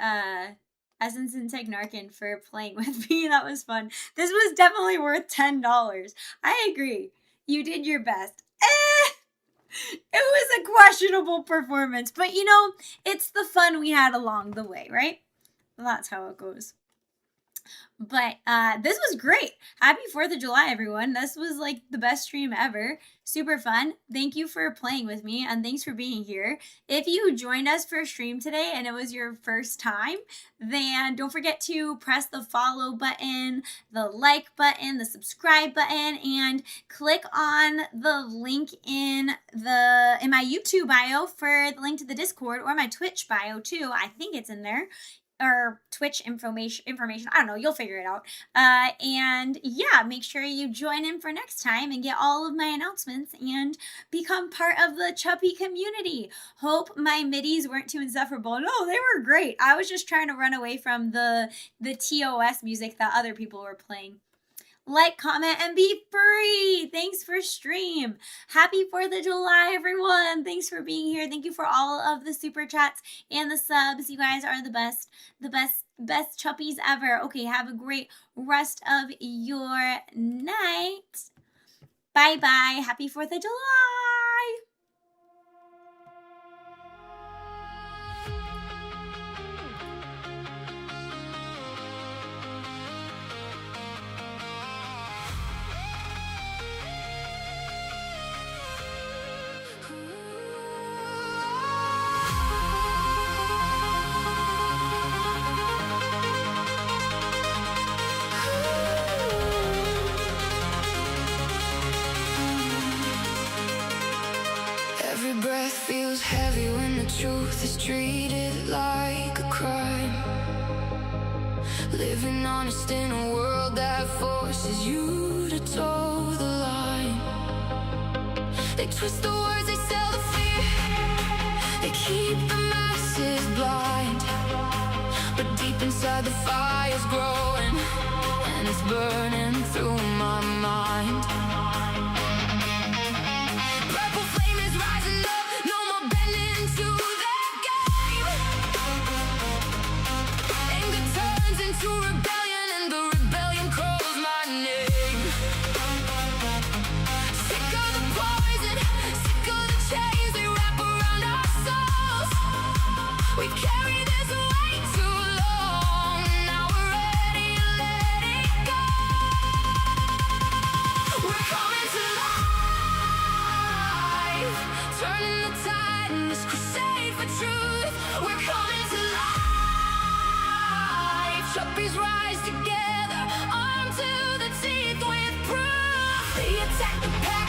Technarkin for playing with me. That was fun. This was definitely worth $10. I agree. You did your best. It was a questionable performance, but you know, it's the fun we had along the way, right? That's how it goes. But this was great. Happy 4th of July, everyone. This was like the best stream ever. Super fun. Thank you for playing with me and thanks for being here. If you joined us for a stream today and it was your first time, then don't forget to press the follow button, the like button, the subscribe button, and click on the link in my YouTube bio for the link to the Discord or my Twitch bio too. I think it's in there. or Twitch information. I don't know. You'll figure it out. And yeah, make sure you join in for next time and get all of my announcements and become part of the Chuppy community. Hope my middies weren't too insufferable. No, they were great. I was just trying to run away from the TOS music that other people were playing. Like, comment, and be free. Thanks for stream. Happy 4th of July, everyone. Thanks for being here. Thank you for all of the super chats and the subs. You guys are the best chuppies ever. Okay, have a great rest of your night. Bye-bye. Happy 4th of July.
Every breath feels heavy when the truth is treated like a crime. Living honest in a world that forces you to toe the line. They twist the words, they sell the fear. They keep the masses blind. But deep inside the fire's growing, and it's burning through my mind. To rebellion, and the rebellion calls my name. Sick of the poison, sick of the chains they wrap around our souls. We've carried this way too long. Now we're ready to let it go. We're coming to life, turning the tide in this crusade for truth. We're coming to life. Chuppies rise together, armed to the teeth with proof. They attack the past.